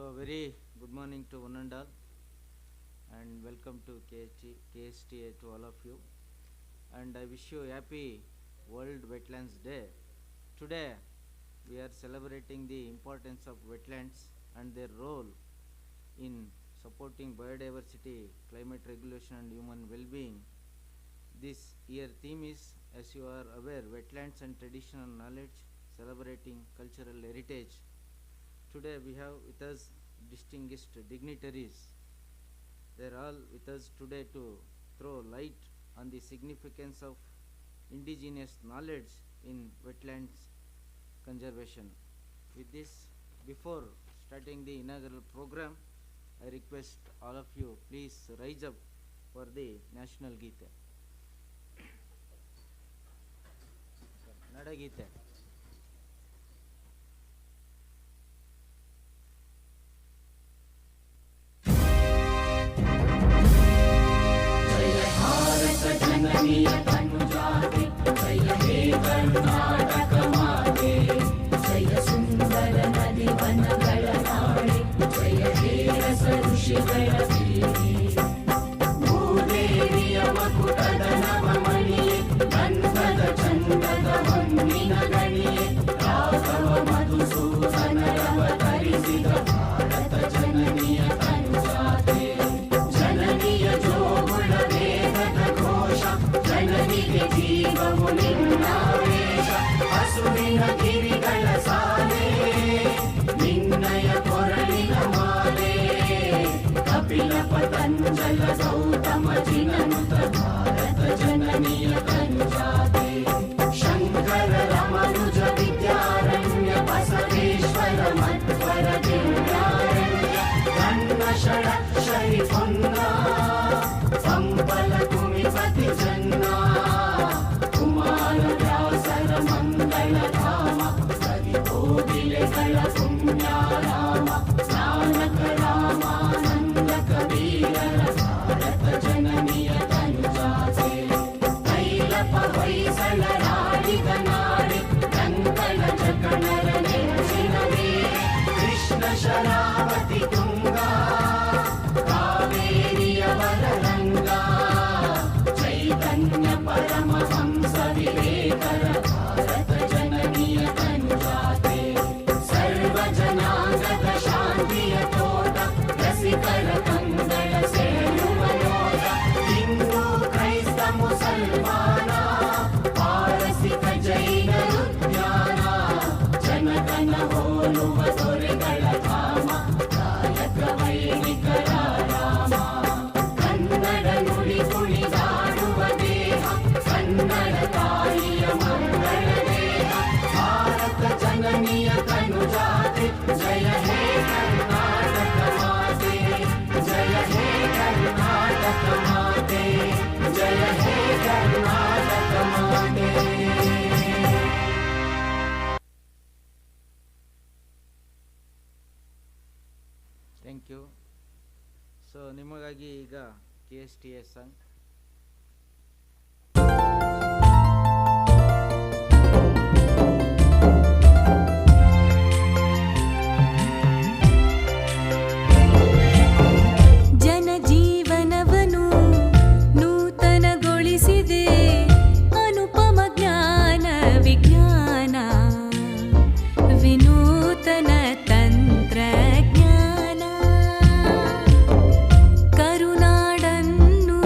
So, very good morning to one and all, and welcome to KSTA to all of you. And I wish you happy World Wetlands Day. Today, we are celebrating the importance of wetlands and their role in supporting biodiversity, climate regulation, and human well-being. This year theme is, as you are aware, wetlands and traditional knowledge, celebrating cultural heritage. Today we have with us distinguished dignitaries. They are all with us today to throw light on the significance of indigenous knowledge in wetlands conservation. With this, before starting the inaugural program, I request all of you please rise up for the National Gita. Nadagite. Thank you. So, ನಿಮಗಾಗಿ ಈಗ KSTA song. ಜನಜೀವನವನ್ನು ನೂತನಗೊಳಿಸಿದೆ ಅನುಪಮ ಜ್ಞಾನ ವಿಜ್ಞಾನ ವಿನೂತನ ತಂತ್ರಜ್ಞಾನ ಕರುನಾಡನ್ನು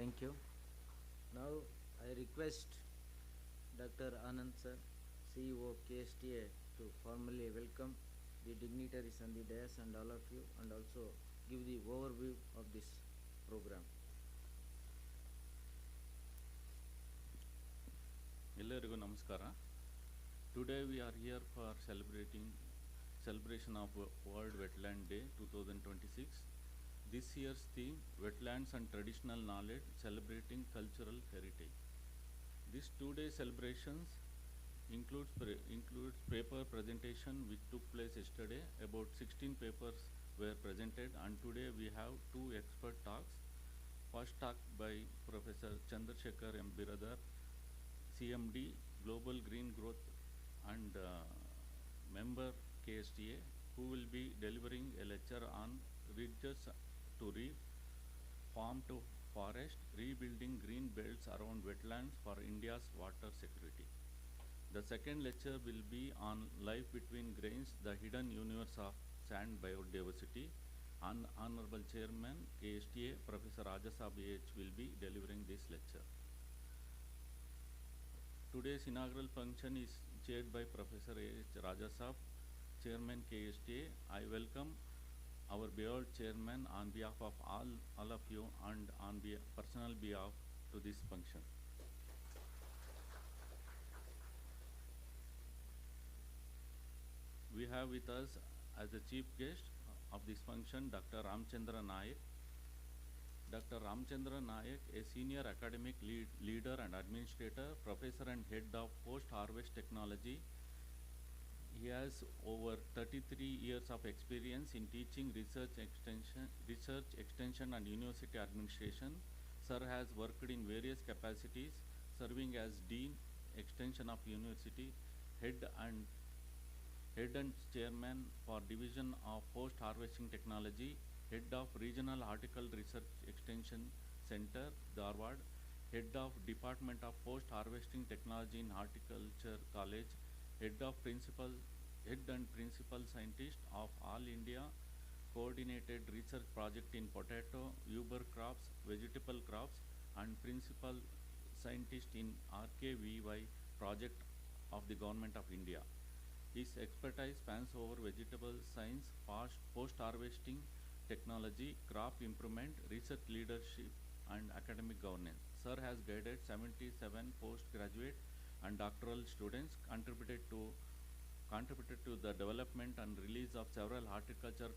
Thank you. Now I request Dr. Anand sir, CEO KSTA, to formally welcome the dignitaries on the dais and all of you, and also give the overview of this program. ಎಲ್ಲರಿಗೂ ನಮಸ್ಕಾರ. Today we are here for celebration of World Wetland Day 2026. This year's theme, Wetlands and Traditional Knowledge, Celebrating Cultural Heritage. This two-day celebrations includes paper presentation which took place yesterday. About 16 papers were presented, and today we have two expert talks. First talk by Professor Chandrasekhar M. Biradar, CMD, Global Green Growth and member KSTA, who will be delivering a lecture on ridges to reef, farm to forest, rebuilding green belts around wetlands for India's water security. The second lecture will be on life between grains, the hidden universe of sand biodiversity. Honorable Chairman KSTA, Professor Rajasab H. will be delivering this lecture. Today's inaugural function is chaired by Professor H. Rajasab, Chairman KSTA. I welcome our beloved Chairman on behalf of all of you and on personal behalf to this function. We have with us as the chief guest of this function Dr. Ramchandra Nayak. Dr. Ramchandra Nayak, a senior academic leader and administrator, professor and head of post-harvest technology. He has over 33 years of experience in teaching, research extension and university administration. Sir has worked in various capacities, serving as Dean, Extension of University, Head and Chairman for Division of Post-Harvesting Technology, Head of Regional Horticultural Research Extension Center, Dharwad, Head of Department of Post-Harvesting Technology in Horticulture College, Head and Principal Scientist of All India Coordinated Research Project in Potato, Uber Crops, Vegetable Crops, and Principal Scientist in RKVY Project of the Government of India. His expertise spans over vegetable science, post-harvesting technology, crop improvement, research leadership, and academic governance. Sir has guided 77 postgraduate and doctoral students, contributed to the development and release of several horticulture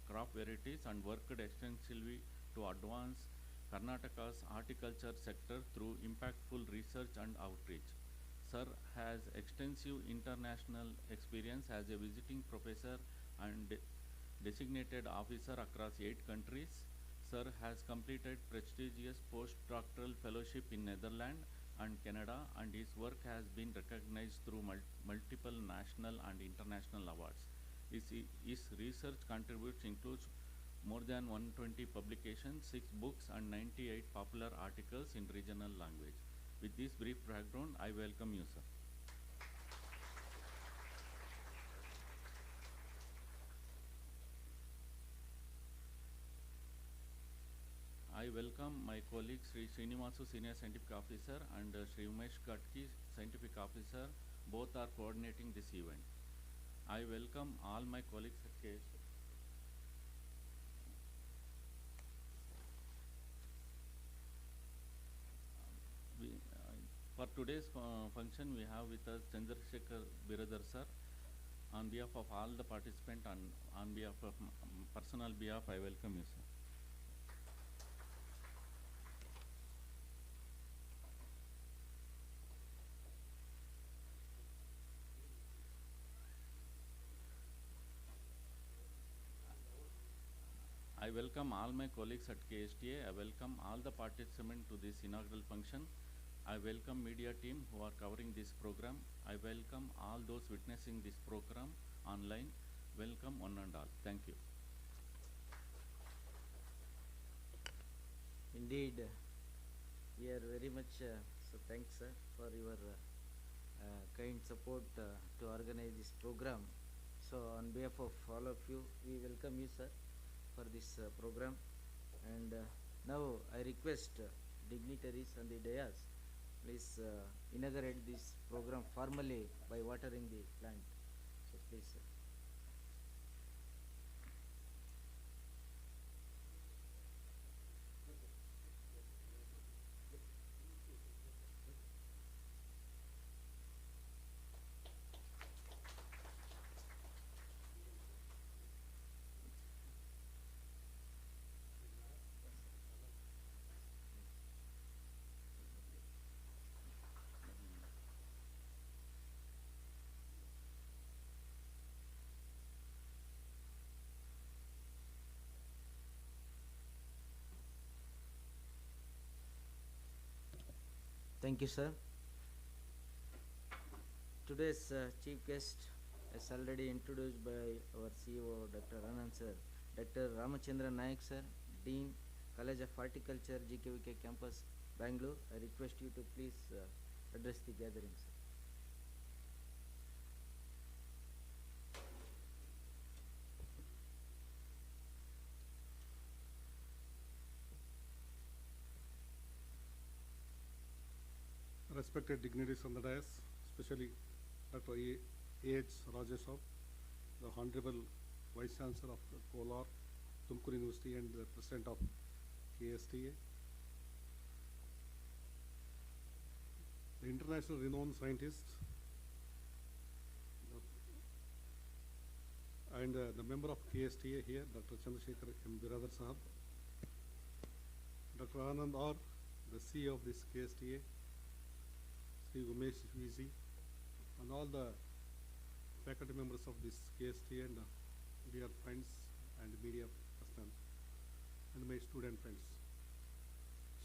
crop varieties, and worked extensively to advance Karnataka's horticulture sector through impactful research and outreach. Sir has extensive international experience as a visiting professor and designated officer across 8 countries. Sir has completed prestigious postdoctoral fellowship in Netherlands and Canada, and his work has been recognized through multiple national and international awards. His research contributions includes more than 120 publications, 6 books, and 98 popular articles in regional language. With this brief background, I welcome you, sir. I welcome my colleague Sri Srinivasu, Senior Scientific Officer, and Sri Umesh Gatki, Scientific Officer. Both are coordinating this event. I welcome all my colleagues at KS. For today's function, we have with us Chandrasekhar Biradar sir. On behalf of all the participants and on behalf of personal behalf, I welcome you, sir. I welcome all my colleagues at KSTA. I welcome all the participants to this inaugural function. I welcome media team who are covering this program. I welcome all those witnessing this program online. Welcome one and all. Thank you. Indeed, we are very much so thanks sir for your kind support to organize this program. So on behalf of all of you, we welcome you sir for this program. And now I request dignitaries on the dais, please inaugurate this program formally by watering the plant. So please, sir. Thank you, sir. Today's chief guest, as already introduced by our CEO, Dr. Anand sir, Dr. Ramachandra Nayak sir, Dean, College of Horticulture, GKVK Campus, Bangalore. I request you to please address the gathering, sir. Respected dignitaries on the dais, especially Dr. A.H. Rajeshaw, the Honorable Vice Chancellor of Kolar, Tumkur University, and the President of KSTA, the international renowned scientist, and the member of KSTA here, Dr. Chandrasekhar M. Biradar Sahab, Dr. Anand R., the CEO of this KSTA, Sri Umesh VC, and all the faculty members of this KST and dear friends and media personnel and my student friends.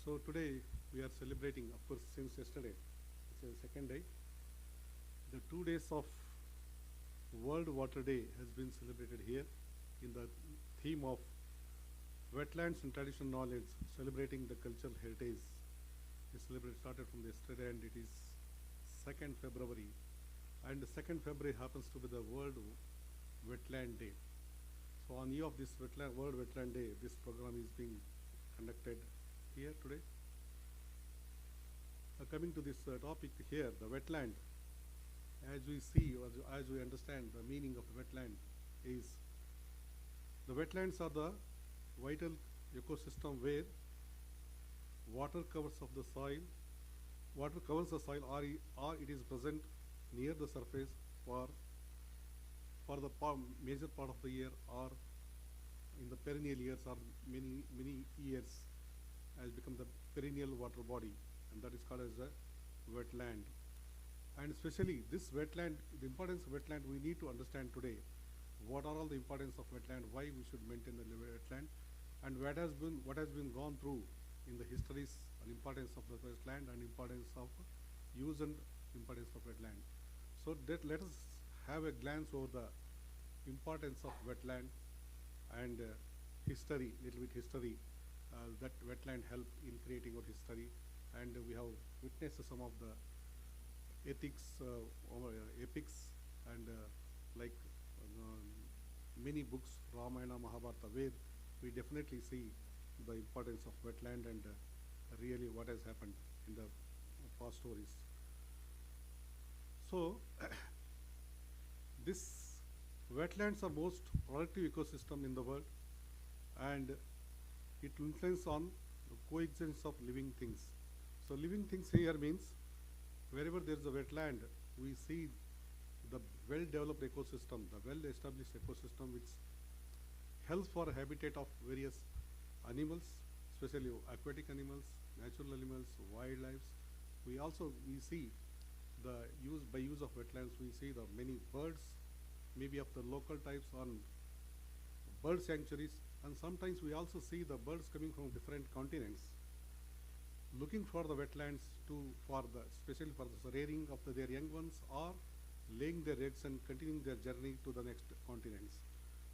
So today we are celebrating, of course, since yesterday, it's the second day. The 2 days of World Water Day has been celebrated here in the theme of Wetlands and Traditional Knowledge, celebrating the cultural heritage. The celebration started from yesterday and it is 2nd February, and 2nd February happens to be the World Wetland Day. So on eve of this World Wetland Day, this program is being conducted here today. Coming to this topic here, the wetland, as we see, as we understand the meaning of the wetland is, the wetlands are the vital ecosystem where water covers the soil or it is present near the surface for the major part of the year, or in the perennial years, or many years, has become the perennial water body, and that is called as a wetland. And especially this wetland, the importance of wetland, we need to understand today what are all the importance of wetland, why we should maintain the wetland, and what has been gone through in the histories, and importance of the wetland, and importance of use and importance of wetland. So let us have a glance over the importance of wetland and history, little bit history, that wetland help in creating our history, and we have witnessed some of the epics and like many books, Ramayana, Mahabharata, where we definitely see the importance of wetland and really what has happened in the past stories. So this wetlands are most productive ecosystem in the world, and it influences on the coexistence of living things. So living things here means wherever there is a wetland, we see the well-developed ecosystem, the well-established ecosystem, which helps for habitat of various animals, especially aquatic animals, natural animals, wildlife. We see the use of wetlands, we see the many birds, maybe of the local types, on bird sanctuaries, and sometimes we also see the birds coming from different continents, looking for the wetlands especially for the rearing of their young ones, or laying their eggs and continuing their journey to the next continents.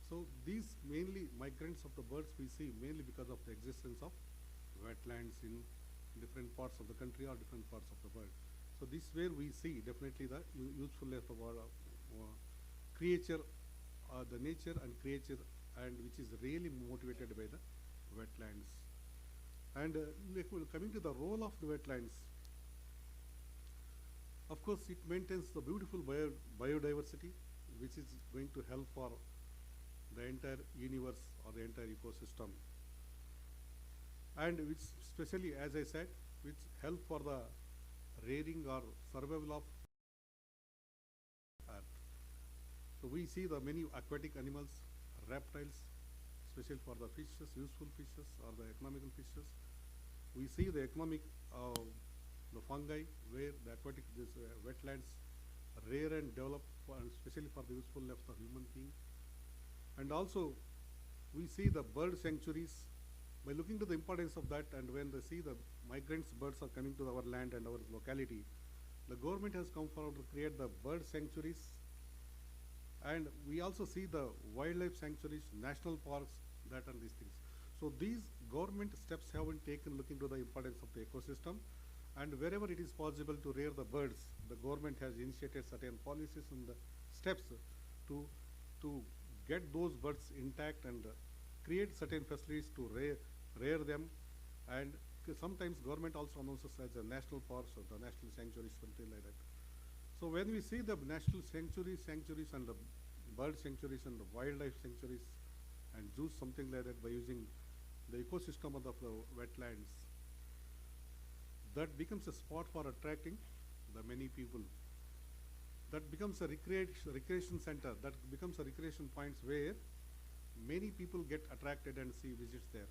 So these mainly migrants of the birds we see mainly because of the existence of wetlands in different parts of the country or different parts of the world. So this is where we see definitely the usefulness of our creature, the nature and creature, and which is really motivated by the wetlands. And coming to the role of the wetlands, of course, it maintains the beautiful biodiversity, which is going to help for the entire universe or the entire ecosystem, and which especially, as I said, which help for the rearing or survival of Earth. So we see the many aquatic animals, reptiles, especially for the fishes, useful fishes or the economical fishes. We see the economic the fungi, where the aquatic wetlands rear and develop, especially for the usefulness of the human being. And also, we see the bird sanctuaries. By looking to the importance of that, and when they see the migrants birds are coming to our land and our locality, the government has come forward to create the bird sanctuaries. And we also see the wildlife sanctuaries, national parks, that and these things. So these government steps have been taken looking to the importance of the ecosystem, and wherever it is possible to rear the birds, the government has initiated certain policies and the steps to get those birds intact and create certain facilities to rear them. And sometimes government also announces as a national parks or the national sanctuaries, something like that. So when we see the national sanctuaries and the bird sanctuaries and the wildlife sanctuaries and zoos, something like that, by using the ecosystem of the wetlands, that becomes a spot for attracting the many people. That becomes a recreation center, that becomes a recreation points where many people get attracted and see visits there.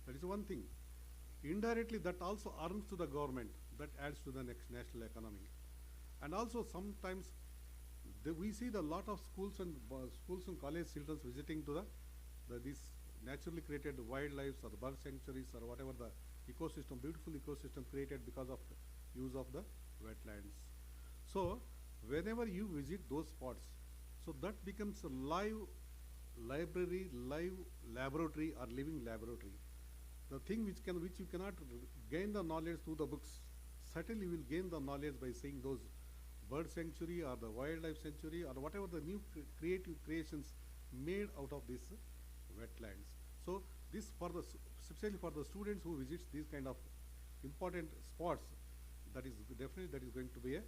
That is one thing. Indirectly, that also earns to the government, that adds to the next national economy. And also sometimes we see the lot of schools and college children visiting to these naturally created wildlife or the bird sanctuaries or whatever the ecosystem, beautiful ecosystem created because of the use of the wetlands. So whenever you visit those spots, so that becomes a live library, live laboratory or living laboratory. The thing which you cannot gain the knowledge through the books, certainly you will gain the knowledge by seeing those bird sanctuary or the wildlife sanctuary or whatever the new creative creations made out of these wetlands. So this especially for the students who visits these kind of important spots, that is definitely going to be a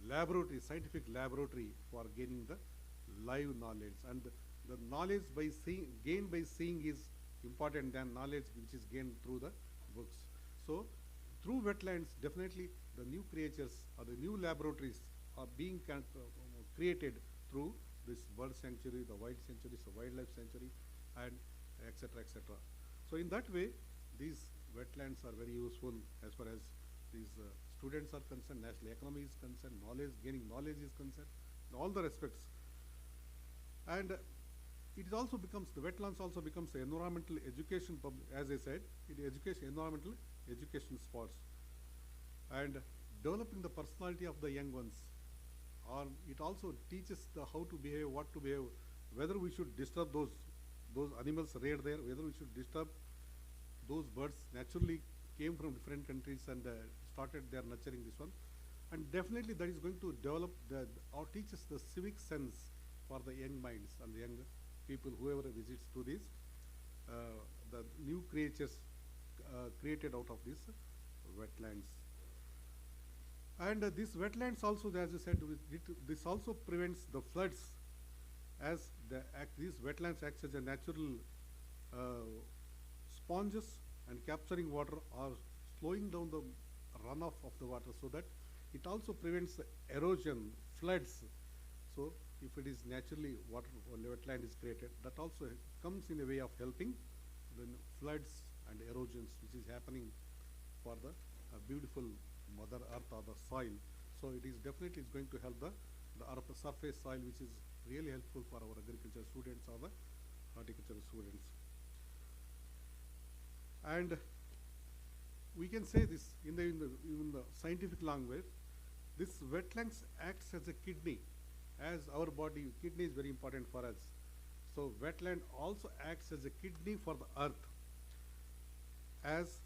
laboratory, scientific laboratory for gaining the live knowledge. And the knowledge gained by seeing is important than knowledge which is gained through the books. So through wetlands, definitely the new creatures or the new laboratories are being created through this bird sanctuary, the wild sanctuaries, the wildlife sanctuary, and etc. etc. So in that way, these wetlands are very useful as far as these students are concerned, national economy is concerned, gaining knowledge is concerned, in all the respects. And it also becomes, the wetlands also becomes the environmental education, as I said, environmental education spots. And developing the personality of the young ones, or it also teaches how to behave, what to behave, whether we should disturb those animals reared there, whether we should disturb those birds naturally came from different countries and started their nurturing this one. And definitely that is going to develop or teaches the civic sense for the young minds and the young people, whoever visits to these the new creatures created out of these wetlands. And these wetlands also, as I said, this also prevents the floods, as these wetlands act as a natural sponges and capturing water or slowing down the runoff of the water, so that it also prevents erosion, floods. So if it is naturally wetland is created, that also comes in a way of helping the floods and erosions which is happening for the beautiful Mother Earth or the soil. So it is definitely going to help the earth surface soil, which is really helpful for our agriculture students or the horticultural students. And we can say this in the scientific language, this wetlands acts as a kidney. As our body, kidney is very important for us. So wetland also acts as a kidney for the earth, as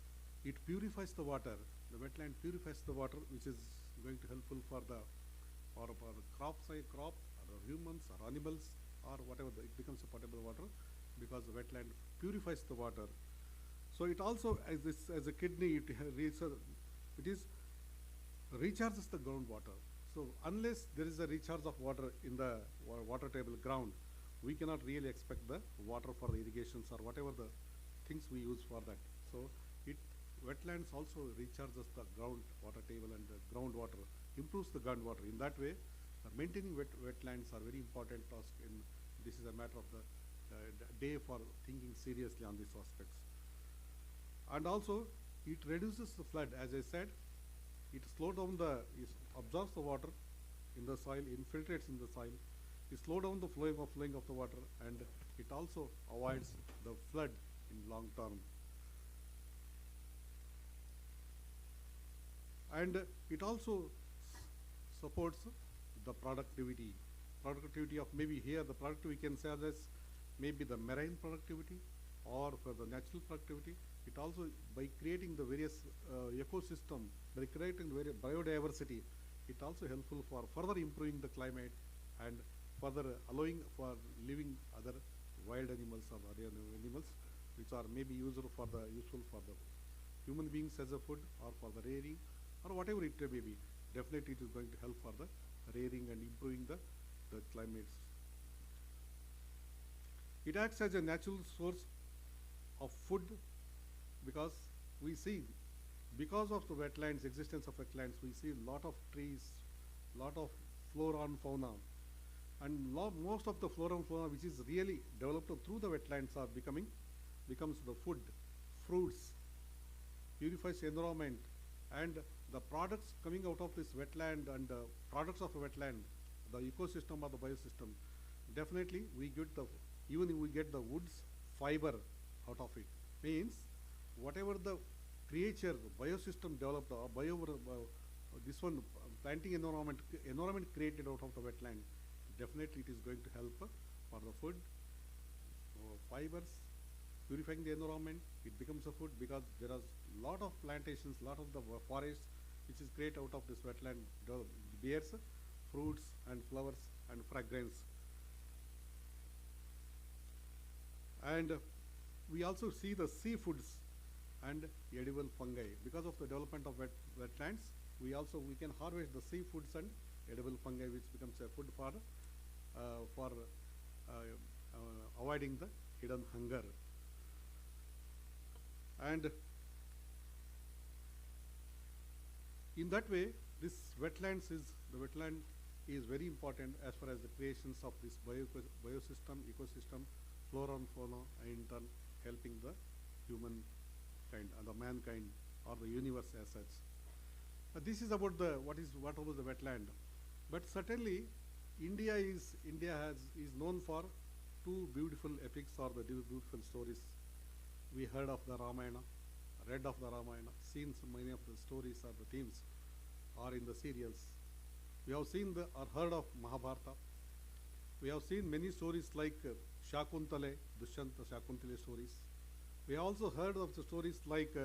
it purifies the water. The wetland purifies the water, which is going to helpful for crop, or humans, or animals, or whatever. It becomes a potable water because the wetland purifies the water. So it also, as a kidney, it is recharges the groundwater. So unless there is a recharge of water in the water table ground, we cannot really expect the water for the irrigations or whatever the things we use for that. So wetlands also recharges the ground water table and the groundwater, improves the groundwater. In that way, maintaining wetlands are very important task. This is a matter of the day for thinking seriously on these aspects. And also, it reduces the flood. As I said, it slows down it absorbs the water in the soil, infiltrates in the soil. It slows down the flowing of the water, and it also avoids the flood in long term. And it also supports the productivity of, maybe here the productivity we can say as maybe the marine productivity or for the natural productivity. It also, by creating the various ecosystem, by creating the various biodiversity, it also helpful for further improving the climate and further allowing for living other wild animals or other animals which are maybe useful for the human beings as a food or for the rearing or whatever it may be. Definitely it is going to help for the rearing and improving the climates. It acts as a natural source of food, because we see, because of the wetlands, existence of wetlands, we see a lot of trees, lot of flora and fauna, and most of the flora and fauna which is really developed through the wetlands are becomes the food, fruits, purifies the environment, and the products coming out of this wetland and products of the wetland, the ecosystem or the biosystem, definitely we get even if we get the woods fiber out of it, means whatever the creature, biosystem developed, this one planting environment created out of the wetland, definitely it is going to help for the food, fibers, purifying the environment. It becomes a food because there are lot of plantations, lot of the forests which is created out of this wetland bears fruits and flowers and fragrance. And we also see the seafoods and edible fungi. Because of the development of wetlands, we can harvest the seafoods and edible fungi, which becomes a food for avoiding the hidden hunger. And in that way, this wetland is very important as far as the creations of this biosystem, ecosystem, flora and fauna, and in turn helping the human kind and the mankind or the universe as such. This is about what about the wetland. But certainly, India is known for two beautiful epics or the beautiful stories. We heard of the Ramayana, read of the Ramayana, seen so many of the stories or the themes are in the serials. We have seen or heard of Mahabharata. We have seen many stories like Shakuntale, Dushyanta Shakuntale stories. We have also heard of the stories like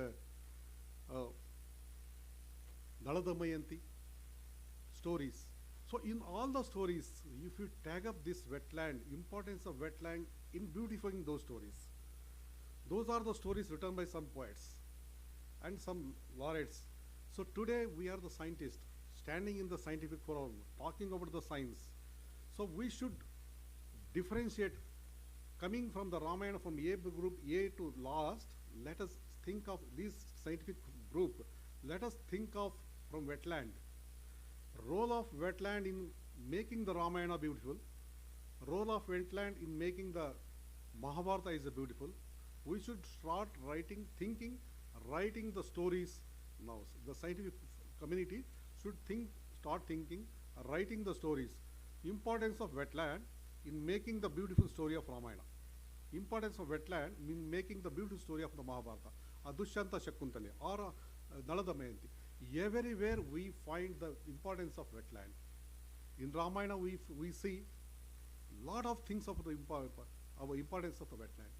Nala Damayanti stories. So in all the stories, if you tag up this wetland, importance of wetland in beautifying those stories, those are the stories written by some poets and some laureates. So today we are the scientists standing in the scientific forum, talking about the science. So we should differentiate, coming from the Ramayana from A group A to last, let us think of this scientific group, let us think of from wetland. Role of wetland in making the Ramayana beautiful, role of wetland in making the Mahabharata is beautiful. We should start writing the stories now. The scientific community should start thinking, writing the stories. Importance of wetland in making the beautiful story of Ramayana. Importance of wetland in making the beautiful story of the Mahabharata, Dushyanta Shakuntale, or Nala Damayanti. Everywhere we find the importance of wetland. In Ramayana we see lot of things of the importance of the wetland.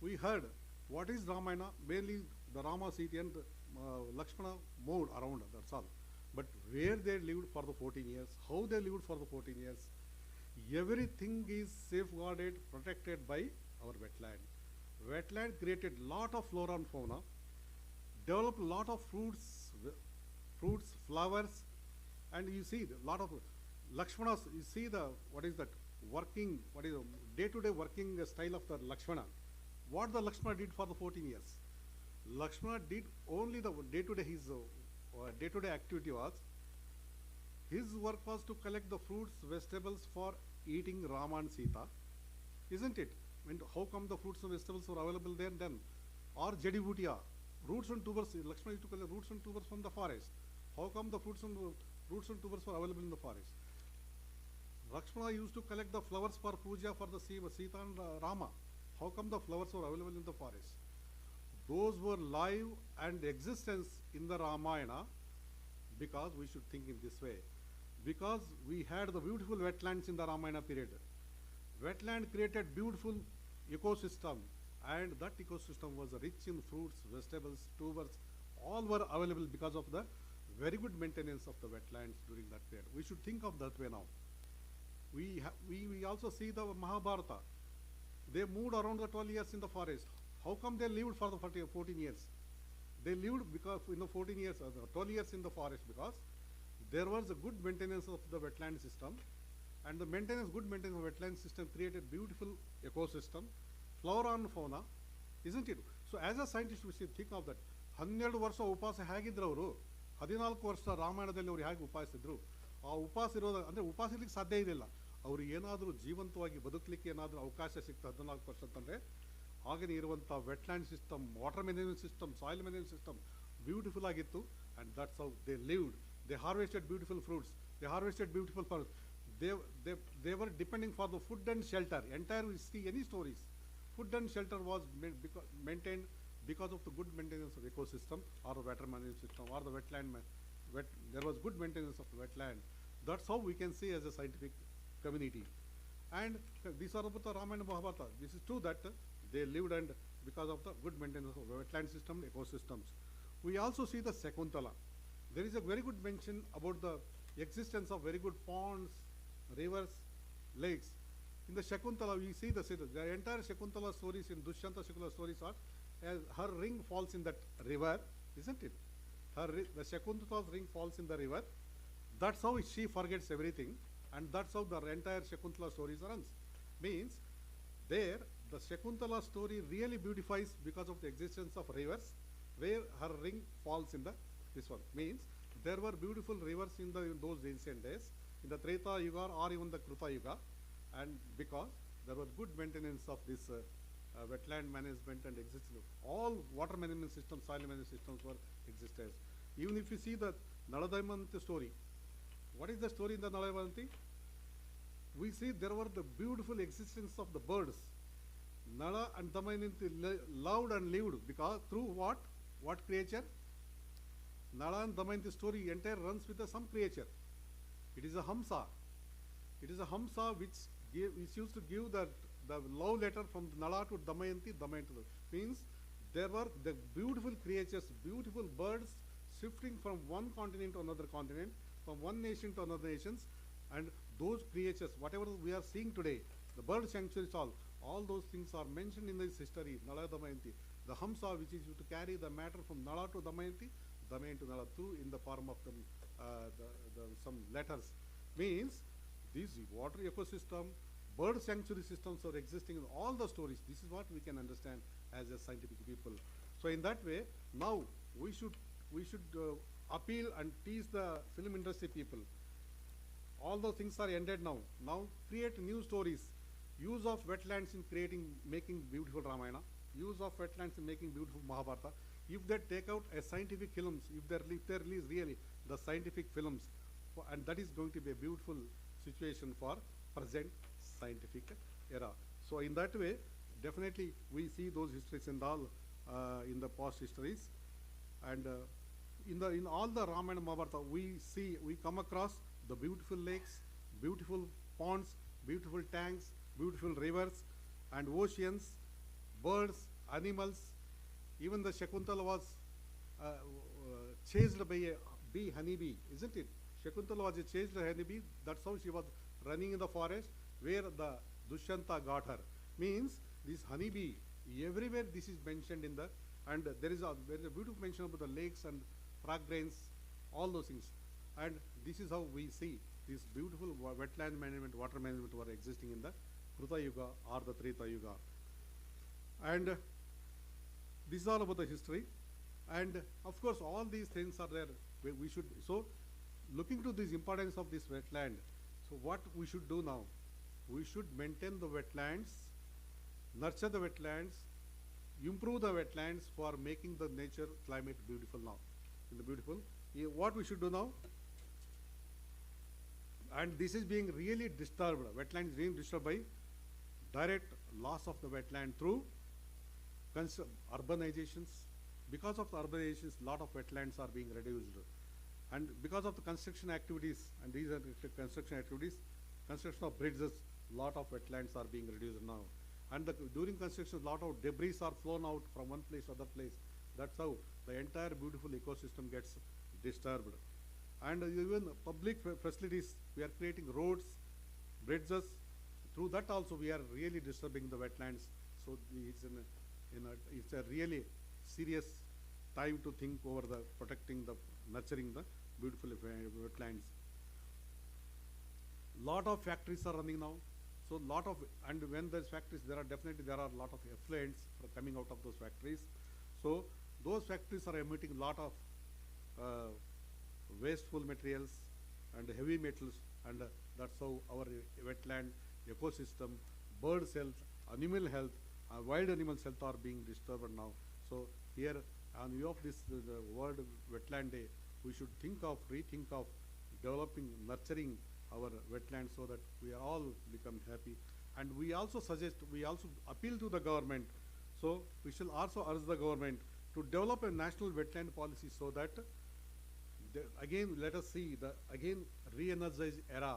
We heard what is Ramayana, mainly the Rama, Sita and Lakshmana moved around, that's all. But where they lived for the 14 years, how they lived for the 14 years, everything is safeguarded, protected by our wetland. Wetland created lot of flora and fauna, developed lot of fruits, flowers, and you see a lot of Lakshmanas. You see the what is that working? What is the day-to-day working style of the Lakshmana? What the Lakshmana did for the 14 years? Lakshmana did only the day-to-day. His day-to-day activity was, his work was to collect the fruits, vegetables for eating Rama and Sita, isn't it? And how come the fruits and vegetables were available there then? Or Jadibutiya, roots and tubers. Lakshmana used to collect roots and tubers from the forest. How come the fruits and tubers were available in the forest? Lakshmana used to collect the flowers for puja for the Sita and Rama. How come the flowers were available in the forest? Those were live and existence in the Ramayana, because we should think in this way. Because we had the beautiful wetlands in the Ramayana period. Wetland created beautiful ecosystem, and that ecosystem was rich in fruits, vegetables, tubers, all were available because of the very good maintenance of the wetlands during that period. We should think of that way now. We also see the Mahabharata. They moved around the 12 years in the forest. How come they lived for the 14 years? They lived because in the 14 years, 12 years in the forest, because there was a good maintenance of the wetland system, and the good maintenance of wetland system created beautiful ecosystem, flora and fauna, isn't it? So as a scientist, we should think of that. 12 ವರ್ಷ ಉಪವಾಸ ಹೇಗಿದ್ರು ಅವರು, 14 ವರ್ಷ ರಾಮಾಯಣದಲ್ಲಿ ಅವರು ಹೇಗೆ ಉಪವಾಸಿದ್ರು? ಆ ಉಪವಾಸ ಇರೋದು ಅಂದರೆ ಉಪವಾಸ ಇರ್ಲಿಕ್ಕೆ ಸಾಧ್ಯ ಇರಲಿಲ್ಲ. ಅವರು ಏನಾದರೂ ಜೀವಂತವಾಗಿ ಬದುಕಲಿಕ್ಕೆ ಏನಾದರೂ ಅವಕಾಶ ಸಿಕ್ತು 14 ವರ್ಷ ಅಂತಂದರೆ, ಆಗಿನ ಇರುವಂಥ wetland system, water management system, soil management system beautiful ಆಗಿತ್ತು. And that's how they lived. They harvested beautiful fruits. They harvested beautiful flowers. They were depending for the food and shelter. Entire, we see any stories, food and shelter was maintained because of the good maintenance of ecosystem or the water management system or the wetland. There was good maintenance of the wetland. That's how we can see as a scientific community. And these are about the Ramayana and Mahabharata. This is true that they lived and because of the good maintenance of the wetland system, ecosystems. We also see the Shakuntala. There is a very good mention about the existence of very good ponds, rivers, lakes. In the Shakuntala, we see the entire Shakuntala stories in Dushyanta Shakuntala stories are, as her ring falls in that river, isn't it? The Shakuntala's ring falls in the river. That's how she forgets everything, and that's how the entire Shakuntala stories runs. Means, there, the Shakuntala story really beautifies because of the existence of rivers, where her ring falls in the this one. Means, there were beautiful rivers in those ancient days, in the Treta Yuga or even the Kruta Yuga, and because there was good maintenance of this wetland management and existence, all water management systems, soil management systems were existed. Even if you see the Nala Damayanti story, what is the story in the Nala Damayanti? We see there were the beautiful existence of the birds. Nala and Damayanti loved and lived because through what? What creature? Nala and Damayanti story entire runs with some creature. It is a Hamsa. It is a Hamsa which used to give the love letter from Nala to Damayanti, Damayanti. Means there were the beautiful creatures, beautiful birds shifting from one continent to another continent, from one nation to another nations, and those creatures, whatever we are seeing today, the bird sanctuaries, all those things are mentioned in this history, Nala Damayanti. The Hamsa which is used to carry the matter from Nala to Damayanti, Damayanti to Nala through in the form of some letters. Means this water ecosystem, bird sanctuary systems are existing in all the stories. This is what we can understand as a scientific people. So in that way, now we should appeal and teach the film industry people. All those things are ended now. Now create new stories. Use of wetlands in making beautiful Ramayana. Use of wetlands in making beautiful Mahabharata. If they take out a scientific films, if they release really the scientific films, and that is going to be a beautiful situation for present scientific era. So in that way, definitely we see those histories in the past histories, and in all the Ramayana and Mahabharata, we come across the beautiful lakes, beautiful ponds, beautiful tanks, beautiful rivers and oceans, birds, animals. Even the Shakuntala was chased by a honeybee, isn't it? Shakuntala was chased by a honeybee. That's how she was running in the forest, where the Dushyanta got her. Means this honeybee Everywhere this is mentioned in the, and there is a beautiful mention about the lakes and frog drains, all those things. And this is how we see this beautiful wetland management, water management were existing in the Kruta Yuga or the Treta Yuga. And this is all about the history. And of course, all these things are there. We should, so looking to this importance of this wetland, so what we should do now? We should maintain the wetlands, nurture the wetlands, improve the wetlands for making the nature climate beautiful now. In the beautiful, what we should do now? And this is being really disturbed. Wetlands being disturbed by direct loss of the wetland through urbanizations. Because of the urbanizations, lot of wetlands are being reduced. And because of the construction activities, and these are the construction activities, construction of bridges, lot of wetlands are being reduced now. And during construction, lot of debris are flown out from one place to other place. That's how the entire beautiful ecosystem gets disturbed. And even public facilities, we are creating roads, bridges. Through that also, we are really disturbing the wetlands. So it's a really serious time to think over the protecting the, nurturing the beautiful wetlands. Lot of factories are running now. So lot of, and when there's factories, there are a lot of effluents coming out of those factories. So those factories are emitting a lot of wasteful materials and heavy metals, and that's how our wetland ecosystem, birds health, animal health, wild animals health are being disturbed now. So here, on view of this World Wetland Day, we should rethink of developing, nurturing our wetlands so that we are all become happy. And we also appeal to the government. So we shall also urge the government to develop a national wetland policy so that again let us see the re-energized era,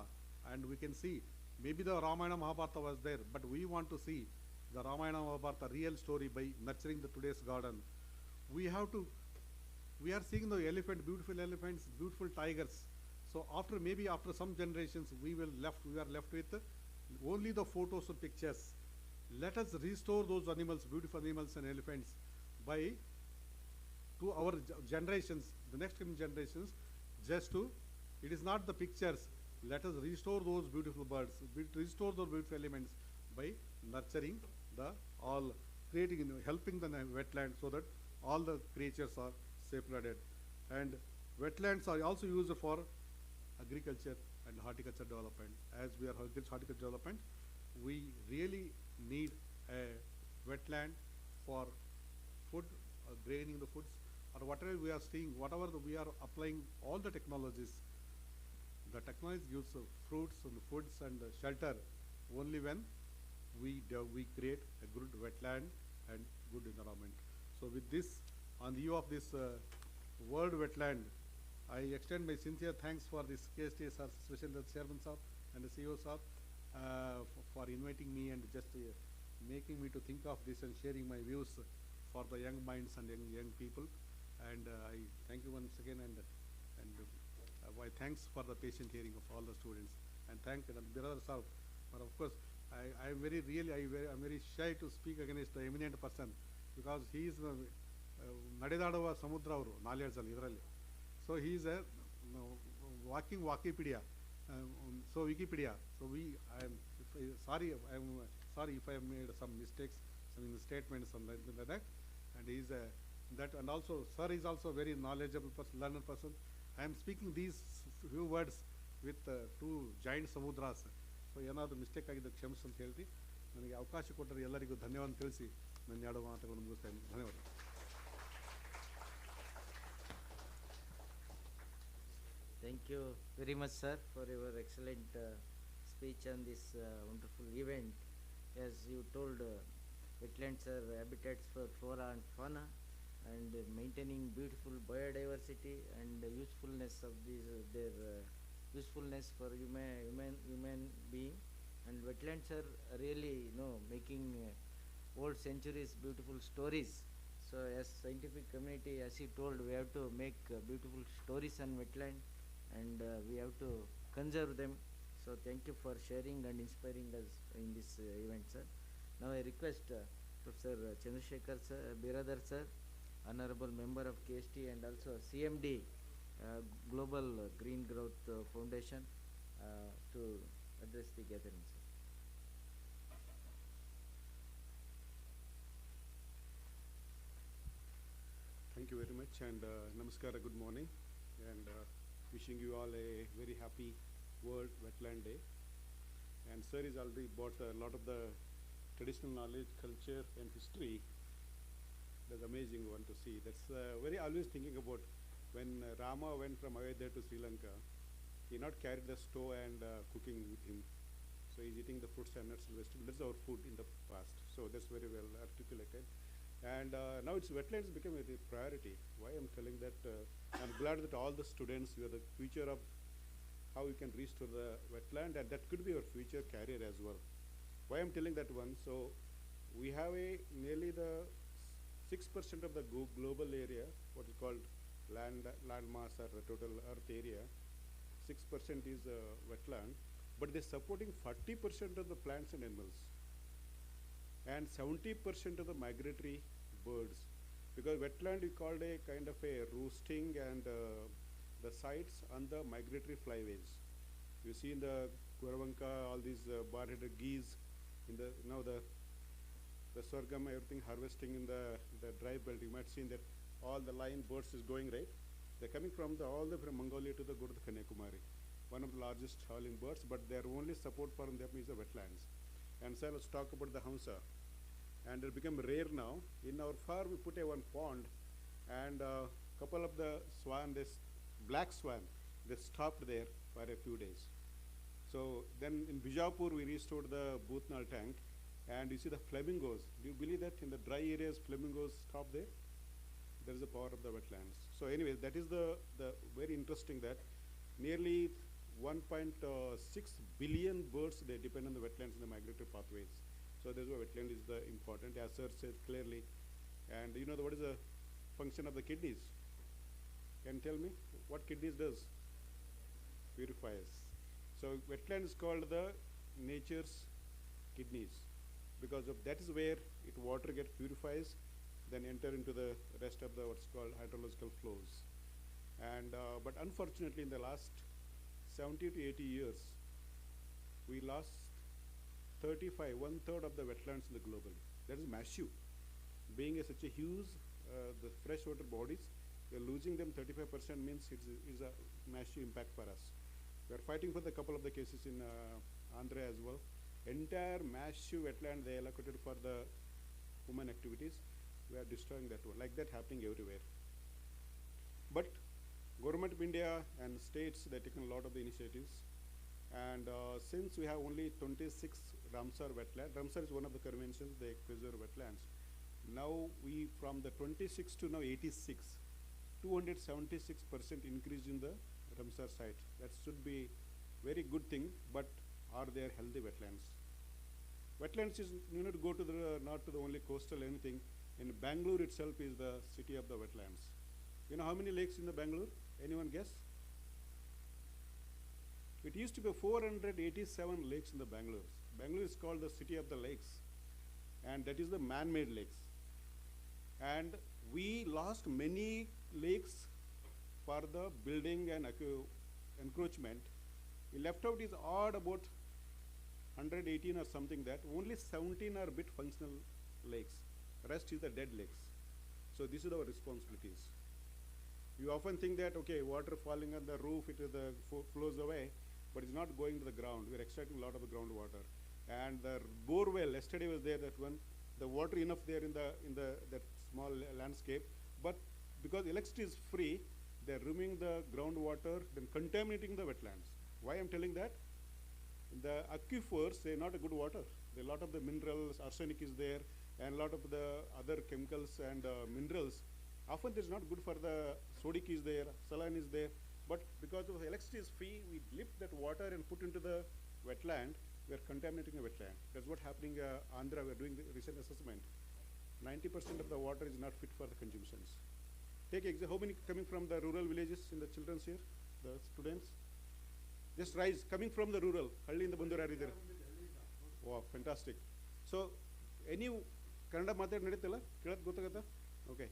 and we can see maybe the Ramayana Mahabharata was there, but we want to see the Ramayana Mahabharata real story by nurturing the today's garden. We are seeing the beautiful elephants, beautiful tigers. So after some generations, we are left with only the photos and pictures. Let us restore those animals, beautiful animals and elephants, to our generations, the next coming generations. It is not the pictures. Let us restore those beautiful birds, restore those beautiful elements by nurturing helping the wetland so that all the creatures are safeguarded. And wetlands are also used for agriculture and horticulture development. As we are horticulture development, we really need a wetland for food, graining the foods, or whatever we are seeing, we are applying all the technologies. The technology gives fruits and foods and shelter only when we create a good wetland and good environment. So with this, on the view of this World Wetland, I extend my sincere thanks for this KSTA sir, especially the chairman sir and the CEO sir, for inviting me and just making me to think of this and sharing my views for the young minds and young people. And I thank you once again, and my thanks for the patient hearing of all the students, and thank the brother sir. But of course, I'm very shy to speak against the eminent person, because he is Nadedadava Samudra ಅವರು ನಾಲೆಡ್ಜಲ್ಲಿ ಇದರಲ್ಲಿ. So he is a walking Wikipedia. So Wikipedia. So I'm sorry if I have made some mistakes, some statements, something like that. And he is and also sir is also a very knowledgeable person, learned person. I am speaking these few words with two giant samudras. So ಏನಾದರೂ mistake ಆಗಿದ್ದು ಕ್ಷಮಿಸಿ ಅಂತ ಹೇಳ್ತಿ. ನನಗೆ ಅವಕಾಶ ಕೊಟ್ಟರೆ ಎಲ್ಲರಿಗೂ ಧನ್ಯವಾದ ತಿಳಿಸಿ ನನ್ನ ಎರಡು ಮಾತುಗಳನ್ನು ಮುಗಿಸ್ತೇನೆ. ಧನ್ಯವಾದ. Thank you very much, sir, for your excellent speech on this wonderful event. As you told, wetlands are habitats for flora and fauna, and maintaining beautiful biodiversity and usefulness of their usefulness for human being. And wetlands are really, making old centuries beautiful stories. So as scientific community, as he told, we have to make beautiful stories on wetland, and we have to conserve them. So thank you for sharing and inspiring us in this event, sir. Now I request Professor Chandrasekhar sir, Biradar sir, Honorable Member of KST and also CMD, Global Green Growth Foundation, to address the gathering, sir. Thank you very much, and namaskara, good morning, and wishing you all a very happy World Wetland Day. And sir has already brought a lot of the traditional knowledge, culture, and history. That's amazing one to see. That's very always thinking about when Rama went from Ayodhya to Sri Lanka, he not carried the stove and cooking with him. So he's eating the fruits and nuts and vegetables. That's our food in the past. So that's very well articulated. And now it's wetlands become a priority. Why I'm telling that, I'm glad that all the students, you are the future of how we can restore the wetland, and that could be our future career as well. Why I'm telling that one, so we have nearly the 6% of the global area, what is called land mass or total earth area, 6% is wetland, but they're supporting 40% of the plants and animals, and 70% of the migratory birds, because wetland we called a kind of a roosting and the sites on the migratory flyways. You see in the Guravanka, all these bar-headed geese, in the the sorghum, everything harvesting in the dry belt. You might see that all the lion birds is going right. They're coming from all the from Mongolia to the go to the Kanyakumari, one of the largest howling birds. But their only support for them is the wetlands. And so let's talk about the Hamsa. And it become rare now. In our farm, we put a one pond, and couple of the swan, this black swan, they stopped there for a few days. So then in Bijapur, we restored the Bhutnal tank, and you see the flamingos. Do you believe that in the dry areas, flamingos stop there? There is the power of the wetlands. So anyway, that is the very interesting that nearly 1.6 billion birds, they depend on the wetlands and the migratory pathways. So that's why wetland is the important, as sir said clearly. And you know what is the function of the kidneys? Can you tell me what kidneys does? Purifies. So wetland is called the nature's kidneys, because of that is where water get purifies, then enter into the rest of the what's called hydrological flows. And but unfortunately, in the last 70 to 80 years, we lost 1/3 of the wetlands in the global. That is massive. Being such a huge, the freshwater bodies, we're losing them 35% means it's a massive impact for us. We're fighting for the couple of the cases in Andhra as well. Entire massive wetland they allocated for the human activities. We are destroying that one. Like that happening everywhere. But government of India and states, they're taking a lot of the initiatives. And since we have only 26 Ramsar wetland, Ramsar is one of the conventions, they preserve wetlands. Now we, from the 26 to now 86, 276% increase in the Ramsar site. That should be very good thing, but are there healthy wetlands? Wetlands is, you need to go to the, not to the only coastal anything. In Bangalore itself is the city of the wetlands. You know how many lakes in the Bangalore? Anyone guess? It used to be 487 lakes in the Bangalore. Bangalore is called the city of the lakes, and that is the man-made lakes. And we lost many lakes for the building and encroachment. We left out is odd about 118 or something that, only 17 are bit functional lakes. Rest is the dead lakes. So this is our responsibilities. You often think that, okay, water falling on the roof, it flows away, but it's not going to the ground. We're extracting a lot of the groundwater. And the bore well, yesterday was there, that one, the water enough there in that small landscape, but because electricity is free, they're removing the groundwater, then contaminating the wetlands. Why I'm telling that? The aquifers, they're not a good water. There are a lot of the minerals, arsenic is there, and a lot of the other chemicals and minerals. Often it's not good for the sodic is there, saline is there, but because of electricity is free, we lift that water and put into the wetland, we are contaminating the wetland. That's what happening Andhra, we're doing the recent assessment. 90% of the water is not fit for the consumptions. Take example, how many coming from the rural villages in the children's here, the students? Just rise, coming from the rural, Halli in the Bandurari there. Wow, fantastic. So, any Kannada ಮಾತಾಡಿ ನಡೀತಲ್ಲ, ಕೇಳೋದು ಗೊತ್ತಾಗತ್ತಾ? Okay.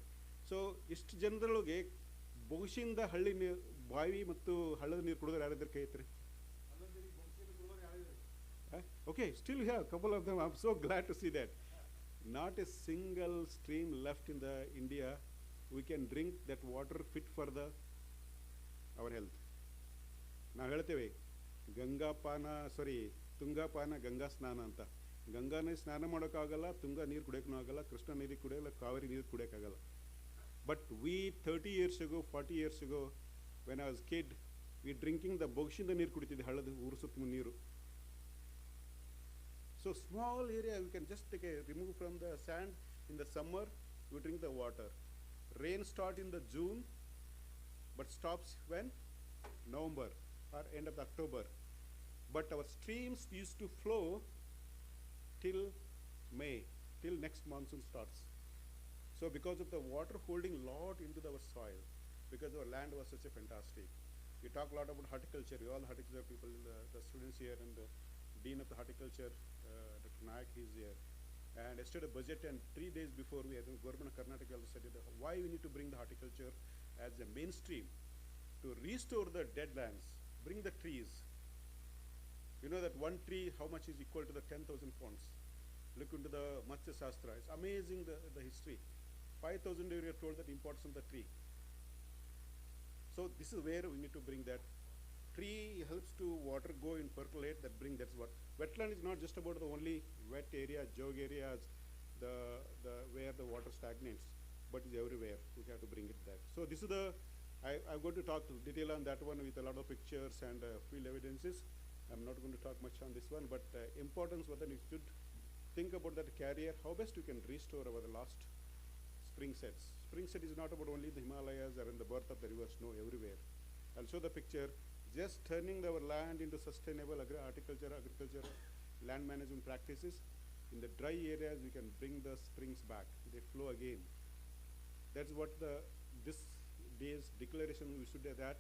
So ಇಷ್ಟು ಜನರೊಳಗೆ ಬೊಗಸಿಂದ ಹಳ್ಳಿ ನೀರು, ಬಾವಿ ಮತ್ತು ಹಳ್ಳದ ನೀರು ಕುಡಿದ್ರೆ ಯಾರಿದ್ರೆ ಕೈ ಐತ್ರಿ? Okay, still here, couple of them. I'm so glad to see that. Not a single stream left in the India. We can drink that water fit for our health. ನಾವು ಹೇಳ್ತೇವೆ ತುಂಗಾಪಾನ ಗಂಗಾ ಸ್ನಾನ ಅಂತ. ಗಂಗಾನೇ ಸ್ನಾನ ಮಾಡೋಕ್ಕಾಗಲ್ಲ, ತುಂಗಾ ನೀರು ಕುಡಿಯೋಕ್ಕೂ ಆಗಲ್ಲ, ಕೃಷ್ಣ ನೀರಿಗೆ ಕುಡಿಯೋಲ್ಲ, ಕಾವೇರಿ ನೀರು ಕುಡಿಯೋಕ್ಕಾಗಲ್ಲ. But we 30 years ago, 40 years ago, when I was a kid, we drinking the ಬೊಗಸಿಂದ ನೀರು ಕುಡಿತಿದ್ದೆ, ಹಳ್ಳದ ಊರು ಸುತ್ತ ನೀರು. So small area, we can just remove from the sand. In the summer, we drink the water. Rain start in the June, but stops when? November or end of the October. But our streams used to flow till May, till next monsoon starts. So because of the water holding lot into our soil, because our land was such a fantastic. We talk a lot about horticulture. We all horticulture people, the students here, and the Dean of the Horticulture, Dr. Nayak, he is here. And yesterday budget, and 3 days before, we had the government of Karnataka also said that why we need to bring the horticulture as a mainstream to restore the dead lands, bring the trees. You know that one tree, how much is equal to the 10,000 ponds? Look into the Matsya Shastra. It's amazing the history. 5,000 years we are told that importance of the tree. So this is where we need to bring that. Tree helps to water go and percolate, that's what. Wetland is not just about the only wet area, jog areas, where the water stagnates, but it's everywhere. We have to bring it back. So this is I'm going to talk detail on that one with a lot of pictures and field evidences. I'm not going to talk much on this one, but importance whether you should think about that carrier, how best you can restore our lost spring sets. Spring set is not about only the Himalayas or in the birth of the rivers, no, everywhere. I'll show the picture. Just turning our land into sustainable agriculture, land management practices. In the dry areas, we can bring the springs back. They flow again. That's what this day's declaration we should do that.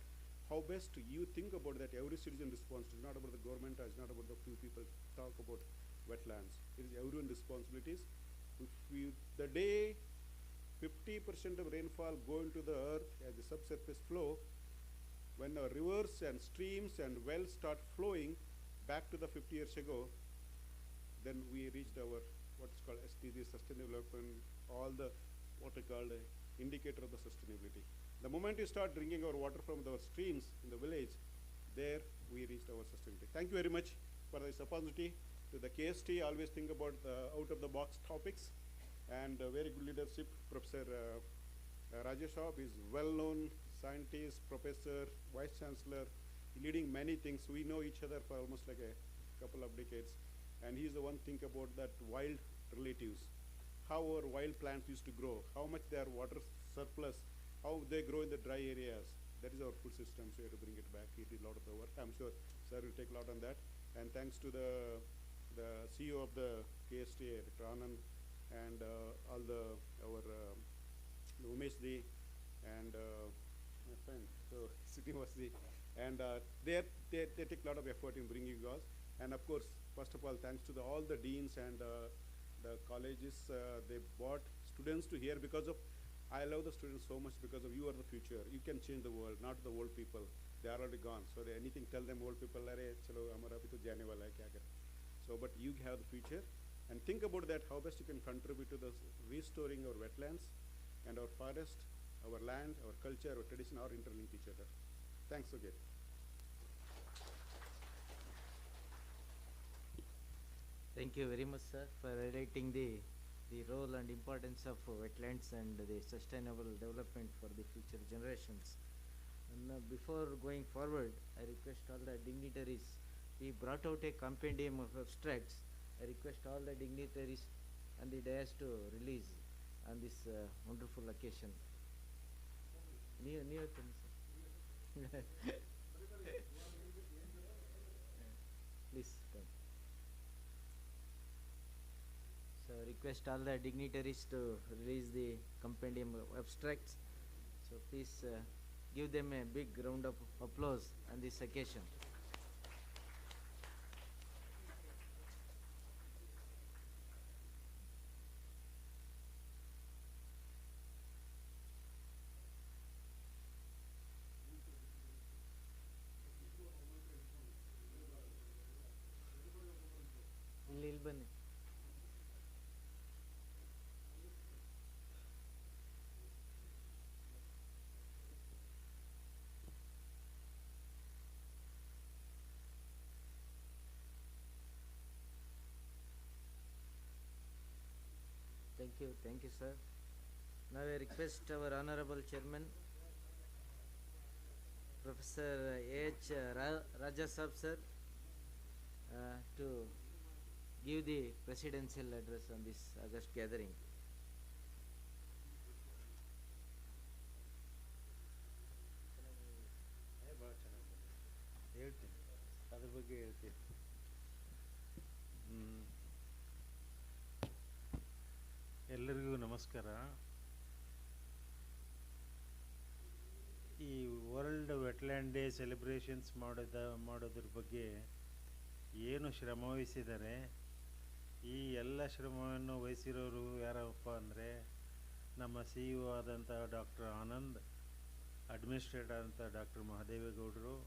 How best you think about that every citizen response. It's not about the government, it's not about the few people talk about wetlands. It is everyone's responsibilities. The day 50% of rainfall go into the earth as the subsurface flow, when our rivers and streams and wells start flowing back to the 50 years ago, then we reached our what's called SDG, sustainable development, all the what we call the indicator of the sustainability. The moment you start drinking our water from our streams in the village, there we reached our sustainability. Thank you very much for this opportunity. To the KST, always think about out of the box topics, and very good leadership. Professor Rajesh Shah is well-known scientist, professor, vice chancellor, leading many things. We know each other for almost like a couple of decades, and he's the one think about that wild relatives, how our wild plants used to grow, how much they are water surplus, how they grow in the dry areas. That is our food system, so we have to bring it back. He did a lot of the work. I'm sure sir will take a lot on that. And thanks to the CEO of the KSTA, Dr. Anand, and all our Umesh Ji, and my friend, so Srinivasji, and they take a lot of effort in bringing you guys. And of course, first of all, thanks to all the deans and the colleges, they brought students to here because of, I love the students so much because of you are the future. You can change the world, not the old people. They are already gone. So anything, tell them old people, chalo hamara abhi to jaane wala hai, kya kare. So, but you have the future, and think about that, how best you can contribute to the restoring our wetlands and our forest, our land, our culture, our tradition are interlinked each other. Thanks again. Thank you very much, sir, for highlighting the role and importance of wetlands and the sustainable development for the future generations. And before going forward, I request all the dignitaries, we brought out a compendium of abstracts. I request all the dignitaries and the dais to release on this wonderful occasion. Please come. So request all the dignitaries to release the compendium of abstracts. So please give them a big round of applause on this occasion. Thank you, sir. Now I request our Honorable Chairman, Professor H. Rajasab sir, to give the presidential address on this August gathering. ಹೇಳ್ತೀನಿ ಅದ್ರ ಬಗ್ಗೆ ಹೇಳ್ತೀನಿ. ಎಲ್ಲರಿಗೂ ನಮಸ್ಕಾರ. ಈ world wetland day celebrations ಮಾಡೋದ್ರ ಬಗ್ಗೆ ಏನು ಶ್ರಮ ವಹಿಸಿದ್ದಾರೆ, ಈ ಎಲ್ಲ ಶ್ರಮವನ್ನು ವಹಿಸಿರೋರು ಯಾರಪ್ಪ ಅಂದರೆ ನಮ್ಮ CEO ಆದಂಥ ಡಾಕ್ಟರ್ ಆನಂದ್, ಅಡ್ಮಿನಿಸ್ಟ್ರೇಟರ್ ಆದಂಥ ಡಾಕ್ಟರ್ ಮಹದೇವೇಗೌಡರು,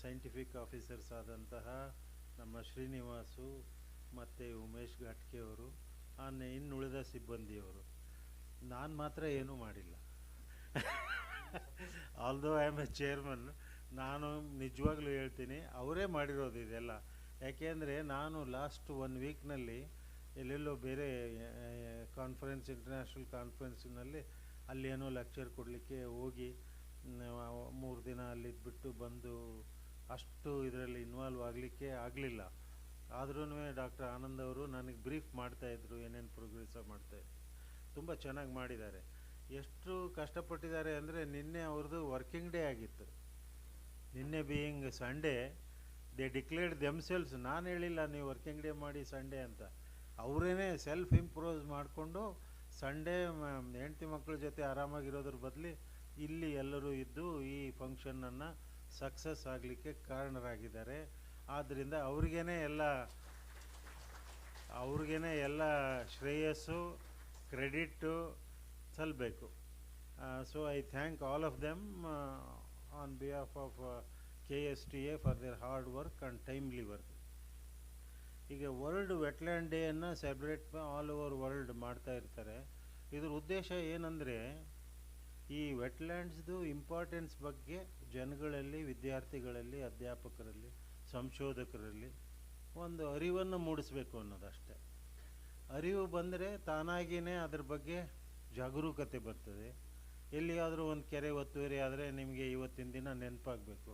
ಸೈಂಟಿಫಿಕ್ ಆಫೀಸರ್ಸ್ ಆದಂತಹ ನಮ್ಮ ಶ್ರೀನಿವಾಸು ಮತ್ತು ಉಮೇಶ್ ಘಾಟ್ಕೆ ಅವರು, ಇನ್ನುಳಿದ ಸಿಬ್ಬಂದಿಯವರು. ನಾನು ಮಾತ್ರ ಏನೂ ಮಾಡಿಲ್ಲ. Although I am A chairman, ನಾನು ನಿಜವಾಗ್ಲೂ ಹೇಳ್ತೀನಿ ಅವರೇ ಮಾಡಿರೋದು ಇದೆಲ್ಲ. ಯಾಕೆಂದರೆ ನಾನು ಲಾಸ್ಟ್ 1 ವೀಕ್ನಲ್ಲಿ ಎಲ್ಲೆಲ್ಲೋ ಬೇರೆ ಕಾನ್ಫರೆನ್ಸ್, ಇಂಟರ್ನ್ಯಾಷನಲ್ ಕಾನ್ಫರೆನ್ಸಿನಲ್ಲಿ ಅಲ್ಲೇನೋ ಲೆಕ್ಚರ್ ಕೊಡಲಿಕ್ಕೆ ಹೋಗಿ 3 ದಿನ ಅಲ್ಲಿದ್ದುಬಿಟ್ಟು ಬಂದು ಅಷ್ಟು ಇದರಲ್ಲಿ ಇನ್ವಾಲ್ವ್ ಆಗಲಿಕ್ಕೆ ಆಗಲಿಲ್ಲ. ಆದ್ರೂ ಡಾಕ್ಟರ್ ಆನಂದ್ ಅವರು ನನಗೆ ಬ್ರೀಫ್ ಮಾಡ್ತಾಯಿದ್ರು, ಏನೇನು ಪ್ರೋಗ್ರೆಸ್ ಮಾಡ್ತಾಯಿದ್ರು. ತುಂಬ ಚೆನ್ನಾಗಿ ಮಾಡಿದ್ದಾರೆ. ಎಷ್ಟು ಕಷ್ಟಪಟ್ಟಿದ್ದಾರೆ ಅಂದರೆ ನಿನ್ನೆ ಅವ್ರದ್ದು ವರ್ಕಿಂಗ್ ಡೇ ಆಗಿತ್ತು. ನಿನ್ನೆ being Sunday they declared themselves. ನಾನು ಹೇಳಿಲ್ಲ ನೀವು ವರ್ಕಿಂಗ್ ಡೇ ಮಾಡಿ ಸಂಡೇ ಅಂತ. ಅವರೇನೆ ಸೆಲ್ಫ್ ಇಂಪ್ರೂವ್ಸ್ ಮಾಡಿಕೊಂಡು ಸಂಡೇ ಹೆಂಡತಿ ಮಕ್ಕಳ ಜೊತೆ ಆರಾಮಾಗಿರೋದ್ರ ಬದಲು ಇಲ್ಲಿ ಎಲ್ಲರೂ ಇದ್ದು ಈ ಫಂಕ್ಷನನ್ನು ಸಕ್ಸಸ್ ಆಗಲಿಕ್ಕೆ ಕಾರಣರಾಗಿದ್ದಾರೆ. ಆದ್ದರಿಂದ ಅವ್ರಿಗೇನೆ ಎಲ್ಲ ಶ್ರೇಯಸ್ಸು, ಕ್ರೆಡಿಟ್ಟು ಸಲ್ಲಬೇಕು. So I thank all of them on behalf of KSTA for their hard work and timely work. ಈಗ ವರ್ಲ್ಡ್ ವೆಟ್ಲ್ಯಾಂಡ್ ಡೇಯನ್ನು ಸೆಲೆಬ್ರೇಟ್ ಆಲ್ ಓವರ್ ವರ್ಲ್ಡ್ ಮಾಡ್ತಾ ಇರ್ತಾರೆ. ಇದ್ರ ಉದ್ದೇಶ ಏನಂದರೆ ಈ ವೆಟ್ಲ್ಯಾಂಡ್ಸ್ದು ಇಂಪಾರ್ಟೆನ್ಸ್ ಬಗ್ಗೆ ಜನಗಳಲ್ಲಿ, ವಿದ್ಯಾರ್ಥಿಗಳಲ್ಲಿ, ಅಧ್ಯಾಪಕರಲ್ಲಿ, ಸಂಶೋಧಕರಲ್ಲಿ ಒಂದು ಅರಿವನ್ನು ಮೂಡಿಸಬೇಕು ಅನ್ನೋದಷ್ಟೇ. ಅರಿವು ಬಂದರೆ ತಾನಾಗಿಯೇ ಅದ್ರ ಬಗ್ಗೆ ಜಾಗರೂಕತೆ ಬರ್ತದೆ. ಎಲ್ಲಿಯಾದರೂ ಒಂದು ಕೆರೆ ಒತ್ತುವರಿ ಆದರೆ ನಿಮಗೆ ಇವತ್ತಿನ ದಿನ ನೆನಪಾಗಬೇಕು,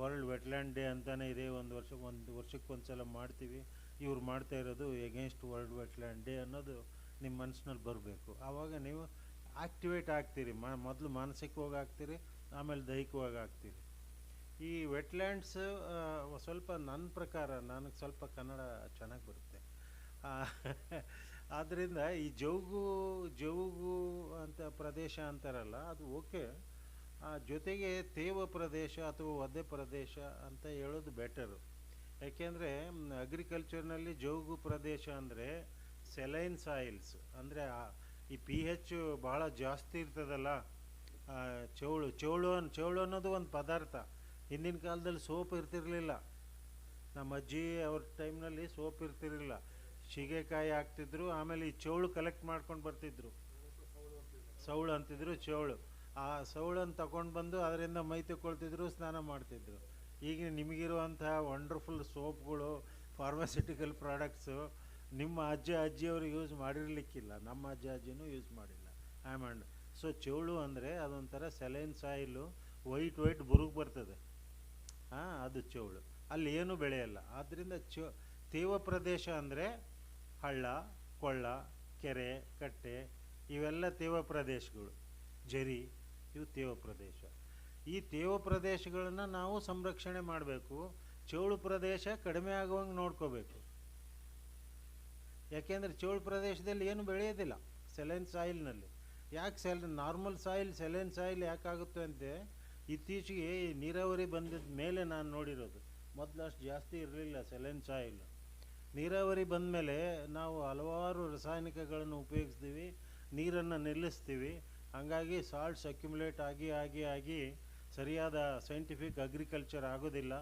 ವರ್ಲ್ಡ್ ವೆಟ್ಲ್ಯಾಂಡ್ ಡೇ ಅಂತಲೇ ಇದೆ, ಒಂದು ವರ್ಷಕ್ಕೊಂದು ಸಲ ಮಾಡ್ತೀವಿ, ಇವ್ರು ಮಾಡ್ತಾ ಇರೋದು ಎಗೇನ್ಸ್ಟ್ ವರ್ಲ್ಡ್ ವೆಟ್ಲ್ಯಾಂಡ್ ಡೇ ಅನ್ನೋದು ನಿಮ್ಮ ಮನಸ್ಸಿನಲ್ಲಿ ಬರಬೇಕು. ಆವಾಗ ನೀವು ಆಕ್ಟಿವೇಟ್ ಆಗ್ತೀರಿ. ಮೊದಲು ಮಾನಸಿಕವಾಗಿ ಆಗ್ತೀರಿ, ಆಮೇಲೆ ದೈಹಿಕವಾಗಿ ಆಗ್ತೀರಿ. ಈ ವೆಟ್ಲ್ಯಾಂಡ್ಸ್ ಸ್ವಲ್ಪ ನನ್ನ ಪ್ರಕಾರ, ನನಗೆ ಸ್ವಲ್ಪ ಕನ್ನಡ ಚೆನ್ನಾಗಿ ಬರುತ್ತೆ, ಆದ್ದರಿಂದ ಈ ಜೌಗು ಅಂತ ಪ್ರದೇಶ ಅಂತಾರಲ್ಲ, ಅದು ಓಕೆ. ಜೊತೆಗೆ ತೇವ ಪ್ರದೇಶ ಅಥವಾ ಒದ್ದೆ ಪ್ರದೇಶ ಅಂತ ಹೇಳೋದು ಬೆಟರು. ಯಾಕೆಂದರೆ ಅಗ್ರಿಕಲ್ಚರ್ನಲ್ಲಿ ಜೌಗು ಪ್ರದೇಶ ಅಂದರೆ ಸೆಲೈನ್ ಸಾಯಿಲ್ಸ್, ಅಂದರೆ ಈ pH ಭಾಳ ಜಾಸ್ತಿ ಇರ್ತದಲ್ಲ. ಚೌಳು ಅನ್ನೋದು ಒಂದು ಪದಾರ್ಥ. ಹಿಂದಿನ ಕಾಲದಲ್ಲಿ ಸೋಪ್ ಇರ್ತಿರಲಿಲ್ಲ. ನಮ್ಮ ಅಜ್ಜಿ ಅವ್ರ ಟೈಮ್ನಲ್ಲಿ ಸೋಪ್ ಇರ್ತಿರಲಿಲ್ಲ. ಸೀಗೆಕಾಯಿ ಹಾಕ್ತಿದ್ರು, ಆಮೇಲೆ ಈ ಚೌಳು ಕಲೆಕ್ಟ್ ಮಾಡ್ಕೊಂಡು ಬರ್ತಿದ್ರು, ಸೌಳು ಅಂತಿದ್ರು. ಚೌಳು, ಆ ಸೌಳನ್ನು ತಗೊಂಡು ಬಂದು ಅದರಿಂದ ಮೈ ತಗೊಳ್ತಿದ್ರು, ಸ್ನಾನ ಮಾಡ್ತಿದ್ರು. ಈಗ ನಿಮಗಿರುವಂತಹ ವಂಡರ್ಫುಲ್ ಸೋಪ್ಗಳು, ಫಾರ್ಮಾಸ್ಯೂಟಿಕಲ್ ಪ್ರಾಡಕ್ಟ್ಸು ನಿಮ್ಮ ಅಜ್ಜಿಯವರು ಯೂಸ್ ಮಾಡಿರಲಿಕ್ಕಿಲ್ಲ. ನಮ್ಮ ಅಜ್ಜಿನೂ ಯೂಸ್ ಮಾಡಿಲ್ಲ. ಆ್ಯಂಡ್ ಸೊ ಚೌಳು ಅಂದರೆ ಅದೊಂಥರ ಸೆಲೈನ್ ಸಾಯಿಲು, ವೈಟ್ ಬುರುಗು ಬರ್ತದೆ, ಅದು ಚೌಳು. ಅಲ್ಲಿ ಏನೂ ಬೆಳೆಯಲ್ಲ. ಆದ್ದರಿಂದ ತೇವ ಪ್ರದೇಶ ಅಂದರೆ ಹಳ್ಳ, ಕೊಳ್ಳ, ಕೆರೆ, ಕಟ್ಟೆ ಇವೆಲ್ಲ ತೇವ ಪ್ರದೇಶಗಳು. ಜರಿ ಇವು ತೇವ ಪ್ರದೇಶ. ಈ ತೇವ ಪ್ರದೇಶಗಳನ್ನು ನಾವು ಸಂರಕ್ಷಣೆ ಮಾಡಬೇಕು. ಚೌಳು ಪ್ರದೇಶ ಕಡಿಮೆ ಆಗುವಂಗೆ ನೋಡ್ಕೋಬೇಕು. ಯಾಕೆಂದರೆ ಚೌಳು ಪ್ರದೇಶದಲ್ಲಿ ಏನು ಬೆಳೆಯೋದಿಲ್ಲ ಸೆಲೈನ್ ಸಾಯಿಲ್ನಲ್ಲಿ. ಯಾಕೆ ನಾರ್ಮಲ್ ಸಾಯಿಲ್ ಸೆಲೈನ್ ಸಾಯಿಲ್ ಯಾಕಾಗುತ್ತೆ ಅಂತೆ ಇತ್ತೀಚೆಗೆ ನೀರಾವರಿ ಬಂದಿದ್ದ ಮೇಲೆ ನಾನು ನೋಡಿರೋದು. ಮೊದಲು ಅಷ್ಟು ಜಾಸ್ತಿ ಇರಲಿಲ್ಲ ಸೆಲೈನ್ ಸಾಯಿಲ್. ನೀರಾವರಿ ಬಂದ ಮೇಲೆ ನಾವು ಹಲವಾರು ರಾಸಾಯನಿಕಗಳನ್ನು ಉಪಯೋಗಿಸ್ತೀವಿ, ನೀರನ್ನು ನಿಲ್ಲಿಸ್ತೀವಿ. ಹಾಗಾಗಿ ಸಾಲ್ಟ್ಸ್ ಅಕ್ಯುಮುಲೇಟ್ ಆಗಿ ಸರಿಯಾದ ಸೈಂಟಿಫಿಕ್ ಅಗ್ರಿಕಲ್ಚರ್ ಆಗೋದಿಲ್ಲ.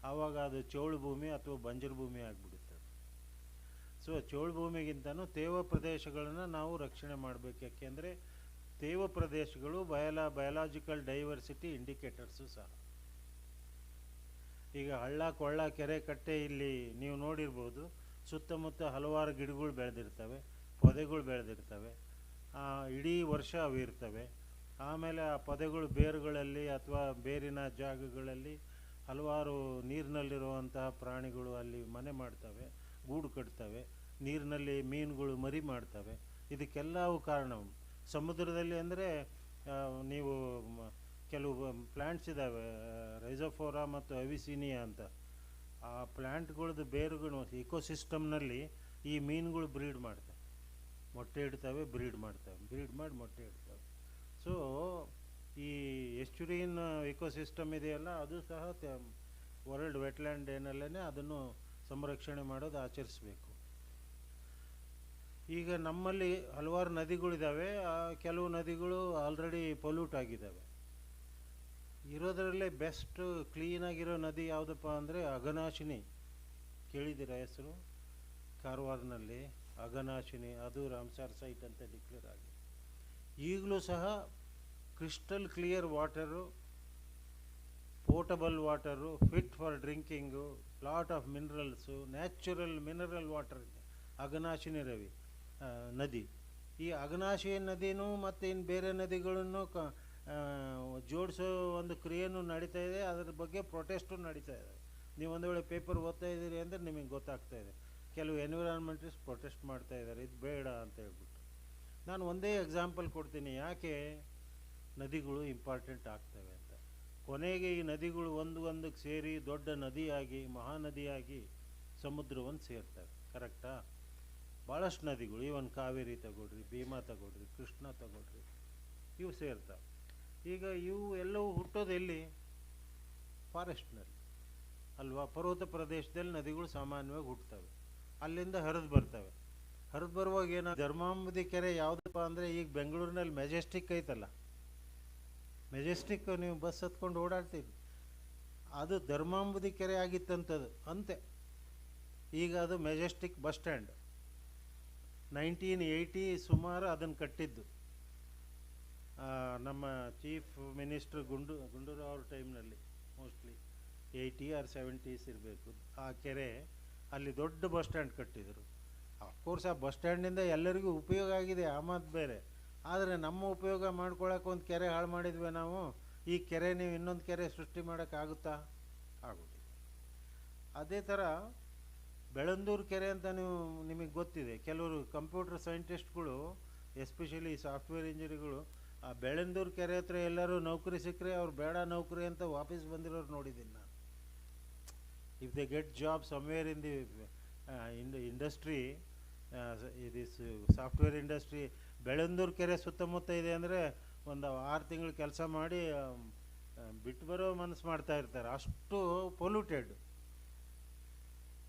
ಆವಾಗ ಅದು ಚೌಳು ಭೂಮಿ ಅಥವಾ ಬಂಜರು ಭೂಮಿ ಆಗಿಬಿಡುತ್ತೆ. ಸೊ ಚೌಳು ಭೂಮಿಗಿಂತನೂ ತೇವ ಪ್ರದೇಶಗಳನ್ನು ನಾವು ರಕ್ಷಣೆ ಮಾಡಬೇಕು. ಯಾಕೆಂದರೆ ತೇವ ಪ್ರದೇಶಗಳು ಬಯಲಾಜಿಕಲ್ ಡೈವರ್ಸಿಟಿ ಇಂಡಿಕೇಟರ್ಸು ಸಹ. ಈಗ ಹಳ್ಳ, ಕೊಳ್ಳ, ಕೆರೆ, ಕಟ್ಟೆ ಇಲ್ಲಿ ನೀವು ನೋಡಿರ್ಬೋದು, ಸುತ್ತಮುತ್ತ ಹಲವಾರು ಗಿಡಗಳು ಬೆಳೆದಿರ್ತವೆ. ಪೊದೆಗಳು ಬೆಳೆದಿರ್ತವೆ, ಇಡೀ ವರ್ಷ ಅವು ಇರ್ತವೆ. ಆಮೇಲೆ ಆ ಪೊದೆಗಳು ಬೇರುಗಳಲ್ಲಿ ಅಥವಾ ಬೇರಿನ ಜಾಗಗಳಲ್ಲಿ ಹಲವಾರು ನೀರಿನಲ್ಲಿರುವಂತಹ ಪ್ರಾಣಿಗಳು ಅಲ್ಲಿ ಮನೆ ಮಾಡ್ತವೆ, ಗೂಡು ಕಟ್ತವೆ, ನೀರಿನಲ್ಲಿ ಮೀನುಗಳು ಮರಿ ಮಾಡ್ತವೆ. ಇದಕ್ಕೆಲ್ಲವೂ ಕಾರಣ ಸಮುದ್ರದಲ್ಲಿ ಅಂದರೆ ನೀವು ಕೆಲವು ಪ್ಲ್ಯಾಂಟ್ಸ್ ಇದ್ದಾವೆ, ರೈಸೋಫೋರಾ ಮತ್ತು ಅವಿಸಿನಿಯಾ ಅಂತ. ಆ ಪ್ಲ್ಯಾಂಟ್ಗಳದ್ದು ಬೇರುಗಳು ಇಕೋಸಿಸ್ಟಮ್ನಲ್ಲಿ ಈ ಮೀನುಗಳು ಬ್ರೀಡ್ ಮಾಡ್ತವೆ, ಮೊಟ್ಟೆ ಇಡ್ತವೆ, ಬ್ರೀಡ್ ಮಾಡ್ತವೆ, ಬ್ರೀಡ್ ಮಾಡಿ ಮೊಟ್ಟೆ ಇಡ್ತವೆ. ಸೊ ಈ ಎಸ್ಚುರಿನ್ ಇಕೋಸಿಸ್ಟಮ್ ಇದೆಯಲ್ಲ, ಅದು ಸಹ ವರ್ಲ್ಡ್ ವೆಟ್ಲ್ಯಾಂಡ್ ಡೇನಲ್ಲೇ ಅದನ್ನು ಸಂರಕ್ಷಣೆ ಮಾಡೋದು ಆಚರಿಸಬೇಕು. ಈಗ ನಮ್ಮಲ್ಲಿ ಹಲವಾರು ನದಿಗಳಿದ್ದಾವೆ, ಕೆಲವು ನದಿಗಳು ಆಲ್ರೆಡಿ ಪೊಲ್ಯೂಟ್ ಆಗಿದ್ದಾವೆ. ಇರೋದರಲ್ಲೇ ಬೆಸ್ಟ್ ಕ್ಲೀನಾಗಿರೋ ನದಿ ಯಾವುದಪ್ಪ ಅಂದರೆ ಅಘನಾಶಿನಿ. ಕೇಳಿದ್ದೀರಾ ಹೆಸರು? ಕಾರವಾರನಲ್ಲಿ ಅಘನಾಶಿನಿ, ಅದು ರಾಮ್ಸಾರ್ ಸೈಟ್ ಅಂತ ಡಿಕ್ಲೇರ್ ಆಗಿದೆ. ಈಗಲೂ ಸಹ crystal clear water, portable water, fit for drinking, lot of minerals, natural mineral water ಇದೆ ಅಘನಾಶಿನಿ ನದಿ. ಈ ಅಘನಾಶಿನಿ ನದಿನೂ ಮತ್ತು ಇನ್ನು ಬೇರೆ ನದಿಗಳನ್ನು ಜೋಡಿಸೋ ಒಂದು ಕ್ರಿಯೆನೂ ನಡೀತಾ ಇದೆ. ಅದರ ಬಗ್ಗೆ ಪ್ರೊಟೆಸ್ಟು ನಡೀತಾ ಇದೆ. ನೀವು ಒಂದು ವೇಳೆ ಪೇಪರ್ ಓದ್ತಾ ಇದ್ದೀರಿ ಅಂದರೆ ನಿಮಗೆ ಗೊತ್ತಾಗ್ತಾ ಇದೆ. ಕೆಲವು ಎನ್ವಿರಾನ್ಮೆಂಟಿಸ್ಟ್ ಪ್ರೊಟೆಸ್ಟ್ ಮಾಡ್ತಾ ಇದ್ದಾರೆ, ಇದು ಬೇಡ ಅಂತ ಹೇಳ್ಬಿಟ್ಟು. ನಾನು ಒಂದೇ ಎಕ್ಸಾಂಪಲ್ ಕೊಡ್ತೀನಿ ಯಾಕೆ ನದಿಗಳು ಇಂಪಾರ್ಟೆಂಟ್ ಆಗ್ತವೆ ಅಂತ. ಕೊನೆಗೆ ಈ ನದಿಗಳು ಒಂದಕ್ಕೆ ಸೇರಿ ದೊಡ್ಡ ನದಿಯಾಗಿ, ಮಹಾನದಿಯಾಗಿ ಸಮುದ್ರವನ್ನು ಸೇರ್ತವೆ. ಕರೆಕ್ಟಾ? ಭಾಳಷ್ಟು ನದಿಗಳು, ಇವನ್ ಕಾವೇರಿ ತಗೊಳ್ರಿ, ಭೀಮಾ ತಗೊಳ್ರಿ, ಕೃಷ್ಣ ತಗೊಳ್ರಿ, ಇವು ಸೇರ್ತವೆ. ಈಗ ಇವು ಎಲ್ಲವೂ ಹುಟ್ಟೋದು ಎಲ್ಲಿ? ಫಾರೆಸ್ಟ್ನಲ್ಲಿ ಅಲ್ವಾ? ಪರ್ವತ ಪ್ರದೇಶದಲ್ಲಿ ನದಿಗಳು ಸಾಮಾನ್ಯವಾಗಿ ಹುಟ್ಟುತ್ತವೆ, ಅಲ್ಲಿಂದ ಹರಿದು ಬರ್ತವೆ. ಹರಿದು ಬರುವಾಗ ಧರ್ಮಾಂಬುದಿ ಕೆರೆ ಯಾವುದಪ್ಪ ಅಂದರೆ, ಈಗ ಬೆಂಗಳೂರಿನಲ್ಲಿ ಮೆಜೆಸ್ಟಿಕ್ ಐತಲ್ಲ, ಮೆಜೆಸ್ಟಿಕ್ ನೀವು ಬಸ್ ಹತ್ಕೊಂಡು ಓಡಾಡ್ತೀರಿ, ಅದು ಧರ್ಮಾಂಬುದಿ ಕೆರೆ ಆಗಿತ್ತಂಥದ್ದು ಅಂತೆ. ಈಗ ಅದು ಮೆಜೆಸ್ಟಿಕ್ ಬಸ್ ಸ್ಟ್ಯಾಂಡ್. 1980 ಸುಮಾರು ಅದನ್ನು ಕಟ್ಟಿದ್ದು ನಮ್ಮ ಚೀಫ್ ಮಿನಿಸ್ಟರ್ ಗುಂಡೂರಾವ್ ಅವ್ರ ಟೈಮ್ನಲ್ಲಿ, ಮೋಸ್ಟ್ಲಿ 80 or 70s ಇರಬೇಕು. ಆ ಕೆರೆ ಅಲ್ಲಿ ದೊಡ್ಡ ಬಸ್ ಸ್ಟ್ಯಾಂಡ್ ಕಟ್ಟಿದರು. ಅಫ್ಕೋರ್ಸ್ ಆ ಬಸ್ ಸ್ಟ್ಯಾಂಡಿಂದ ಎಲ್ಲರಿಗೂ ಉಪಯೋಗ ಆಗಿದೆ, ಆ ಮಾತು ಬೇರೆ. ಆದರೆ ನಮ್ಮ ಉಪಯೋಗ ಮಾಡ್ಕೊಳ್ಳೋಕೆ ಒಂದು ಕೆರೆ ಹಾಳು ಮಾಡಿದ್ವಿ ನಾವು. ಈ ಕೆರೆ ನೀವು ಇನ್ನೊಂದು ಕೆರೆ ಸೃಷ್ಟಿ ಮಾಡೋಕ್ಕಾಗುತ್ತಾ? ಆಗೋದಿಲ್ಲ. ಅದೇ ಥರ ಬೆಳಂದೂರು ಕೆರೆ ಅಂತ ನಿಮಗೆ ಗೊತ್ತಿದೆ. ಕೆಲವರು ಕಂಪ್ಯೂಟರ್ ಸೈಂಟಿಸ್ಟ್ಗಳು, ಎಸ್ಪೆಷಲಿ ಸಾಫ್ಟ್ವೇರ್ ಇಂಜಿನಿಯರ್ಗಳು, ಆ ಬೆಳಂದೂರು ಕೆರೆ ಹತ್ರ ಎಲ್ಲರೂ ನೌಕರಿ ಸಿಕ್ಕರೆ ಅವ್ರು ಬೇಡ ನೌಕರಿ ಅಂತ ವಾಪಸ್ ಬಂದಿರೋರು ನೋಡಿದ್ದೀನಿ ನಾನು. If they get job somewhere in the industry, this software industry, Bellandur ಕೆರೆ ಸುತ್ತಮುತ್ತ ಇದೆ ಅಂದರೆ ಒಂದು 6 ತಿಂಗಳು ಕೆಲಸ ಮಾಡಿ ಬಿಟ್ಟು ಬರೋ ಮನಸ್ಸು ಮಾಡ್ತಾ ಇರ್ತಾರೆ. ಅಷ್ಟು ಪೊಲ್ಯೂಟೆಡ್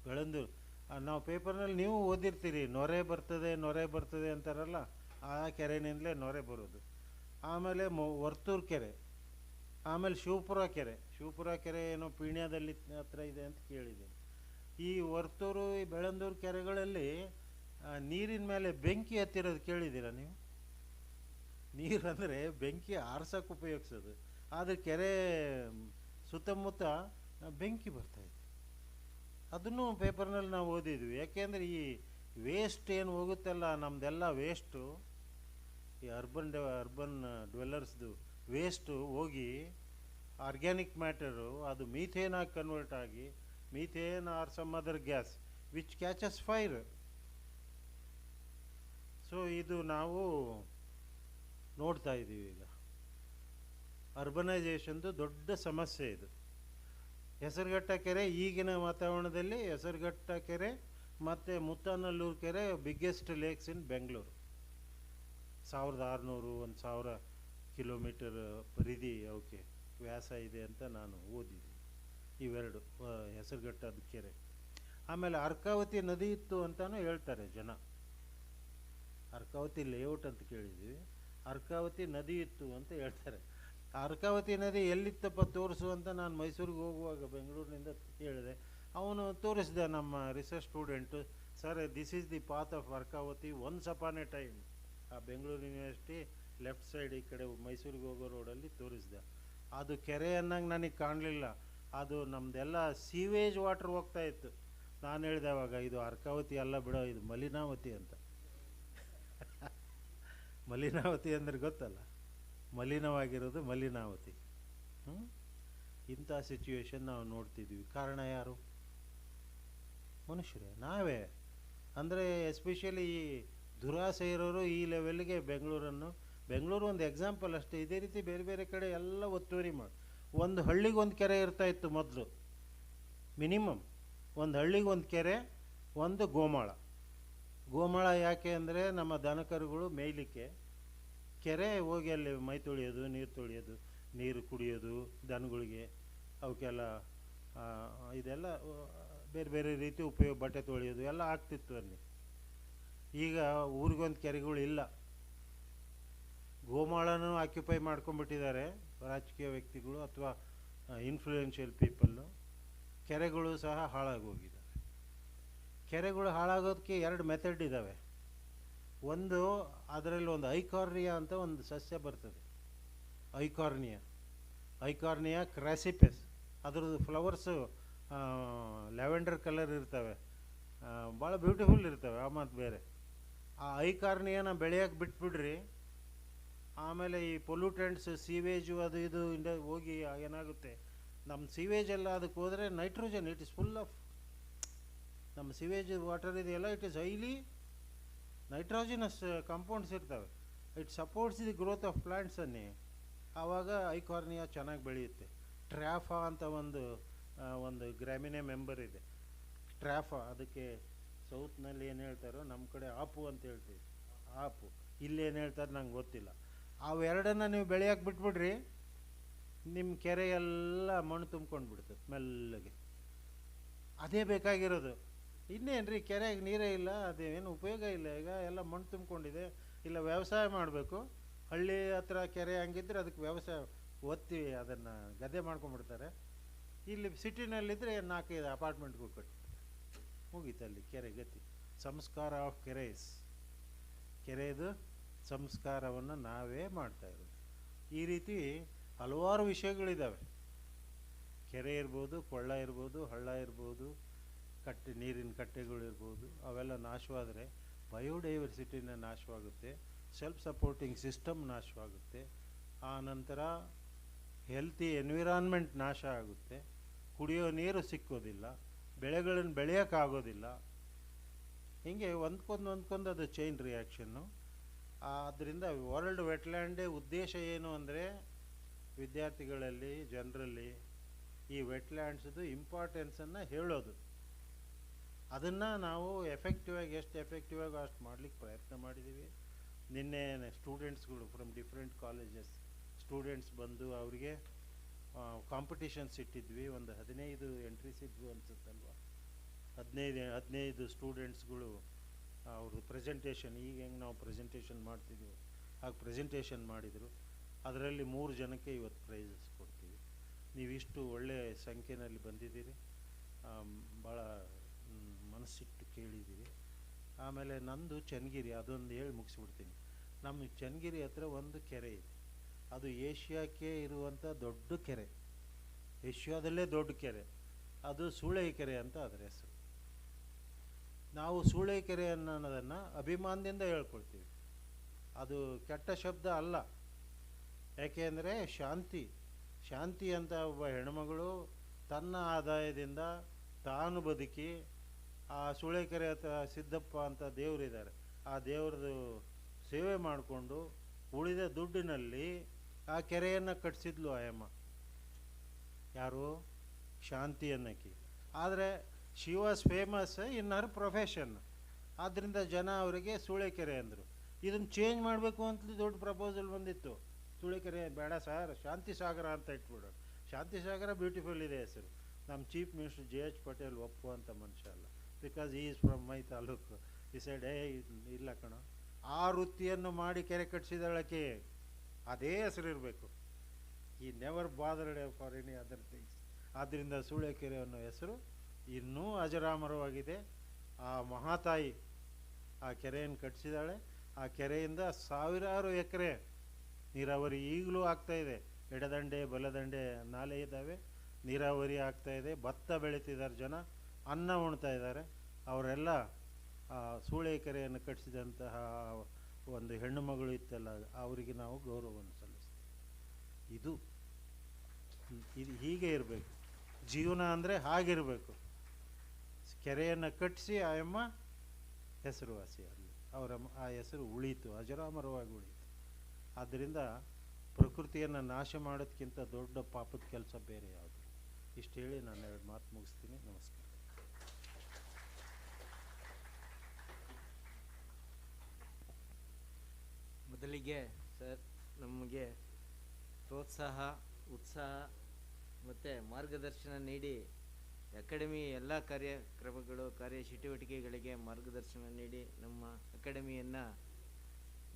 ಬೆಳಂದೂರು. ನಾವು ಪೇಪರ್ನಲ್ಲಿ ನೀವು ಓದಿರ್ತೀರಿ, ನೊರೆ ಬರ್ತದೆ ಅಂತಾರಲ್ಲ, ಆ ಕೆರೆನಿಂದಲೇ ನೊರೆ ಬರೋದು. ಆಮೇಲೆ ವರ್ತೂರು ಕೆರೆ, ಆಮೇಲೆ ಶಿವಪುರ ಕೆರೆ ಏನೋ ಪೀಣ್ಯದಲ್ಲಿ ಹತ್ರ ಇದೆ ಅಂತ ಕೇಳಿದ್ದೀನಿ. ಈ ವರ್ತೂರು, ಈ ಬೆಳಂದೂರು ಕೆರೆಗಳಲ್ಲಿ ನೀರಿನ ಮೇಲೆ ಬೆಂಕಿ ಹತ್ತಿರೋದು ಕೇಳಿದ್ದೀರಾ ನೀವು? ನೀರಂದರೆ ಬೆಂಕಿ ಆರ್ಸೋಕೆ ಉಪಯೋಗಿಸೋದು, ಆದರೆ ಕೆರೆ ಸುತ್ತಮುತ್ತ ಬೆಂಕಿ ಬರ್ತಾಯಿದೆ. ಅದನ್ನು ಪೇಪರ್ನಲ್ಲಿ ನಾವು ಓದಿದ್ವಿ. ಯಾಕೆಂದರೆ ಈ ವೇಸ್ಟ್ ಏನು ಹೋಗುತ್ತಲ್ಲ, ನಮ್ಮದೆಲ್ಲ ವೇಸ್ಟು, ಈ ಅರ್ಬನ್ ಡ್ವೆಲ್ಲರ್ಸ್ದು ವೇಸ್ಟು ಹೋಗಿ ಆರ್ಗ್ಯಾನಿಕ್ ಮ್ಯಾಟರು ಅದು ಮೀಥೇನ್ ಆಗಿ ಕನ್ವರ್ಟ್ ಆಗಿ, methane or some other gas which catches fire. So ಇದು ನಾವು ನೋಡ್ತಾ ಇದ್ದೀವಿ ಈಗ. ಅರ್ಬನೈಸೇಷನ್ದು ದೊಡ್ಡ ಸಮಸ್ಯೆ ಇದು. ಹೆಸರುಘಟ್ಟ ಕೆರೆ, ಈಗಿನ ವಾತಾವರಣದಲ್ಲಿ ಹೆಸರುಘಟ್ಟ ಕೆರೆ ಮತ್ತು ಮುತ್ತಾನಲ್ಲೂರು ಕೆರೆ ಬಿಗ್ಗೆಸ್ಟ್ ಲೇಕ್ಸ್ ಇನ್ ಬೆಂಗಳೂರು. 1600 1000 ಕಿಲೋಮೀಟರ್ ಪರಿಧಿ ಅವಕ್ಕೆ ವ್ಯಾಸ ಇದೆ ಅಂತ ನಾನು ಓದಿದ್ದೀನಿ. ಇವೆರಡು ಹೆಸರುಘಟ್ಟದ ಕೆರೆ. ಆಮೇಲೆ ಅರ್ಕಾವತಿ ನದಿ ಇತ್ತು ಅಂತಲೂ ಹೇಳ್ತಾರೆ ಜನ. ಅರ್ಕಾವತಿ ಲೇಔಟ್ ಅಂತ ಕೇಳಿದ್ವಿ, ಅರ್ಕಾವತಿ ನದಿ ಇತ್ತು ಅಂತ ಹೇಳ್ತಾರೆ. ಅರ್ಕಾವತಿ ನದಿ ಎಲ್ಲಿತ್ತಪ್ಪ ತೋರಿಸು ಅಂತ ನಾನು ಮೈಸೂರಿಗೆ ಹೋಗುವಾಗ ಬೆಂಗಳೂರಿನಿಂದ ಕೇಳಿದೆ. ಅವನು ತೋರಿಸಿದೆ, ನಮ್ಮ research student. Sir, this is the path of Arkavathi once upon A time. ಆ ಬೆಂಗಳೂರು ಯೂನಿವರ್ಸಿಟಿ ಲೆಫ್ಟ್ ಸೈಡ್ ಈ ಕಡೆ ಮೈಸೂರಿಗೆ ಹೋಗೋ ರೋಡಲ್ಲಿ ತೋರಿಸಿದೆ. ಅದು ಕೆರೆ ಅನ್ನಂಗೆ ನನಗೆ ಕಾಣಲಿಲ್ಲ, ಅದು ನಮ್ಮದೆಲ್ಲ ಸೀವೇಜ್ ವಾಟರ್ ಹೋಗ್ತಾ ಇತ್ತು. ನಾನು ಹೇಳಿದೆ ಅವಾಗ, ಇದು ಅರ್ಕಾವತಿ ಅಲ್ಲ ಬಿಡೋ, ಇದು ಮಲಿನಾವತಿ ಅಂತ. ಮಲಿನಾವತಿ ಅಂದರೆ ಗೊತ್ತಲ್ಲ, ಮಲಿನವಾಗಿರೋದು ಮಲಿನಾವತಿ. ಇಂಥ ಸಿಚುವೇಶನ್ ನಾವು ನೋಡ್ತಿದ್ವಿ. ಕಾರಣ ಯಾರು? ಮನುಷ್ಯರೇ, ನಾವೇ. ಅಂದರೆ ಎಸ್ಪೆಷಲಿ ಈ ದುರಾಸೆ ಇರೋರು ಈ ಲೆವೆಲ್ಗೆ ಬೆಂಗಳೂರು ಒಂದು ಎಕ್ಸಾಂಪಲ್ ಅಷ್ಟೇ. ಇದೇ ರೀತಿ ಬೇರೆ ಬೇರೆ ಕಡೆ ಎಲ್ಲ ಒತ್ತುವರಿ ಮಾಡಿ, ಒಂದು ಹಳ್ಳಿಗೆ ಒಂದು ಕೆರೆ ಇರ್ತಾಯಿತ್ತು ಮೊದಲು, ಮಿನಿಮಮ್ ಒಂದು ಹಳ್ಳಿಗೆ ಒಂದು ಕೆರೆ, ಒಂದು ಗೋಮಾಳ ಯಾಕೆ ಅಂದರೆ ನಮ್ಮ ದನಕರುಗಳು ಮೇಯ್ಲಿಕ್ಕೆ ಕೆರೆ ಹೋಗಿ ಅಲ್ಲಿ ಮೈ ತೊಳೆಯೋದು, ನೀರು ಕುಡಿಯೋದು, ದನಗಳಿಗೆ ಅವಕ್ಕೆಲ್ಲ ಇದೆಲ್ಲ ಬೇರೆ ಬೇರೆ ರೀತಿ ಉಪಯೋಗ, ಬಟ್ಟೆ ತೊಳೆಯೋದು ಎಲ್ಲ ಆಗ್ತಿತ್ತು ಅಲ್ಲಿ. ಈಗ ಊರಿಗೊಂದು ಕೆರೆಗಳು ಇಲ್ಲ. ಗೋಮಾಳನೂ ಆಕ್ಯುಪೈ ಮಾಡ್ಕೊಂಡ್ಬಿಟ್ಟಿದ್ದಾರೆ ರಾಜಕೀಯ ವ್ಯಕ್ತಿಗಳು ಅಥವಾ ಇನ್ಫ್ಲೂಯೆನ್ಷಿಯಲ್ ಪೀಪಲ್ಲು. ಕೆರೆಗಳು ಸಹ ಹಾಳಾಗೋಗಿದ್ದಾವೆ. ಕೆರೆಗಳು ಹಾಳಾಗೋದಕ್ಕೆ 2 ಮೆಥಡ್ ಇದ್ದಾವೆ. ಒಂದು, ಅದರಲ್ಲಿ ಒಂದು ಐಕಾರ್ನಿಯಾ ಅಂತ ಒಂದು ಸಸ್ಯ ಬರ್ತದೆ. ಐಕಾರ್ನಿಯಾ ಕ್ರಾಸಿಪೆಸ್. ಅದ್ರದ್ದು ಫ್ಲವರ್ಸು ಲ್ಯಾವೆಂಡರ್ ಕಲರ್ ಇರ್ತವೆ, ಭಾಳ ಬ್ಯೂಟಿಫುಲ್ ಇರ್ತವೆ. ಆ ಮತ್ತು ಬೇರೆ ಆ ಐಕಾರ್ನಿಯಾನ ಬೆಳೆಯೋಕ್ಕೆ ಬಿಟ್ಬಿಡ್ರಿ, ಆಮೇಲೆ ಈ ಪೊಲ್ಯೂಟೆಂಟ್ಸ್, ಸೀವೇಜು ಅದು ಇದು ಹೋಗಿ ಏನಾಗುತ್ತೆ, ನಮ್ಮ ಸೀವೇಜೆಲ್ಲ ಅದಕ್ಕೆ ಹೋದರೆ nitrogen, it is full of, ನಮ್ಮ ಸೀವೇಜ್ ವಾಟರ್ ಇದೆಯಲ್ಲ, it is highly nitrogenous compounds ಇರ್ತವೆ. It supports the growth of plants ಅನ್ನಿ. ಆವಾಗ ಐಕಾರ್ನಿಯಾ ಚೆನ್ನಾಗಿ ಬೆಳೆಯುತ್ತೆ. ಟ್ರ್ಯಾಫಾ ಅಂತ ಒಂದು ಗ್ರಾಮಿನೆ ಮೆಂಬರ್ ಇದೆ, ಟ್ರ್ಯಾಫಾ. ಅದಕ್ಕೆ ಸೌತ್ನಲ್ಲಿ ಏನು ಹೇಳ್ತಾರೋ, ನಮ್ಮ ಕಡೆ ಆಪು ಅಂತ ಹೇಳ್ತೀವಿ, ಆಪು. ಇಲ್ಲೇನು ಹೇಳ್ತಾರೆ ನಂಗೆ ಗೊತ್ತಿಲ್ಲ. ಅವೆರಡನ್ನು ನೀವು ಬೆಳೆಯೋಕೆ ಬಿಟ್ಬಿಡ್ರಿ, ನಿಮ್ಮ ಕೆರೆ ಎಲ್ಲ ಮಣ್ಣು ತುಂಬ್ಕೊಂಡು ಬಿಡ್ತದೆ ಮೆಲ್ಲಗೆ. ಅದೇ ಬೇಕಾಗಿರೋದು. ಇನ್ನೇನು ರೀ, ಕೆರೆಗೆ ನೀರೇ ಇಲ್ಲ, ಅದೇನು ಉಪಯೋಗ ಇಲ್ಲ. ಈಗ ಎಲ್ಲ ಮಣ್ಣು ತುಂಬ್ಕೊಂಡಿದೆ. ಇಲ್ಲ ವ್ಯವಸಾಯ ಮಾಡಬೇಕು, ಹಳ್ಳಿ ಹತ್ರ ಕೆರೆ ಹಂಗಿದ್ರೆ ಅದಕ್ಕೆ ವ್ಯವಸಾಯ ಒತ್ತಿ ಅದನ್ನು ಗದ್ದೆ ಮಾಡ್ಕೊಂಡ್ಬಿಡ್ತಾರೆ. ಇಲ್ಲಿ ಸಿಟಿನಲ್ಲಿದ್ದರೆ 4-5 ಅಪಾರ್ಟ್ಮೆಂಟ್ಗಳು ಕಟ್ಟಿ ಮುಗೀತಲ್ಲಿ ಕೆರೆ ಗತಿ. ಸಂಸ್ಕಾರ ಆಫ್ ಕೆರೆದು ಸಂಸ್ಕಾರವನ್ನು ನಾವೇ ಮಾಡ್ತಾ ಇರೋದು. ಈ ರೀತಿ ಹಲವಾರು ವಿಷಯಗಳಿದ್ದಾವೆ. ಕೆರೆ ಇರ್ಬೋದು, ಕೊಳ್ಳ ಇರ್ಬೋದು, ಹಳ್ಳ ಇರ್ಬೋದು, ನೀರಿನ ಕಟ್ಟೆಗಳಿರ್ಬೋದು. ಅವೆಲ್ಲ ನಾಶವಾದರೆ ಬಯೋಡೈವರ್ಸಿಟಿನ ನಾಶವಾಗುತ್ತೆ, ಸೆಲ್ಫ್ ಸಪೋರ್ಟಿಂಗ್ ಸಿಸ್ಟಮ್ ನಾಶವಾಗುತ್ತೆ, ಆ ನಂತರ ಹೆಲ್ತಿ ಎನ್ವಿರಾನ್ಮೆಂಟ್ ನಾಶ ಆಗುತ್ತೆ, ಕುಡಿಯೋ ನೀರು ಸಿಕ್ಕೋದಿಲ್ಲ, ಬೆಳೆಗಳನ್ನು ಬೆಳೆಯೋಕ್ಕಾಗೋದಿಲ್ಲ. ಹೀಗೆ ಒಂದ್ಕೊಂದು ಅದು ಚೈನ್ ರಿಯಾಕ್ಷನ್ನು. ಆದ್ದರಿಂದ ವರ್ಲ್ಡ್ ವೆಟ್ಲ್ಯಾಂಡೇ ಉದ್ದೇಶ ಏನು ಅಂದರೆ, ವಿದ್ಯಾರ್ಥಿಗಳಲ್ಲಿ, ಜನರಲ್ಲಿ ಈ ವೆಟ್ಲ್ಯಾಂಡ್ಸ್ದು ಇಂಪಾರ್ಟೆನ್ಸನ್ನು ಹೇಳೋದು. ಅದನ್ನು ನಾವು ಎಷ್ಟು ಎಫೆಕ್ಟಿವ್ ಆಗಿ ಅಷ್ಟು ಮಾಡಲಿಕ್ಕೆ ಪ್ರಯತ್ನ ಮಾಡಿದ್ದೀವಿ. ನಿನ್ನೆ ಸ್ಟೂಡೆಂಟ್ಸ್ಗಳು ಫ್ರಮ್ ಡಿಫ್ರೆಂಟ್ ಕಾಲೇಜಸ್ ಸ್ಟೂಡೆಂಟ್ಸ್ ಬಂದು ಅವರಿಗೆ ಕಾಂಪಿಟೇಷನ್ಸ್ ಇಟ್ಟಿದ್ವಿ. ಒಂದು 15 ಎಂಟ್ರೀಸ್ ಇದ್ವು ಅನ್ಸುತ್ತಲ್ವ. 15 ಸ್ಟೂಡೆಂಟ್ಸ್ಗಳು ಅವರು ಪ್ರೆಸೆಂಟೇಷನ್, ಈಗ ಹೆಂಗೆ ನಾವು ಪ್ರೆಸೆಂಟೇಷನ್ ಮಾಡ್ತಿದ್ವಿ ಹಾಗೆ ಪ್ರೆಸೆಂಟೇಷನ್ ಮಾಡಿದರು. ಅದರಲ್ಲಿ 3 ಜನಕ್ಕೆ ಇವತ್ತು ಪ್ರೈಸಸ್ ಕೊಡ್ತೀವಿ. ನೀವಿಷ್ಟು ಒಳ್ಳೆಯ ಸಂಖ್ಯೆಯಲ್ಲಿ ಬಂದಿದ್ದೀರಿ, ಭಾಳ ಮನಸ್ಸಿಟ್ಟು ಕೇಳಿದ್ದೀರಿ. ಆಮೇಲೆ ನಂದು ಚನ್ನಗಿರಿ, ಅದೊಂದು ಹೇಳಿ ಮುಗಿಸ್ಬಿಡ್ತೀನಿ. ನಮ್ಮ ಚನ್ನಗಿರಿ ಹತ್ರ ಒಂದು ಕೆರೆ ಇದೆ. ಅದು ಏಷ್ಯಾಕ್ಕೆ ಇರುವಂಥ ದೊಡ್ಡ ಕೆರೆ, ಏಷ್ಯಾದಲ್ಲೇ ದೊಡ್ಡ ಕೆರೆ. ಅದು ಸೂಳೆಕೆರೆ ಅಂತ ಅದರ ಹೆಸರು. ನಾವು ಸೂಳೆಕೆರೆ ಅನ್ನೋದನ್ನು ಅಭಿಮಾನದಿಂದ ಹೇಳ್ಕೊಳ್ತೀವಿ. ಅದು ಕೆಟ್ಟ ಶಬ್ದ ಅಲ್ಲ. ಯಾಕೆಂದರೆ ಶಾಂತಿ ಅಂತ ಒಬ್ಬ ಹೆಣ್ಮಗಳು ತನ್ನ ಆದಾಯದಿಂದ ತಾನು ಬದುಕಿ, ಆ ಸೂಳೆಕೆರೆ ಹತ್ರ ಸಿದ್ದಪ್ಪ ಅಂತ ದೇವರಿದ್ದಾರೆ, ಆ ದೇವ್ರದ್ದು ಸೇವೆ ಮಾಡಿಕೊಂಡು ಉಳಿದ ದುಡ್ಡಿನಲ್ಲಿ ಆ ಕೆರೆಯನ್ನು ಕಟ್ಟಿಸಿದ್ಲು ಆಯಮ್ಮ. ಯಾರು? ಶಾಂತಿ ಅನ್ನೋಕ್ಕೆ. ಆದರೆ she was famous in Har profession. ಆದ್ದರಿಂದ ಜನ ಅವರಿಗೆ ಸೂಳೆಕೆರೆ ಅಂದರು. ಇದನ್ನು ಚೇಂಜ್ ಮಾಡಬೇಕು ಅಂತಲೂ ದೊಡ್ಡ ಪ್ರಪೋಸಲ್ ಬಂದಿತ್ತು. ಸೂಳೆಕೆರೆ ಬೇಡ ಸರ್, ಶಾಂತಿ ಸಾಗರ ಅಂತ ಇಟ್ಬಿಡೋಣ. ಶಾಂತಿ ಸಾಗರ ಬ್ಯೂಟಿಫುಲ್ ಇದೆ ಹೆಸರು. ನಮ್ಮ ಚೀಫ್ ಮಿನಿಸ್ಟರ್ JH ಪಟೇಲ್ ಒಪ್ಪುವಂಥ ಮನುಷ್ಯ ಅಲ್ಲ, ಬಿಕಾಸ್ ಈ ಈಸ್ ಫ್ರಮ್ ಮೈ ತಾಲೂಕು. ಈ ಸೈಡ್ ಇಲ್ಲ ಕಣೋ, ಆ ವೃತ್ತಿಯನ್ನು ಮಾಡಿ ಕೆರೆ ಕಟ್ಟಿಸಿದಳಕ್ಕೆ ಅದೇ ಹೆಸರು ಇರಬೇಕು. ಈ never bothered for any other things. ಆದ್ದರಿಂದ ಸೂಳೆಕೆರೆ ಅನ್ನೋ ಹೆಸರು ಇನ್ನೂ ಅಜರಾಮರವಾಗಿದೆ. ಆ ಮಹಾತಾಯಿ ಆ ಕೆರೆಯನ್ನು ಕಟ್ಟಿಸಿದಾಳೆ. ಆ ಕೆರೆಯಿಂದ ಸಾವಿರಾರು ಎಕರೆ ನೀರಾವರಿ ಈಗಲೂ ಆಗ್ತಾಯಿದೆ. ಎಡದಂಡೆ ಬಲದಂಡೆ ನಾಲೆ ಇದ್ದಾವೆ, ನೀರಾವರಿ ಆಗ್ತಾಯಿದೆ. ಭತ್ತ ಬೆಳೀತಿದ್ದಾರೆ ಜನ, ಅನ್ನ ಉಣ್ತಾ ಇದ್ದಾರೆ. ಅವರೆಲ್ಲ ಸೂಳೆಕೆರೆಯನ್ನು ಕಟ್ಟಿಸಿದಂತಹ ಒಂದು ಹೆಣ್ಣು ಮಗಳು ಇತ್ತಲ್ಲ ಅವರಿಗೆ ನಾವು ಗೌರವವನ್ನು ಸಲ್ಲಿಸ್ತೀವಿ. ಇದು ಹೀಗೆ ಇರಬೇಕು ಜೀವನ ಅಂದರೆ, ಹಾಗಿರಬೇಕು. ಕೆರೆಯನ್ನು ಕಟ್ಟಿಸಿ ಆಯಮ್ಮ ಹೆಸರುವಾಸಿ ಅಲ್ಲಿ ಅವರ ಆ ಹೆಸರು ಉಳೀತು, ಅಜರಾಮರವಾಗಿ ಉಳೀತು. ಆದ್ದರಿಂದ ಪ್ರಕೃತಿಯನ್ನು ನಾಶ ಮಾಡೋದಕ್ಕಿಂತ ದೊಡ್ಡ ಪಾಪದ ಕೆಲಸ ಬೇರೆ ಯಾವುದು. ಇಷ್ಟು ಹೇಳಿ ನಾನು 2 ಮಾತು ಮುಗಿಸ್ತೀನಿ. ನಮಸ್ಕಾರ. ಮೊದಲಿಗೆ ಸರ್ ನಮಗೆ ಪ್ರೋತ್ಸಾಹ, ಉತ್ಸಾಹ ಮತ್ತು ಮಾರ್ಗದರ್ಶನ ನೀಡಿ ಅಕಾಡೆಮಿ ಎಲ್ಲ ಕಾರ್ಯಕ್ರಮಗಳು, ಕಾರ್ಯಚಟುವಟಿಕೆಗಳಿಗೆ ಮಾರ್ಗದರ್ಶನ ನೀಡಿ ನಮ್ಮ ಅಕಾಡೆಮಿಯನ್ನು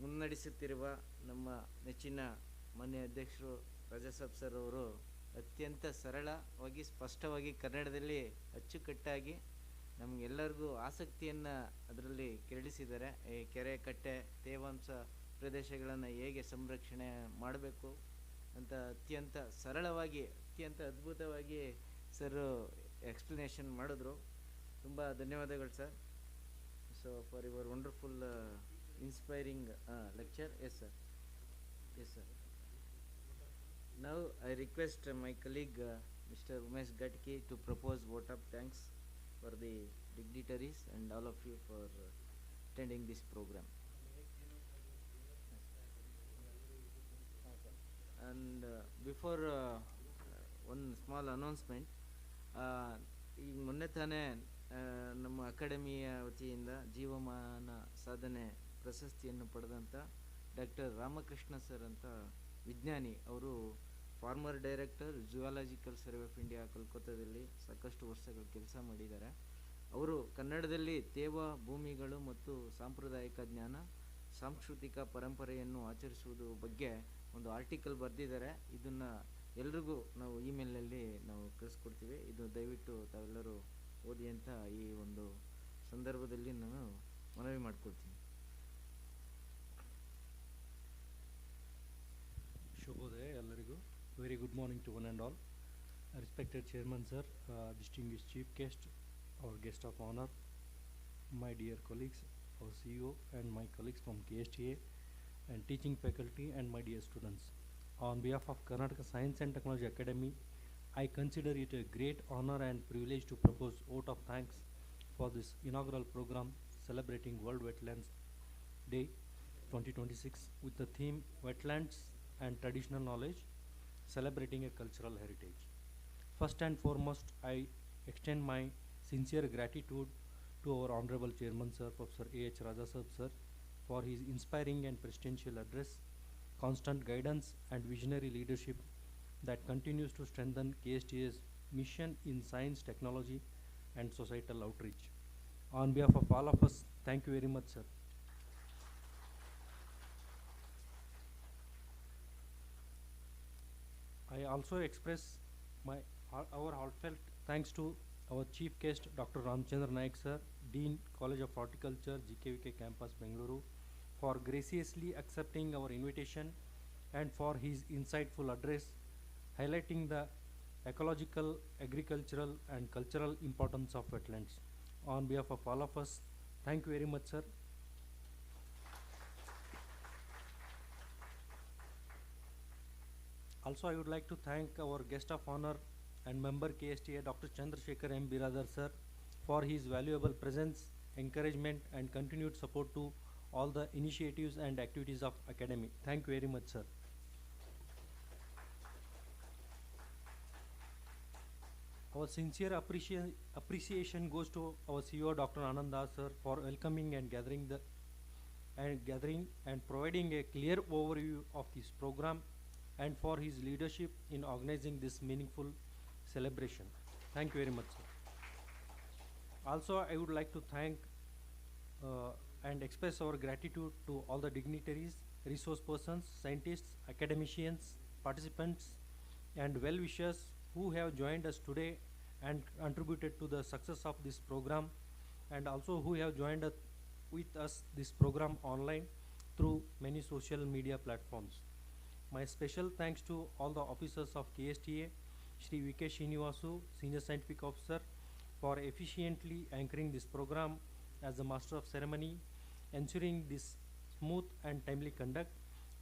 ಮುನ್ನಡೆಸುತ್ತಿರುವ ನಮ್ಮ ನೆಚ್ಚಿನ ಮಾನ್ಯ ಅಧ್ಯಕ್ಷರು ರಾಜಾಸಾಬ್ ಸರ್ ಅವರು ಅತ್ಯಂತ ಸರಳವಾಗಿ, ಸ್ಪಷ್ಟವಾಗಿ ಕನ್ನಡದಲ್ಲಿ ಅಚ್ಚುಕಟ್ಟಾಗಿ ನಮಗೆಲ್ಲರಿಗೂ ಆಸಕ್ತಿಯನ್ನು ಅದರಲ್ಲಿ ಕೆರಳಿಸಿದ್ದಾರೆ. ಈ ಕೆರೆ, ಕಟ್ಟೆ, ತೇವಾಂಶ ಪ್ರದೇಶಗಳನ್ನು ಹೇಗೆ ಸಂರಕ್ಷಣೆ ಮಾಡಬೇಕು ಅಂತ ಅತ್ಯಂತ ಸರಳವಾಗಿ, ಅತ್ಯಂತ ಅದ್ಭುತವಾಗಿ ಸರ್ ಎಕ್ಸ್ಪ್ಲನೇಷನ್ ಮಾಡಿದ್ರು. ತುಂಬ ಧನ್ಯವಾದಗಳು sir. So for your wonderful inspiring lecture. Yes sir. Yes sir. Now I request my colleague Mr. Umesh Gatki to propose vote of thanks for the dignitaries and all of you for attending this program. And before one small announcement, ಈಗ ಮೊನ್ನೆ ತಾನೇ ನಮ್ಮ ಅಕಾಡೆಮಿಯ ವತಿಯಿಂದ ಜೀವಮಾನ ಸಾಧನೆ ಪ್ರಶಸ್ತಿಯನ್ನು ಪಡೆದಂಥ ಡಾಕ್ಟರ್ ರಾಮಕೃಷ್ಣ ಸರ್ ಅಂತ ವಿಜ್ಞಾನಿ, ಅವರು former director, zoological survey of India, ಕಲ್ಕತ್ತಾದಲ್ಲಿ ಸಾಕಷ್ಟು ವರ್ಷಗಳು ಕೆಲಸ ಮಾಡಿದ್ದಾರೆ. ಅವರು ಕನ್ನಡದಲ್ಲಿ ತೇವ ಭೂಮಿಗಳು ಮತ್ತು ಸಾಂಪ್ರದಾಯಿಕ ಜ್ಞಾನ, ಸಾಂಸ್ಕೃತಿಕ ಪರಂಪರೆಯನ್ನು ಆಚರಿಸುವುದು ಬಗ್ಗೆ ಒಂದು ಆರ್ಟಿಕಲ್ ಬರೆದಿದ್ದಾರೆ. ಇದನ್ನು ಎಲ್ರಿಗೂ ನಾವು ಇಮೇಲ್ನಲ್ಲಿ ನಾವು ಕಳಿಸ್ಕೊಡ್ತೀವಿ. ಇದು ದಯವಿಟ್ಟು ತಾವೆಲ್ಲರೂ ಓದಿ ಅಂತ ಈ ಒಂದು ಸಂದರ್ಭದಲ್ಲಿ ನಾನು ಮನವಿ ಮಾಡ್ಕೊಳ್ತೀನಿ. ಶುಭೋದಯ ಎಲ್ಲರಿಗೂ. Very good morning to one and all. Respected Chairman Sir, distinguished Chief Guest, our guest of honor, my dear colleagues, our CEO and my colleagues from KSTA and teaching faculty and my dear students. On behalf of Karnataka Science and Technology Academy, I consider it a great honor and privilege to propose vote of thanks for this inaugural program celebrating World Wetlands Day 2026 with the theme Wetlands and Traditional Knowledge, celebrating a cultural heritage. First and foremost, I extend my sincere gratitude to our Honorable Chairman Sir, Professor A.H. Rajasab Sir, for his inspiring and presidential address, constant guidance and visionary leadership that continues to strengthen KSTA's mission in science, technology and societal outreach. On behalf of all of us, thank you very much, sir. I also express our heartfelt thanks to our chief guest, Dr. Ramchandra Naik sir, Dean, College of Horticulture, GKVK Campus, Bengaluru, for graciously accepting our invitation and for his insightful address, highlighting the ecological, agricultural and cultural importance of wetlands. On behalf of all of us, thank you very much, sir. Also, I would like to thank our guest of honor and member KSTA, Dr. Chandrasekhar M. Biradar sir, for his valuable presence, encouragement and continued support to all the initiatives and activities of Academy. Thank you very much, sir. Our sincere appreciation goes to our CEO, Dr. Anand Das sir, for welcoming and gathering and providing a clear overview of this program and for his leadership in organizing this meaningful celebration. Thank you very much, sir. Also, I would like to thank and express our gratitude to all the dignitaries, resource persons, scientists, academicians, participants, and well-wishers who have joined us today and contributed to the success of this program, and also who have joined with us this program online through many social media platforms. My special thanks to all the officers of KSTA, Shri V.K. Srinivasu, Senior Scientific Officer, for efficiently anchoring this program as the Master of Ceremony, ensuring this smooth and timely conduct.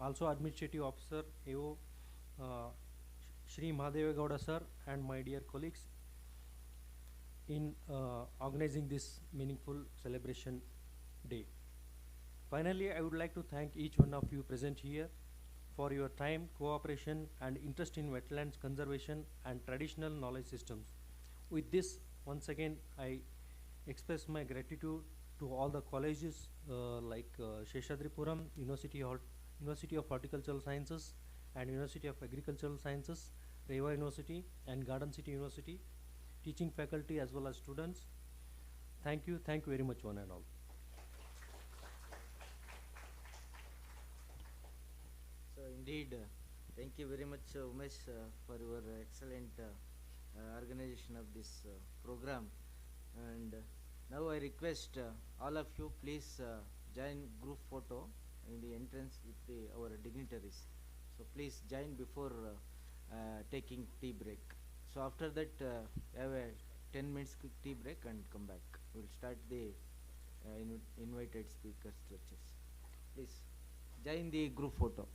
Also Administrative Officer AO Shri Mahadeva Gowda sir and my dear colleagues in organizing this meaningful celebration day. Finally, I would like to thank each one of you present here for your time, cooperation and interest in wetlands conservation and traditional knowledge systems. With this, once again, I express my gratitude to all the colleges like Sheshadripuram, University of Horticultural Sciences and University of Agricultural Sciences, Reva University and Garden City University, teaching faculty as well as students. Thank you very much one and all. So indeed, thank you very much Umesh for your excellent organization of this program. And now I request all of you please join group photo in the entrance with our dignitaries. So please join before taking tea break. So after that have a 10 minutes quick tea break and come back. We will start the invited speakers lectures. Please join the group photo.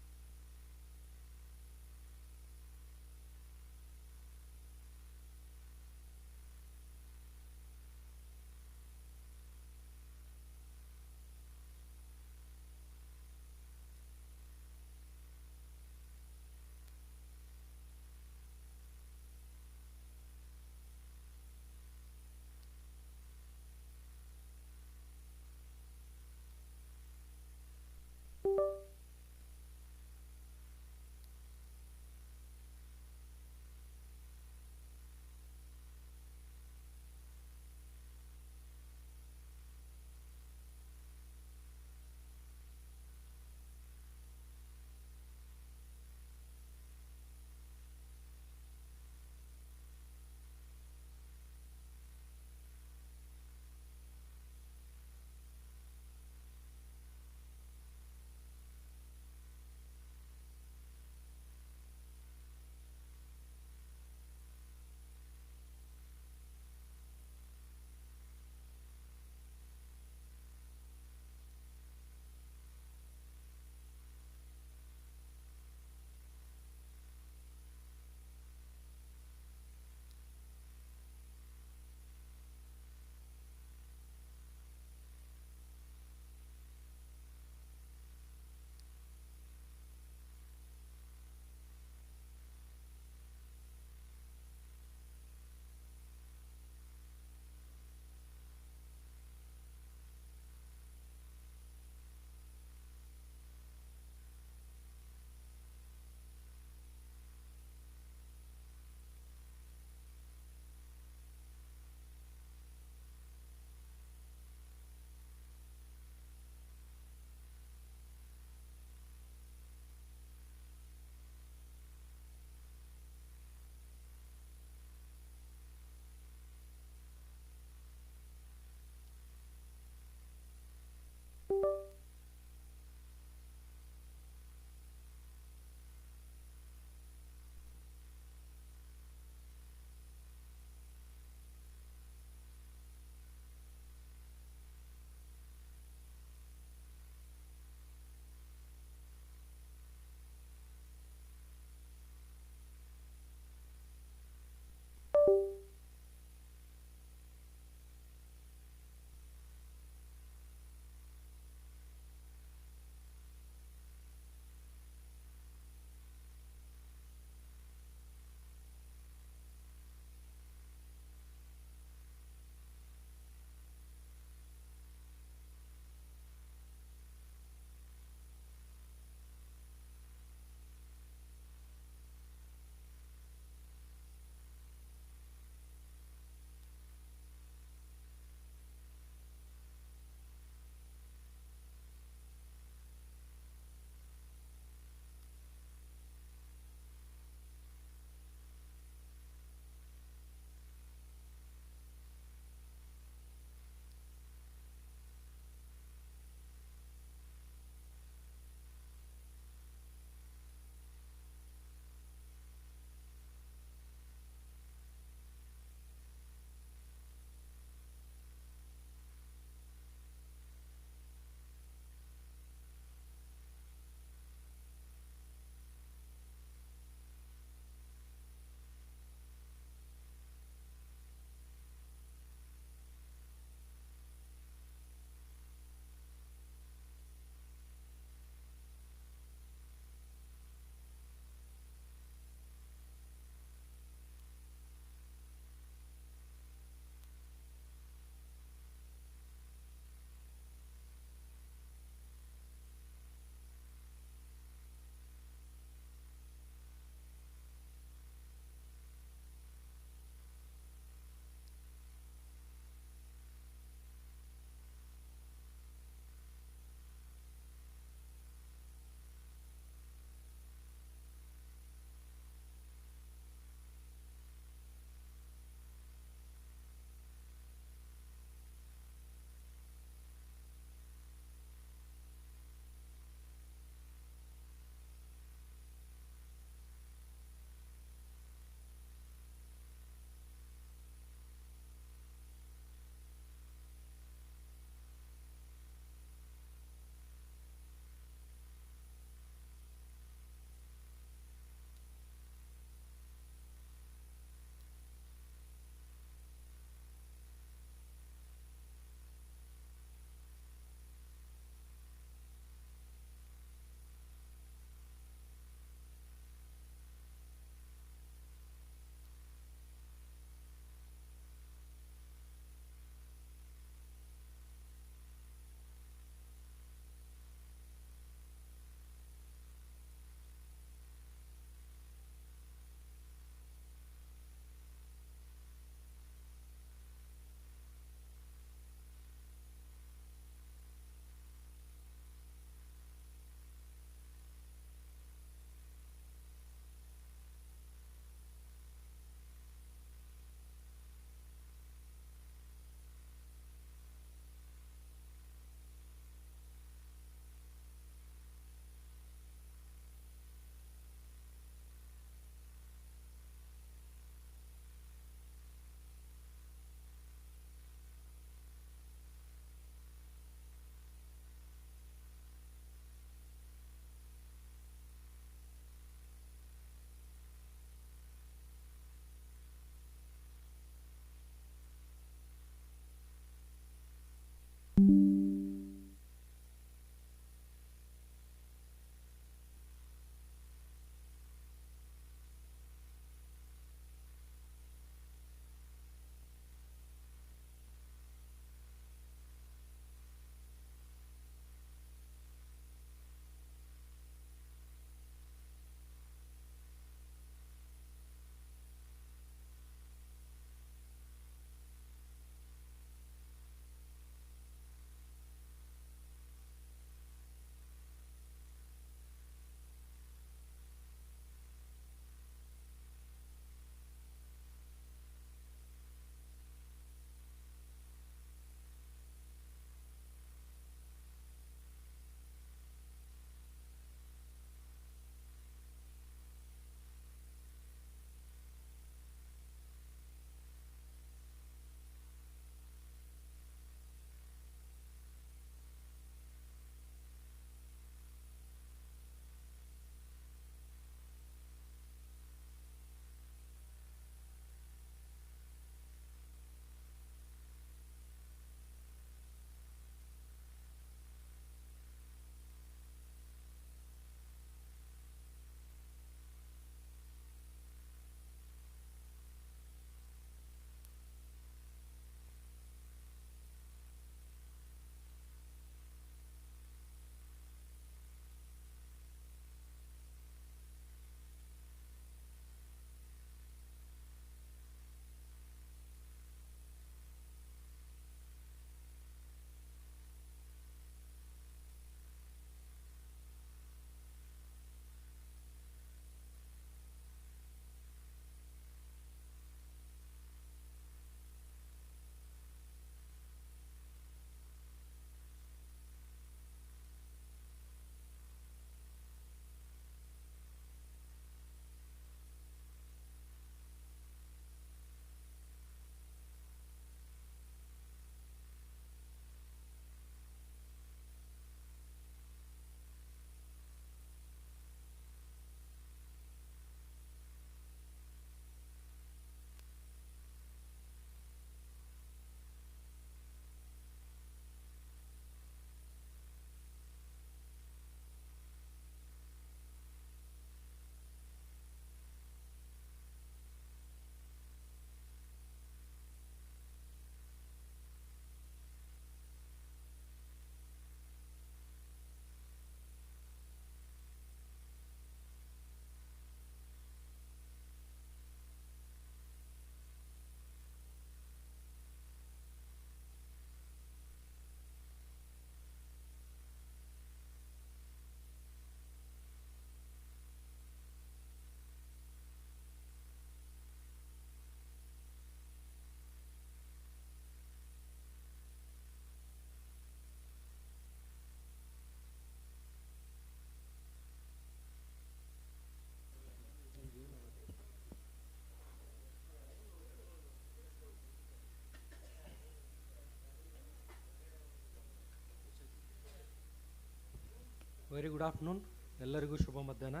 Very good afternoon. ಎಲ್ಲರಿಗೂ ಶುಭ ಮಧ್ಯಾಹ್ನ.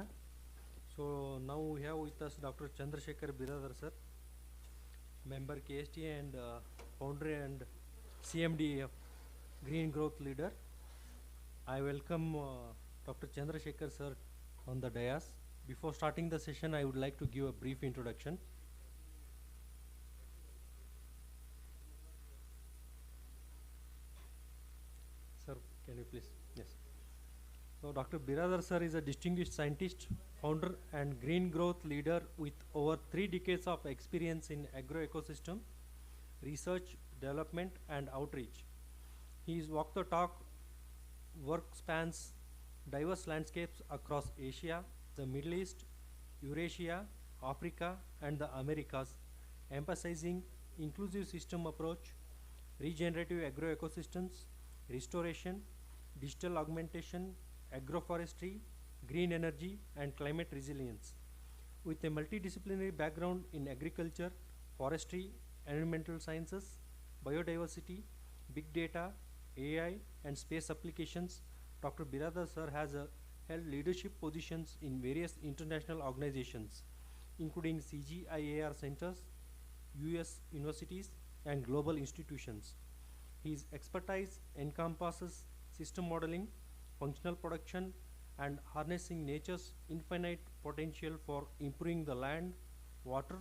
So now we have with us Dr. Chandrasekhar Biradar sir, member KSTA and founder and CMD of Green Growth Leader. I welcome Dr. Chandrasekhar sir on the dais. Before starting the session, I would like to give a brief introduction. Sir, can you please? Yes. So Dr. Biradar sir is a distinguished scientist, founder and green growth leader with over 3 decades of experience in agro-ecosystem, research, development and outreach. His walk the talk work spans diverse landscapes across Asia, the Middle East, Eurasia, Africa and the Americas, emphasizing inclusive system approach, regenerative agro-ecosystems, restoration, digital augmentation, agroforestry, green energy and climate resilience. With a multidisciplinary background in agriculture, forestry, environmental sciences, biodiversity, big data, AI and space applications, Dr. Biradar sir has held leadership positions in various international organizations, including CGIAR centers, US universities and global institutions. His expertise encompasses system modeling, functional production and harnessing nature's infinite potential for improving the land, water,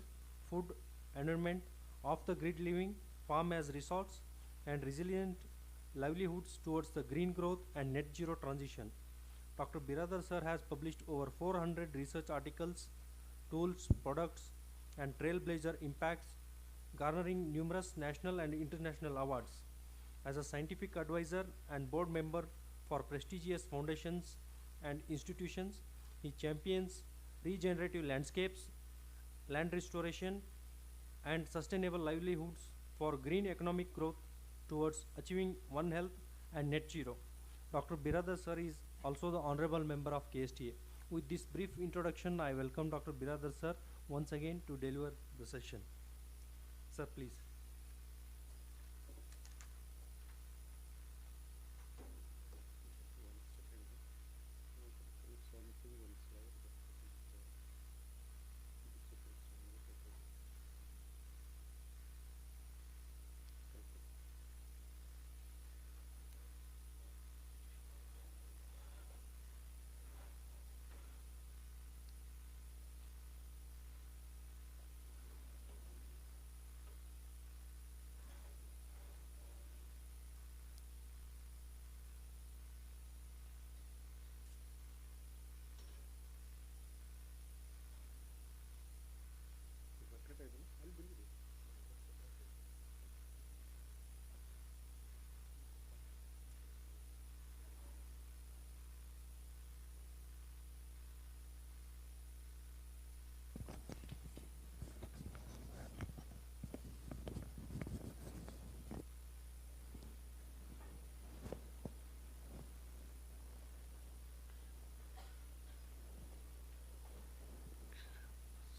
food, environment, off-the-grid living, farm as resource, and resilient livelihoods towards the green growth and net zero transition. Dr. Biradar sir has published over 400 research articles, tools, products, and trailblazer impacts, garnering numerous national and international awards. As a scientific advisor and board member for prestigious foundations and institutions, he champions regenerative landscapes, land restoration, and sustainable livelihoods for green economic growth towards achieving One Health and net zero. Dr. Biradar sir is also the honorable member of KSTA. With this brief introduction, I welcome Dr. Biradar sir once again to deliver the session. Sir, please.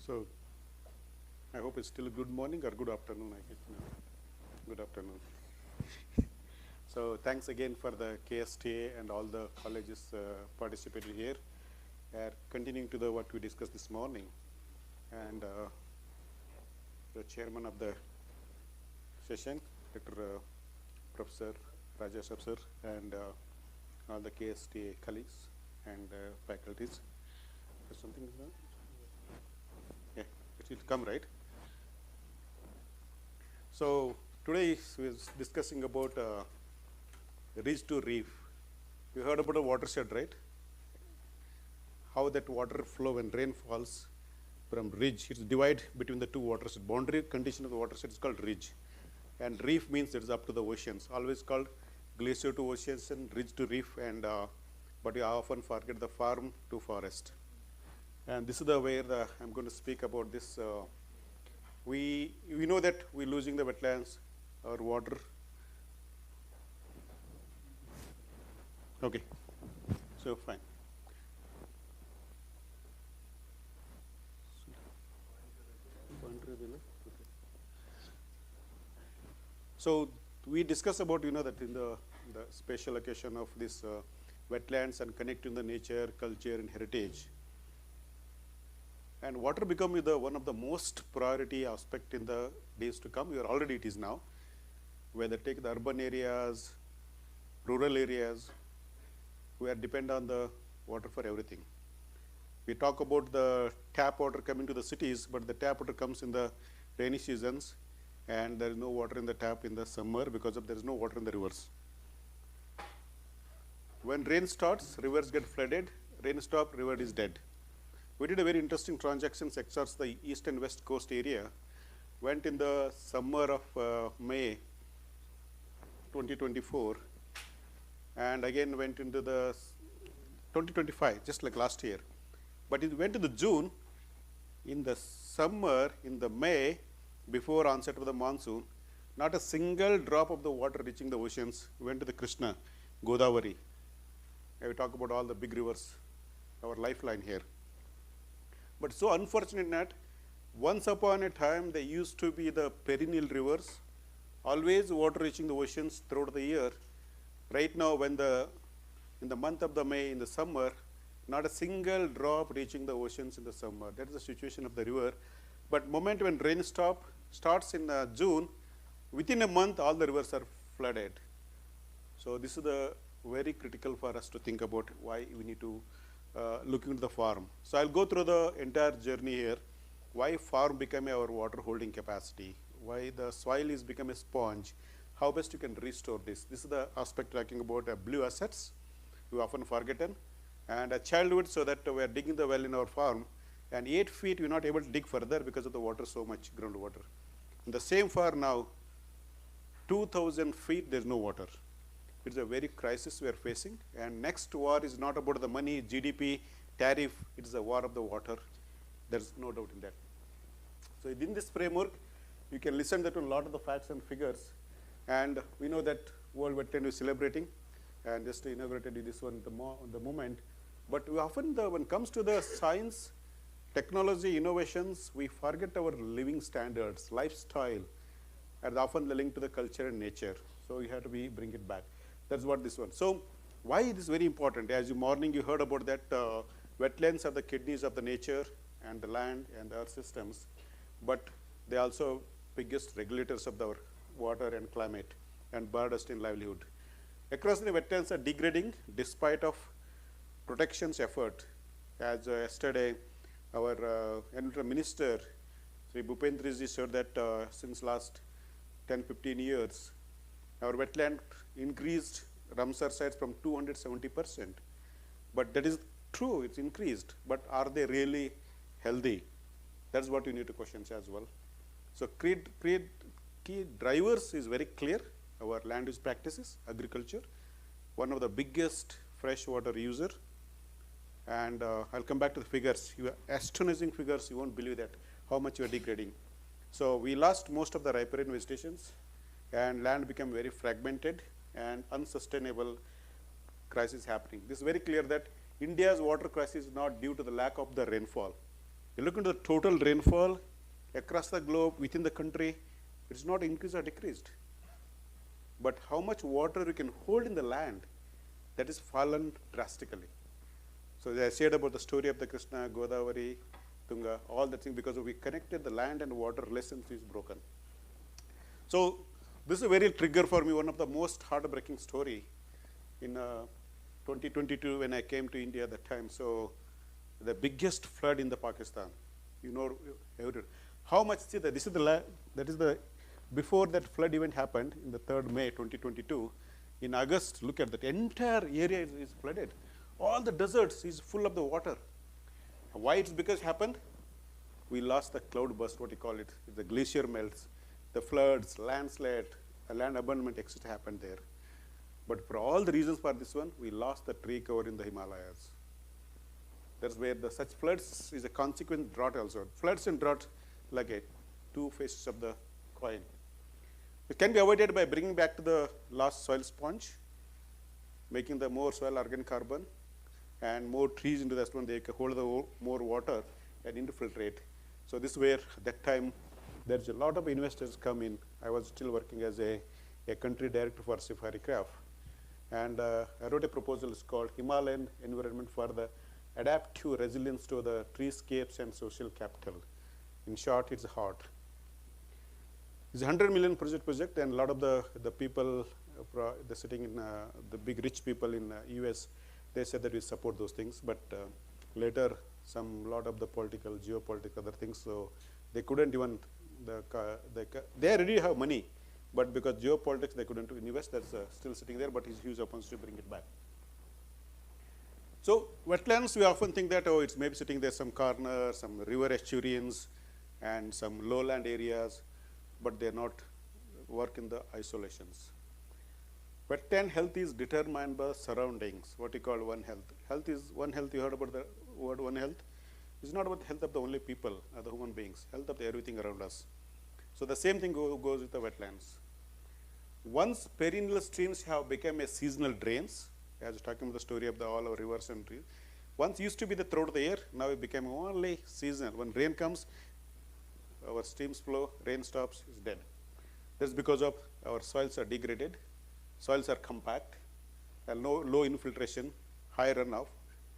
So, I hope it's still a good morning or good afternoon, I guess now. Good afternoon. So, thanks again for the KSTA and all the colleges participated here. Continuing to the what we discussed this morning, and the chairman of the session, Dr. Professor Rajesh sir, and all the KSTA colleagues and faculties. There's something is there? Yeah, it will come, right? So today we're discussing about ridge to reef. You heard about a watershed, right? How that water flow when rain falls from ridge, it's divide between the two watersheds. Boundary condition of the watershed is called ridge, and reef means it is up to the oceans. Always called glacier to oceans and ridge to reef, and but we often forget the farm to forest. And this is the way I'm going to speak about this. We know that we're losing the wetlands, our water. Okay, so fine. So we discussed about, that in the special occasion of this wetlands and connecting the nature, culture, and heritage. And water become one of the most priority aspect in the days to come. Already it is now. Whether take the urban areas, rural areas, we are depend on the water for everything. We talk about the tap water coming to the cities, but the tap water comes in the rainy seasons, and there is no water in the tap in the summer because there is no water in the rivers. When rain starts, rivers get flooded. Rain stop, river is dead. We did a very interesting transaction across the east and west coast area. Went in the summer of May 2024, and again went into the 2025, just like last year. But it went to the June, in the summer, in the May, before onset of the monsoon, not a single drop of the water reaching the oceans went to the Krishna, Godavari. And we talk about all the big rivers, our lifeline here. But so unfortunate that once upon a time, they used to be the perennial rivers, always water reaching the oceans throughout the year. Right now, when in the month of the May, in the summer, not a single drop reaching the oceans in the summer. That is the situation of the river. But moment when rain starts in June, within a month, all the rivers are flooded. So this is the very critical for us to think about why we need to look into the farm. So I'll go through the entire journey here. Why farm became our water holding capacity, why the soil is become a sponge, how best you can restore this. This is the aspect talking about blue assets, we often forgotten, and a childhood, so that we are digging the well in our farm, and 8 feet we are not able to dig further because of the water, so much groundwater. In the same farm now, 2,000 feet there is no water. It's a very crisis we are facing, and next war is not about the money, GDP, tariff, it is a war of the water. There's no doubt in that. So in this framework, you can listen to a lot of the facts and figures, and we know that World Wetland is celebrating, and just inaugurated this one the moment. But we often, when it comes to the science, technology, innovations, we forget our living standards, lifestyle, and often the link to the culture and nature. So we have to bring it back. That's what this one. So why it is very important? As you morning you heard about that wetlands are the kidneys of the nature and the land and the earth systems, but they also biggest regulators of our water and climate and biodiversity and livelihood. Across the wetlands are degrading despite of protections effort. As yesterday, our Environment Minister, Sri Bhupendraji, said that since last 10-15 years, our wetland increased Ramsar sites from 270%. But that is true, it's increased, but are they really healthy? That's what you need to question as well. So key drivers is very clear. Our land use practices, agriculture, one of the biggest freshwater user. And I'll come back to the figures. Astonishing figures, you won't believe that, how much you are degrading. So we lost most of the riparian vegetations, and land became very fragmented and unsustainable crisis happening. This is very clear that India's water crisis is not due to the lack of the rainfall. You look into the total rainfall across the globe, within the country, it's not increased or decreased. But how much water we can hold in the land, that is fallen drastically. So as I said about the story of the Krishna, Godavari, Tunga, all that thing, because we connected the land and water relations is broken. So this is a very trigger for me, one of the most heartbreaking story in 2022 when I came to India at that time. So the biggest flood in the Pakistan, you know, how much, see that this is before that flood event happened in the 3rd May 2022, in August, look at that, entire area is flooded. All the deserts is full of the water. Why it's because happened? We lost the cloud burst, what you call it, the glacier melts, the floods, landslide, land abandonment, etc. happened there. But for all the reasons for this one, we lost the tree cover in the Himalayas. That's where such floods is a consequent drought also. Floods and drought like two faces of the coin. It can be avoided by bringing back to the lost soil sponge, making the more soil organic carbon, and more trees into that one, they can hold the more water and infiltrate. So this is where at that time there's a lot of investors come in. I was still working as a country director for Safari Craft. And I wrote a proposal, it's called Himalayan Environment for the Adaptive Resilience to the Treescapes and Social Capital. In short, it's HART. It's a 100 million project, and a lot of the people, they're sitting in the big rich people in US, they said that we support those things, but later lot of the political, geopolitical other things, so they couldn't even, they already have money, but because geopolitics they couldn't invest, that's still sitting there, but it's huge opportunity to bring it back. So wetlands, we often think that, oh, it's maybe sitting there some corner, some river estuaries, and some lowland areas, but they're not work in the isolations. Wetland health is determined by surroundings, what you call One Health. Health is One Health, you heard about the word One Health? It's not about the health of the only people, the human beings, health of everything around us. So the same thing goes with the wetlands. Once perennial streams have become a seasonal drains, as talking about the story of all our rivers and trees, once used to be the throughout the year, now it became only seasonal. When rain comes, our streams flow, rain stops, it's dead. That's because of our soils are degraded, soils are compact, and low infiltration, high runoff,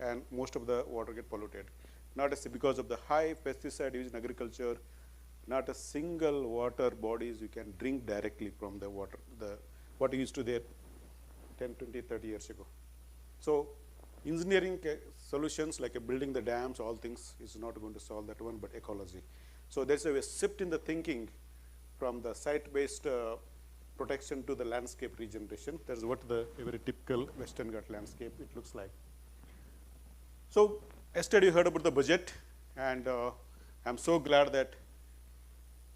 and most of the water get polluted. Not as because of the high pesticide used in agriculture, not a single water bodies you can drink directly from the water, what used to there 10, 20, 30 years ago. So engineering solutions like building the dams, all things is not going to solve that one, but ecology. So there's a shift in the thinking from the site-based protection to the landscape regeneration. That's what a very typical Western Ghat landscape it looks like. So yesterday you heard about the budget, and I'm so glad that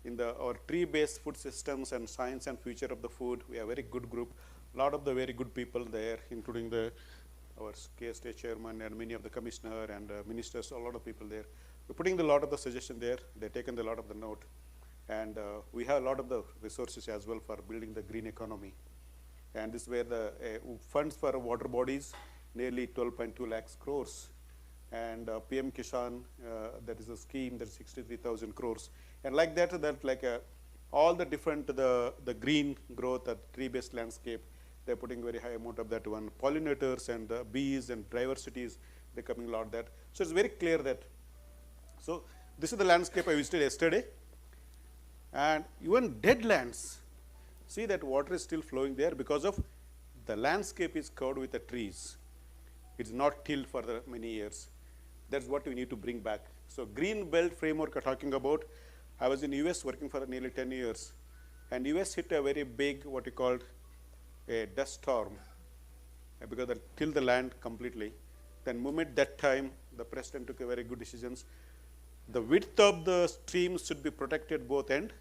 in our tree-based food systems and science and future of the food, we have a very good group, a lot of the very good people there, including our KSTA chairman and many of the commissioner and ministers, a lot of people there. We're putting a lot of the suggestion there, they've taken a lot of the note, and we have a lot of the resources as well for building the green economy. And this is where the funds for water bodies, nearly 12.2 lakhs crores, and PM Kishan, that is a scheme, that's 63,000 crores. And like that all the different, the green growth, the tree-based landscape, they're putting very high amount of that one. Pollinators and bees and diversities, they're coming a lot that. So it's very clear that, so this is the landscape I visited yesterday. And even dead lands, see that water is still flowing there because of the landscape is covered with the trees. It's not tilled for the many years. That's what we need to bring back. So green belt framework I'm talking about, I was in US working for nearly 10 years. And US hit a very big, what you called a dust storm, because they tilled the land completely. Then moment that time, the president took a very good decisions. The width of the streams should be protected both end.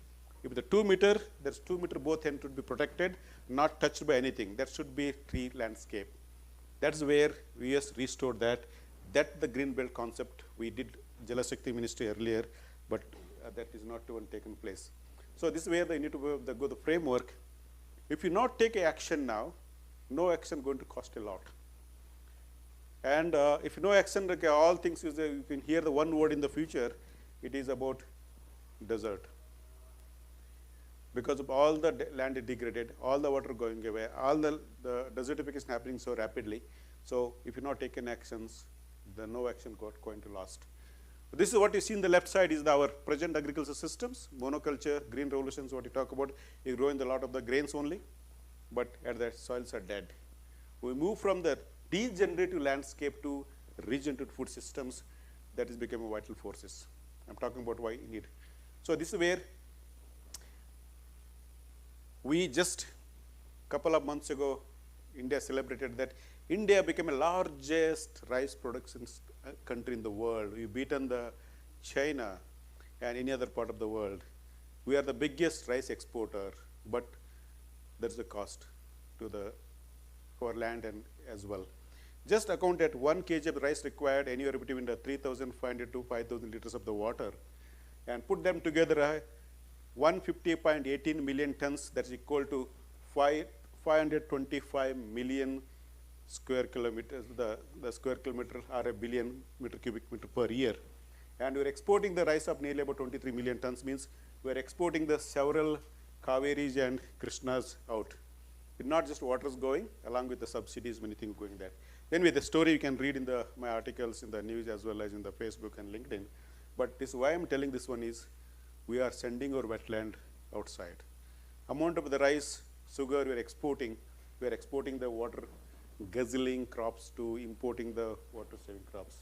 If the 2 meter, there's 2 meter both end should be protected, not touched by anything. That should be tree landscape. That's where US restored that. That the green belt concept, we did Jal Shakti ministry earlier, but that is not even taken place. So this is where they need to go the framework. If you not take action now, no action going to cost a lot. And if no action, like all things, you can hear the one word in the future, it is about desert. Because of all the land is degraded, all the water going away, all the desertification happening so rapidly. So if you not taken actions, the no action going to last. This is what you see in the left side is our present agricultural systems, monoculture, green revolutions, what you talk about, you grow in a lot of the grains only, but at the soils are dead. We move from the degenerative landscape to regenerative food systems, that is becoming vital forces. I'm talking about why you need. So this is where we just couple of months ago, India celebrated that India became the largest rice production country in the world. We've beaten the China and any other part of the world. We are the biggest rice exporter, but there's a cost to our land and as well. Just account that 1 kg of rice required anywhere between 3,500 to 5,000 liters of the water, and put them together, 150.18 million tons, that's equal to 525 million square kilometers, the square kilometer are a billion cubic meter per year. And we're exporting the rice of nearly about 23 million tons, means we're exporting the several Kaveris and Krishnas out. It's not just water is going, along with the subsidies, many things going there. Anyway, the story you can read in my articles in the news as well as in the Facebook and LinkedIn. But this why I'm telling this one is, we are sending our wetland outside. Amount of the rice, sugar we're exporting the water guzzling crops to importing the water saving crops.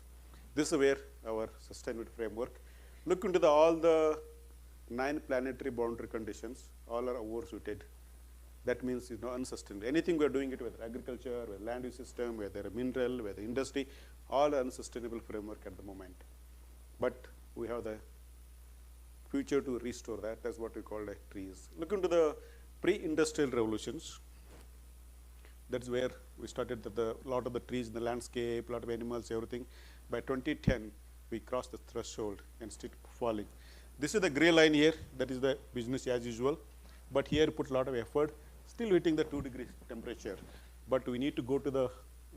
This is where our sustainability framework. Look into all the 9 planetary boundary conditions, all are overshooted. That means it's not unsustainable. Anything we're doing it, whether agriculture, whether land use system, whether a mineral, whether industry, all are unsustainable framework at the moment. But we have the future to restore that. That's what we call the trees. Look into the pre-industrial revolutions. That's where we started the lot of the trees in the landscape, lot of animals, everything. By 2010, we crossed the threshold and still falling. This is the gray line here. That is the business as usual. But here put a lot of effort, still hitting the 2 degrees temperature. But we need to go to the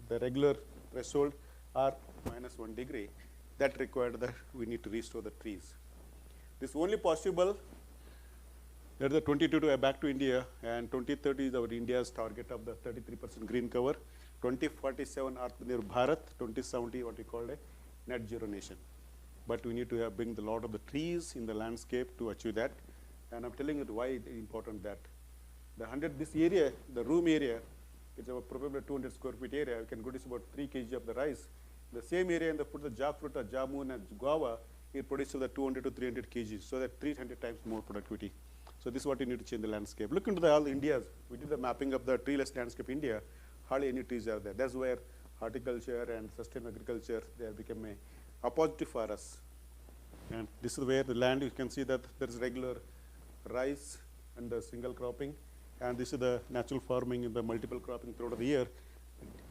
regular threshold or -1 degree. That required that we need to restore the trees. This is only possible. There is a 22 to back to India, and 2030 is our India's target of the 33% green cover. 2047 Atmanirbhar Bharat, 2070 what we call a net zero nation. But we need to bring the lot of the trees in the landscape to achieve that. And I'm telling you why it's important that this area, the room area, it's about probably 200 square feet area. We can produce about 3 kg of the rice. The same area, and put the jackfruit or jamun and guava, it produces the 200 to 300 kg, so that 300 times more productivity. So this is what you need to change the landscape. Look into all India's. We did the mapping of the treeless landscape India. Hardly any trees are there. That's where horticulture and sustainable agriculture, they have become a opportunity for us. And this is where the land, you can see that there is regular rice and the single cropping. And this is the natural farming in the multiple cropping throughout the year.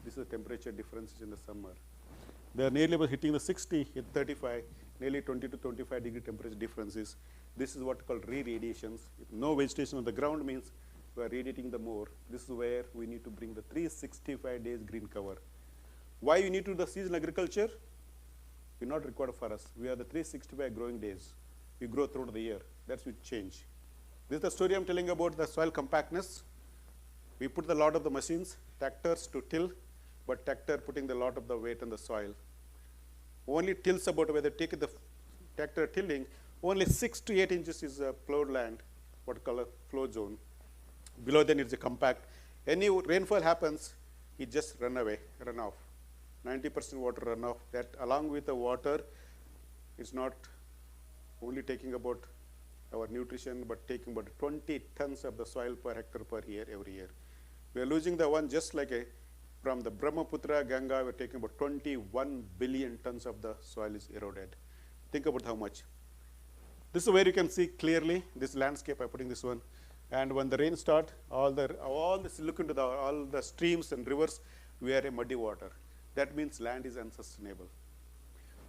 This is the temperature differences in the summer. They are nearly about hitting the 60 at 35, nearly 20 to 25 degree temperature differences. This is what called re-radiations. If no vegetation on the ground means we are radiating the more. This is where we need to bring the 365 days green cover. Why we need to do the seasonal agriculture? It's not required for us. We have the 365 growing days. We grow throughout the year. That's what change. This is the story I'm telling about the soil compactness. We put a lot of the machines, tractors to till, but tractor putting the lot of the weight on the soil. Only tills about whether take the tractor tilling, only 6 to 8 inches is a plowed land, what color flow zone. Below then it's a compact. Any rainfall happens, it just run off. 90% water run off. That along with the water, it's not only taking about our nutrition, but taking about 20 tons of the soil per hectare per year, every year. We are losing the one just like from the Brahmaputra, Ganga, we're taking about 21 billion tons of the soil is eroded. Think about how much. This is where you can see clearly this landscape. I'm putting this one. And when the rain starts, all this look into all the streams and rivers, we are a muddy water. That means land is unsustainable.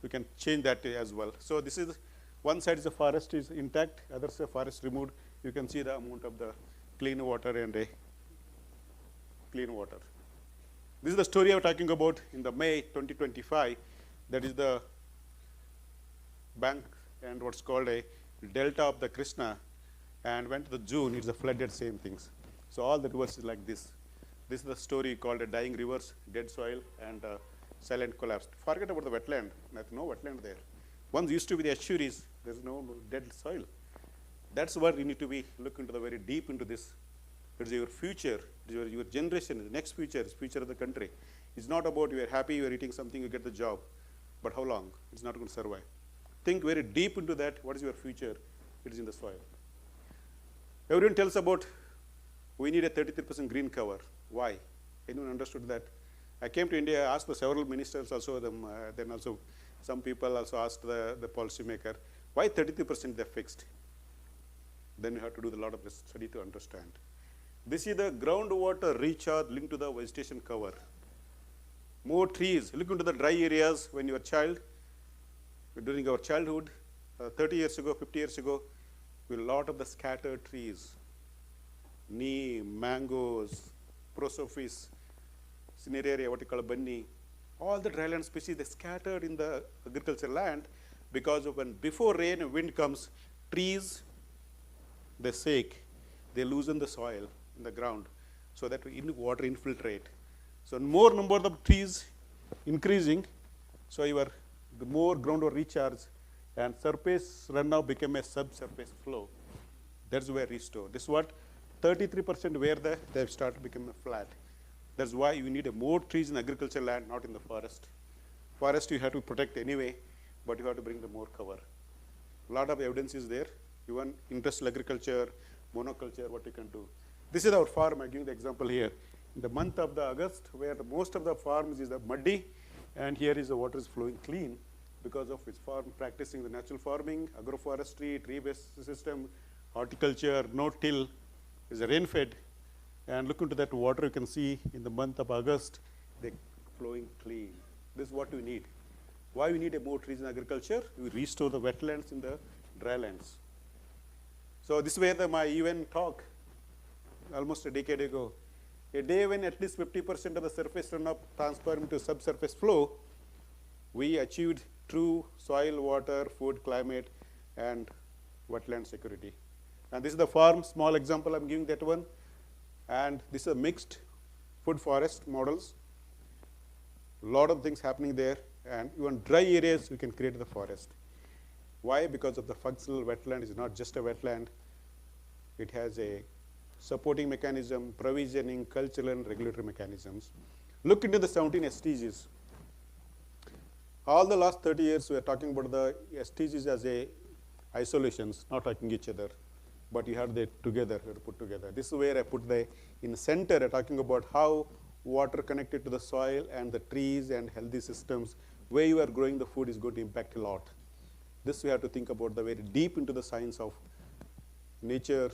We can change that as well. So this is one side is the forest is intact, other side forest removed. You can see the amount of the clean water and clean water. This is the story I'm talking about in the May 2025. That is the bank and what's called a delta of the Krishna, and went to the June, it's a flooded, same things. So all the rivers is like this. This is the story called a dying rivers, dead soil, and silent collapse. Forget about the wetland. There's no wetland there. Once used to be the estuaries, there's no dead soil. That's where you need to be look into the very deep into this. It's your future, it's your generation, the next future, it's future of the country. It's not about you are happy, you are eating something, you get the job. But how long? It's not going to survive. Think very deep into that. What is your future? It is in the soil. Everyone tells about we need a 33% green cover. Why? Anyone understood that? I came to India, I asked the several ministers also, then also some people also asked the policymaker, why 33% they're fixed? Then you have to do a lot of study to understand. This is the groundwater recharge linked to the vegetation cover. More trees. Look into the dry areas when you were a child. During our childhood, 30 years ago, 50 years ago, we had a lot of the scattered trees. Neem, mangoes, prosopis, cineraria, what you call a bunny. All the dryland species, they scattered in the agricultural land because of when before rain and wind comes, trees, they shake, they loosen the soil in the ground. so that water infiltrate. So more number of trees increasing, so the more groundwater recharge and surface runoff become a subsurface flow. That's where restore. This is what 33% where they've started becoming flat. That's why you need more trees in agricultural land, not in the forest. Forest you have to protect anyway, but you have to bring the more cover. A lot of evidence is there. Even industrial agriculture, monoculture, what you can do. This is our farm. I'm giving the example here. In the month of the August, where most of the farms is muddy, and here is the water is flowing clean because of its farm practicing the natural farming, agroforestry, tree-based system, horticulture, no-till, is rain-fed. And look into that water, you can see in the month of August, they're flowing clean. This is what we need. Why we need more trees in agriculture? We restore the wetlands in the drylands. So this is where my event talk, almost a decade ago. A day when at least 50% of the surface runoff transformed into subsurface flow, we achieved true soil, water, food, climate, and wetland security. And this is the farm, small example I'm giving that one. And this is a mixed food forest models. A lot of things happening there, and even dry areas we can create the forest. Why? Because of the functional wetland is not just a wetland. It has a supporting mechanism, provisioning, cultural and regulatory mechanisms. Look into the 17 SDGs. All the last 30 years we are talking about the SDGs as a isolations, not liking each other. But you have them together, you have to put together. This is where I put in the center, talking about how water connected to the soil and the trees and healthy systems, where you are growing the food is going to impact a lot. This we have to think about the very deep into the science of nature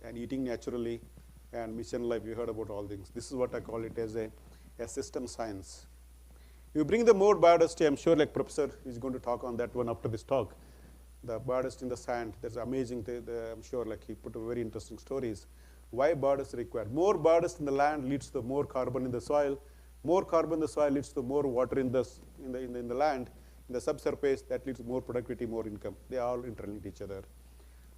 and eating naturally and mission life. You heard about all things. This is what I call it as a system science. You bring the more biodiversity, I'm sure like Professor is going to talk on that one after this talk. The biodiversity in the sand, that's amazing. I'm sure like he put very interesting stories. Why biodiversity required? More biodiversity in the land leads to more carbon in the soil. More carbon in the soil leads to more water in the land, in the subsurface. That leads to more productivity, more income. They all interlink each other.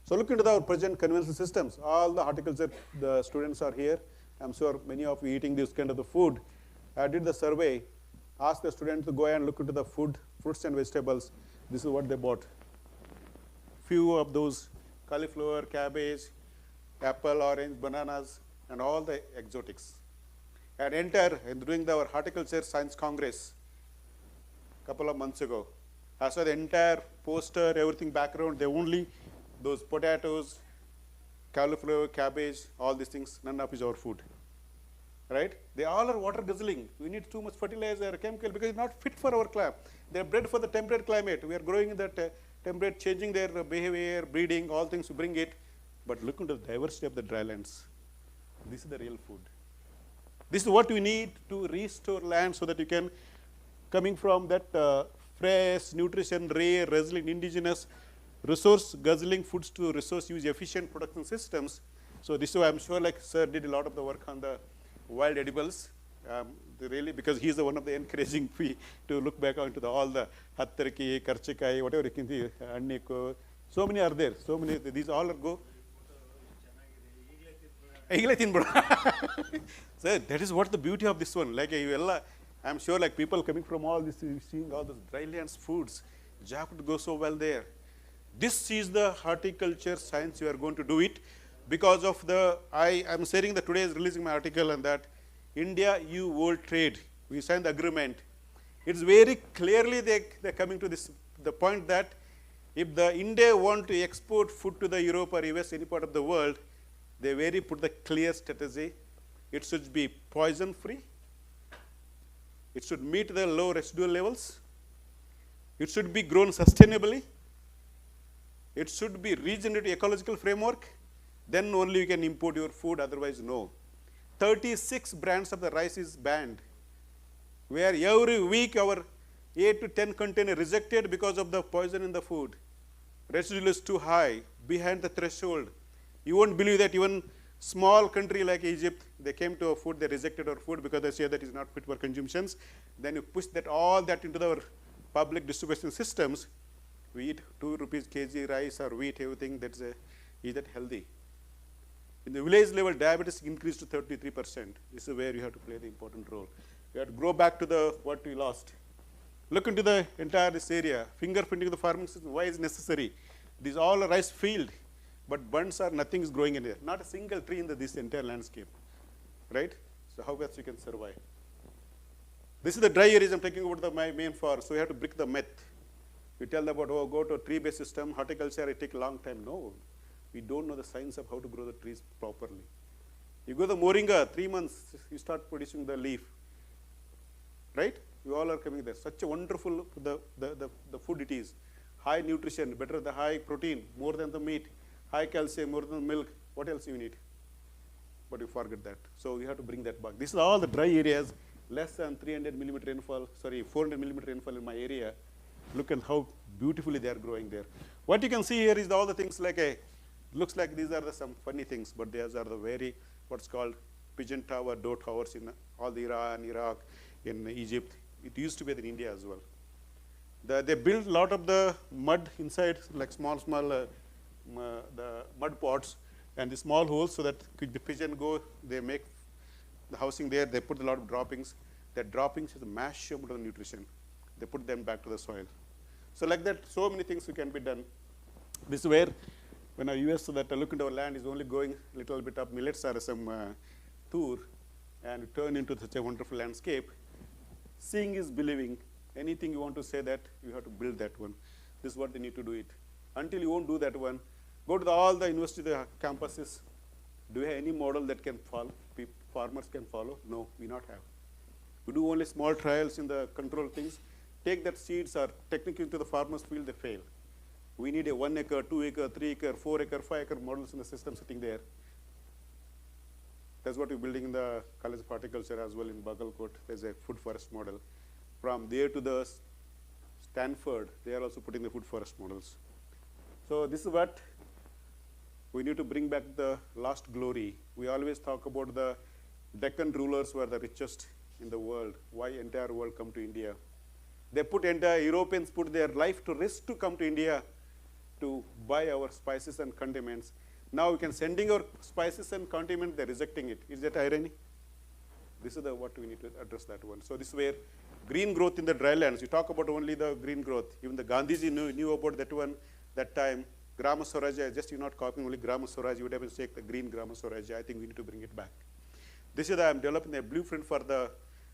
So look into our present conventional systems. All the horticulture, the students are here. I'm sure many of you eating this kind of the food. I did the survey, asked the students to go and look into the food, fruits and vegetables. This is what they bought. Few of those cauliflower, cabbage, apple, orange, bananas, and all the exotics. And during our Horticulture Science Congress a couple of months ago, I saw the entire poster, everything background, they only those potatoes, cauliflower, cabbage, all these things, none of is our food. Right? They all are water guzzling. We need too much fertilizer, chemical, because it's not fit for our climate. They're bred for the temperate climate. We are growing in that temperate, changing their behavior, breeding, all things to bring it. But look into the diversity of the drylands. This is the real food. This is what we need to restore land so that you can, coming from that fresh, nutrition, rare, resilient, indigenous, resource guzzling foods to resource use efficient production systems. So this is why I'm sure like sir did a lot of the work on the wild edibles. Really, because he's the one of the encouraging to look back onto all the hattarki, karchikai, whatever you can see, anniko. So many are there. So many, these all are go. So that is what the beauty of this one. Like I'm sure like people coming from all this, seeing all those drylands foods, job would go so well there. This is the horticulture science you are going to do it because of I am sharing that today is releasing my article on that. India-EU World Trade, we signed the agreement. It's very clearly they're coming to the point that if the India want to export food to the Europe or US, any part of the world, they very put the clear strategy. It should be poison free. It should meet the low residual levels. It should be grown sustainably. It should be regenerative ecological framework. Then only you can import your food, otherwise no. 36 brands of the rice is banned, where every week our 8 to 10 container rejected because of the poison in the food. Residue is too high, behind the threshold. You won't believe that even small country like Egypt, they came to our food, they rejected our food because they say that it's not fit for consumptions. Then you push all that into our public distribution systems. We eat 2 rupees kg rice or wheat, everything, is that healthy? In the village level, diabetes increased to 33%. This is where you have to play the important role. You have to grow back to the what we lost. Look into the entire this area. Fingerprinting the farming system, why is necessary? It is all a rice field, but bunds are nothing is growing in there. Not a single tree in this entire landscape, right? So how best you can survive? This is the dry areas I'm talking about my main forest. So you have to break the myth. You tell them about, oh, go to a tree-based system, horticulture, it takes a long time. No, we don't know the science of how to grow the trees properly. You go to the moringa, 3 months, you start producing the leaf, right? You all are coming there. Such a wonderful, the food it is. High nutrition, better the high protein, more than the meat, high calcium, more than the milk. What else you need? But you forget that. So you have to bring that back. This is all the dry areas, less than 300 millimeter rainfall, 400 millimeter rainfall in my area. Look at how beautifully they are growing there. What you can see here is all the things like looks like these are some funny things, but these are the very, what's called pigeon tower, door towers in all the Iran, Iraq, in Egypt. It used to be in India as well. They built a lot of the mud inside, like small, the mud pots and the small holes so that could the pigeon go, they make the housing there, they put a lot of droppings. That droppings is a mash of the nutrition. They put them back to the soil. So like that, so many things can be done. This is where, when our US, so that I look into our land is only going a little bit up, millets are some tour, and turn into such a wonderful landscape. Seeing is believing. Anything you want to say that, you have to build that one. This is what they need to do it. Until you won't do that one, go to all the university campuses. Do you have any model that can follow, farmers can follow? No, we not have. We do only small trials in the control things. Take that seeds or technically into the farmer's field, they fail. We need a 1 acre, 2 acre, 3 acre, 4 acre, 5 acre models in the system sitting there. That's what we're building in the College of Horticulture as well in Bagalkot. There's a food forest model. From there to the Stanford, they are also putting the food forest models. So this is what we need to bring back the lost glory. We always talk about the Deccan rulers were the richest in the world. Why entire world come to India? They put entire Europeans put their life to risk to come to India to buy our spices and condiments. Now we can sending our spices and condiments, they're rejecting it. Is that irony? This is what we need to address that one. So this is where green growth in the dry lands. You talk about only the green growth. Even the Gandhiji knew about that one that time. Grama Swaraj, just you're not copying only Grama Swaraj, you would have to take the green Grama Swaraj. I think we need to bring it back. This is I'm developing a blueprint for the,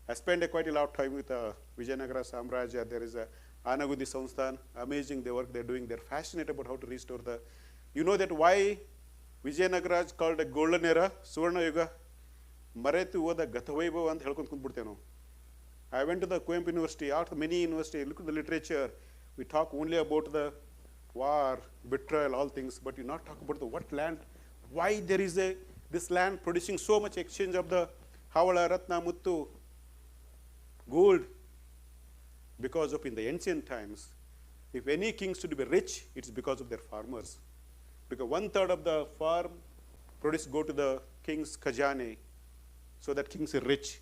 I spent quite a lot of time with Vijayanagara Samraja. There is a Anagudi Samsthan, amazing the work they're doing. They're passionate about how to restore the, you know that why Vijayanagara is called a golden era, Suvarna Yuga, Maretu Oda Gatavaibhav and Helkon Kumburteno. I went to the Coimbatore University, after many universities, look at the literature, we talk only about the war, betrayal, all things, but you not talk about the what land, why there is this land producing so much exchange of the Havala, Ratna, Muttu, gold, because of in the ancient times, if any kings should be rich, it's because of their farmers. Because 1/3 of the farm produce go to the king's khajane, so that kings are rich.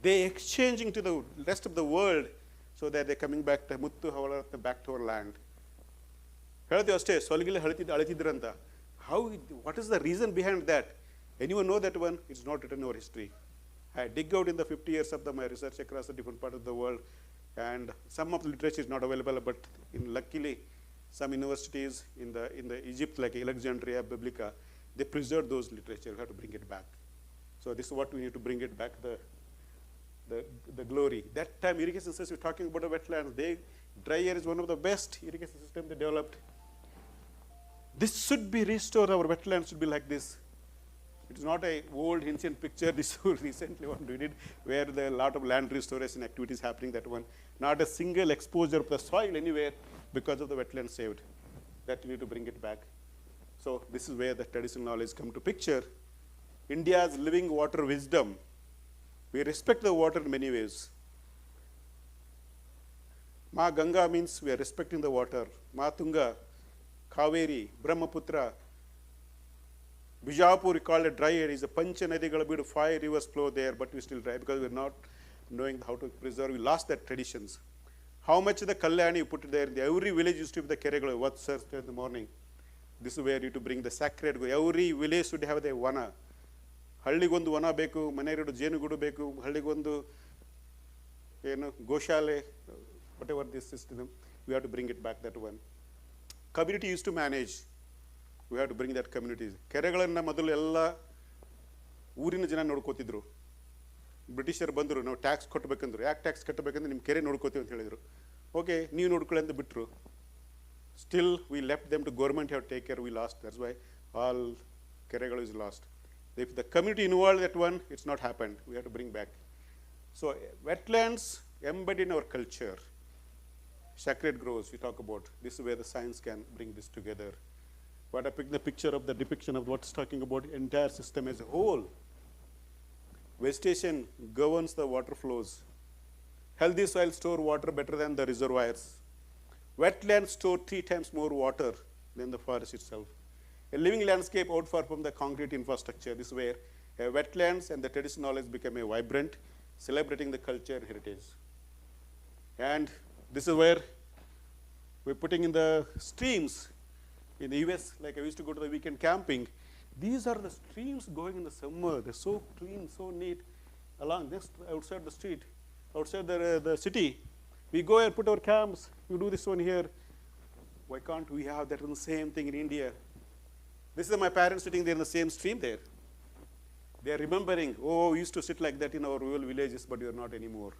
They exchanging to the rest of the world, so that they're coming back to Muttu, Havala, back to our land. How, what is the reason behind that? Anyone know that one? It's not written in our history. I dig out in the 50 years of my research across the different parts of the world, and some of the literature is not available, but luckily, some universities in the Egypt, like Alexandria, Biblica, they preserved those literature. We have to bring it back. So this is what we need to bring it back, the glory. That time irrigation system, we're talking about the wetlands. Dry air is one of the best irrigation system they developed. This should be restored. Our wetlands should be like this. It is not a old ancient picture. This recently one we did, where there are a lot of land restoration activities happening. That one, not a single exposure of the soil anywhere because of the wetland saved. That we need to bring it back. So this is where the traditional knowledge come to picture. India's living water wisdom. We respect the water in many ways. Ma Ganga means we are respecting the water. Ma Tunga, Kaveri, Brahmaputra, Bijapur, we call it dry area, is a Pancha Nadigal, 5 rivers flow there, but we still dry because we're not knowing how to preserve. We lost that traditions. How much of the Kalyani you put it there? Every village used to be the Keregal, what serves in the morning. This is where you to bring the sacred. Every village should have the vana. ಹಳ್ಳಿಗೊಂದು ವನ ಬೇಕು, ಮನೆಯೆರಡು ಜೇನುಗೂಡು ಬೇಕು, ಹಳ್ಳಿಗೊಂದು ಏನು ಗೋಶಾಲೆ, whatever this system, we have to bring it back, that one. Community used to manage. We have to bring that community. ಕೆರೆಗಳನ್ನು ಮೊದಲು ಎಲ್ಲ ಊರಿನ ಜನ ನೋಡ್ಕೋತಿದ್ರು. ಬ್ರಿಟಿಷರು ಬಂದರು, ನಾವು ಟ್ಯಾಕ್ಸ್ ಕೊಟ್ಟಬೇಕಂದ್ರು. ಯಾಕೆ ಟ್ಯಾಕ್ಸ್ ಕಟ್ಟಬೇಕಂದ್ರೆ ನಿಮ್ಮ ಕೆರೆ ನೋಡ್ಕೋತೀವಿ ಅಂತ ಹೇಳಿದರು. ಓಕೆ, ನೀವು ನೋಡ್ಕೊಳ್ಳಿ ಅಂತ ಬಿಟ್ಟರು. Still, we left them to government have to take care, we lost. That's why all keregalu is lost. If the community involved that one, it's not happened. We have to bring back. So wetlands embed in our culture. Sacred groves we talk about. This is where the science can bring this together. But I picked the picture of the depiction of what's talking about entire system as a whole. Vegetation governs the water flows. Healthy soil store water better than the reservoirs. Wetlands store 3 times more water than the forest itself. A living landscape out far from the concrete infrastructure. This is where wetlands and the traditional knowledge become a vibrant, celebrating the culture and heritage. And this is where we're putting in the streams. In the US, like I used to go to the weekend camping, these are the streams going in the summer. They're so clean, so neat, along just outside the street, outside the city. We go and put our camps, we do this one here. Why can't we have that one same thing in India? This is my parents sitting there in the same stream there. They are remembering, oh, we used to sit like that in our rural villages, but you are not anymore.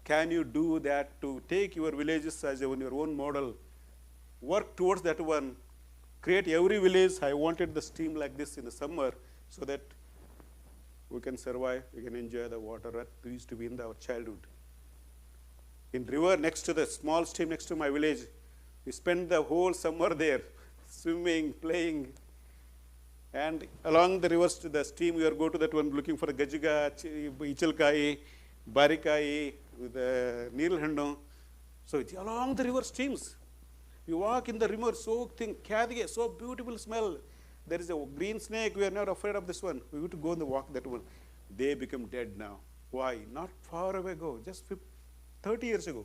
Can you do that to take your villages as your own model? Work towards that one. Create every village. I wanted the stream like this in the summer so that we can survive, we can enjoy the water that used to be in our childhood. In river next to the small stream next to my village, we spend the whole summer there, swimming, playing. And along the rivers to the stream, we are go to that one looking for the gajiga, ichalkai, barikai, the neelhandu. So it's along the river streams. You walk in the river, so thin, so beautiful smell. There is a green snake, we are not afraid of this one. We have to go and walk that one. They become dead now. Why? Not far away ago, just 30 years ago.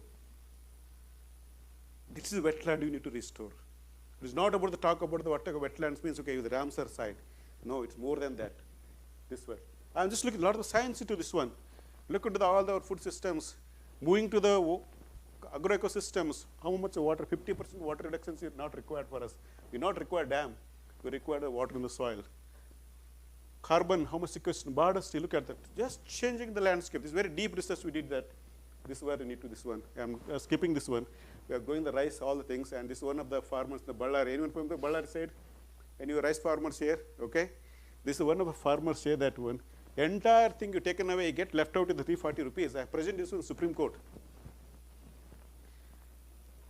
This is wetland you need to restore. It is not about the talk about the wetlands means, okay, the Ramsar side. No, it's more than that. This one. I'm just looking a lot of science into this one. Look into all our food systems, moving to the agroecosystems, how much water, 50% water reduction is not required for us. We not require dam, we require the water in the soil. Carbon, how much sequestration, biodiversity, look at that. Just changing the landscape. This is very deep research we did that. This is where we need to this one. I'm skipping this one. We are growing the rice, all the things, and this is one of the farmers, the Ballari. Anyone from the Ballari side? Any rice farmers here? Okay. This is one of the farmers here, that one. Entire thing you taken away, you get left out in the 340 rupees. I present this one in Supreme Court.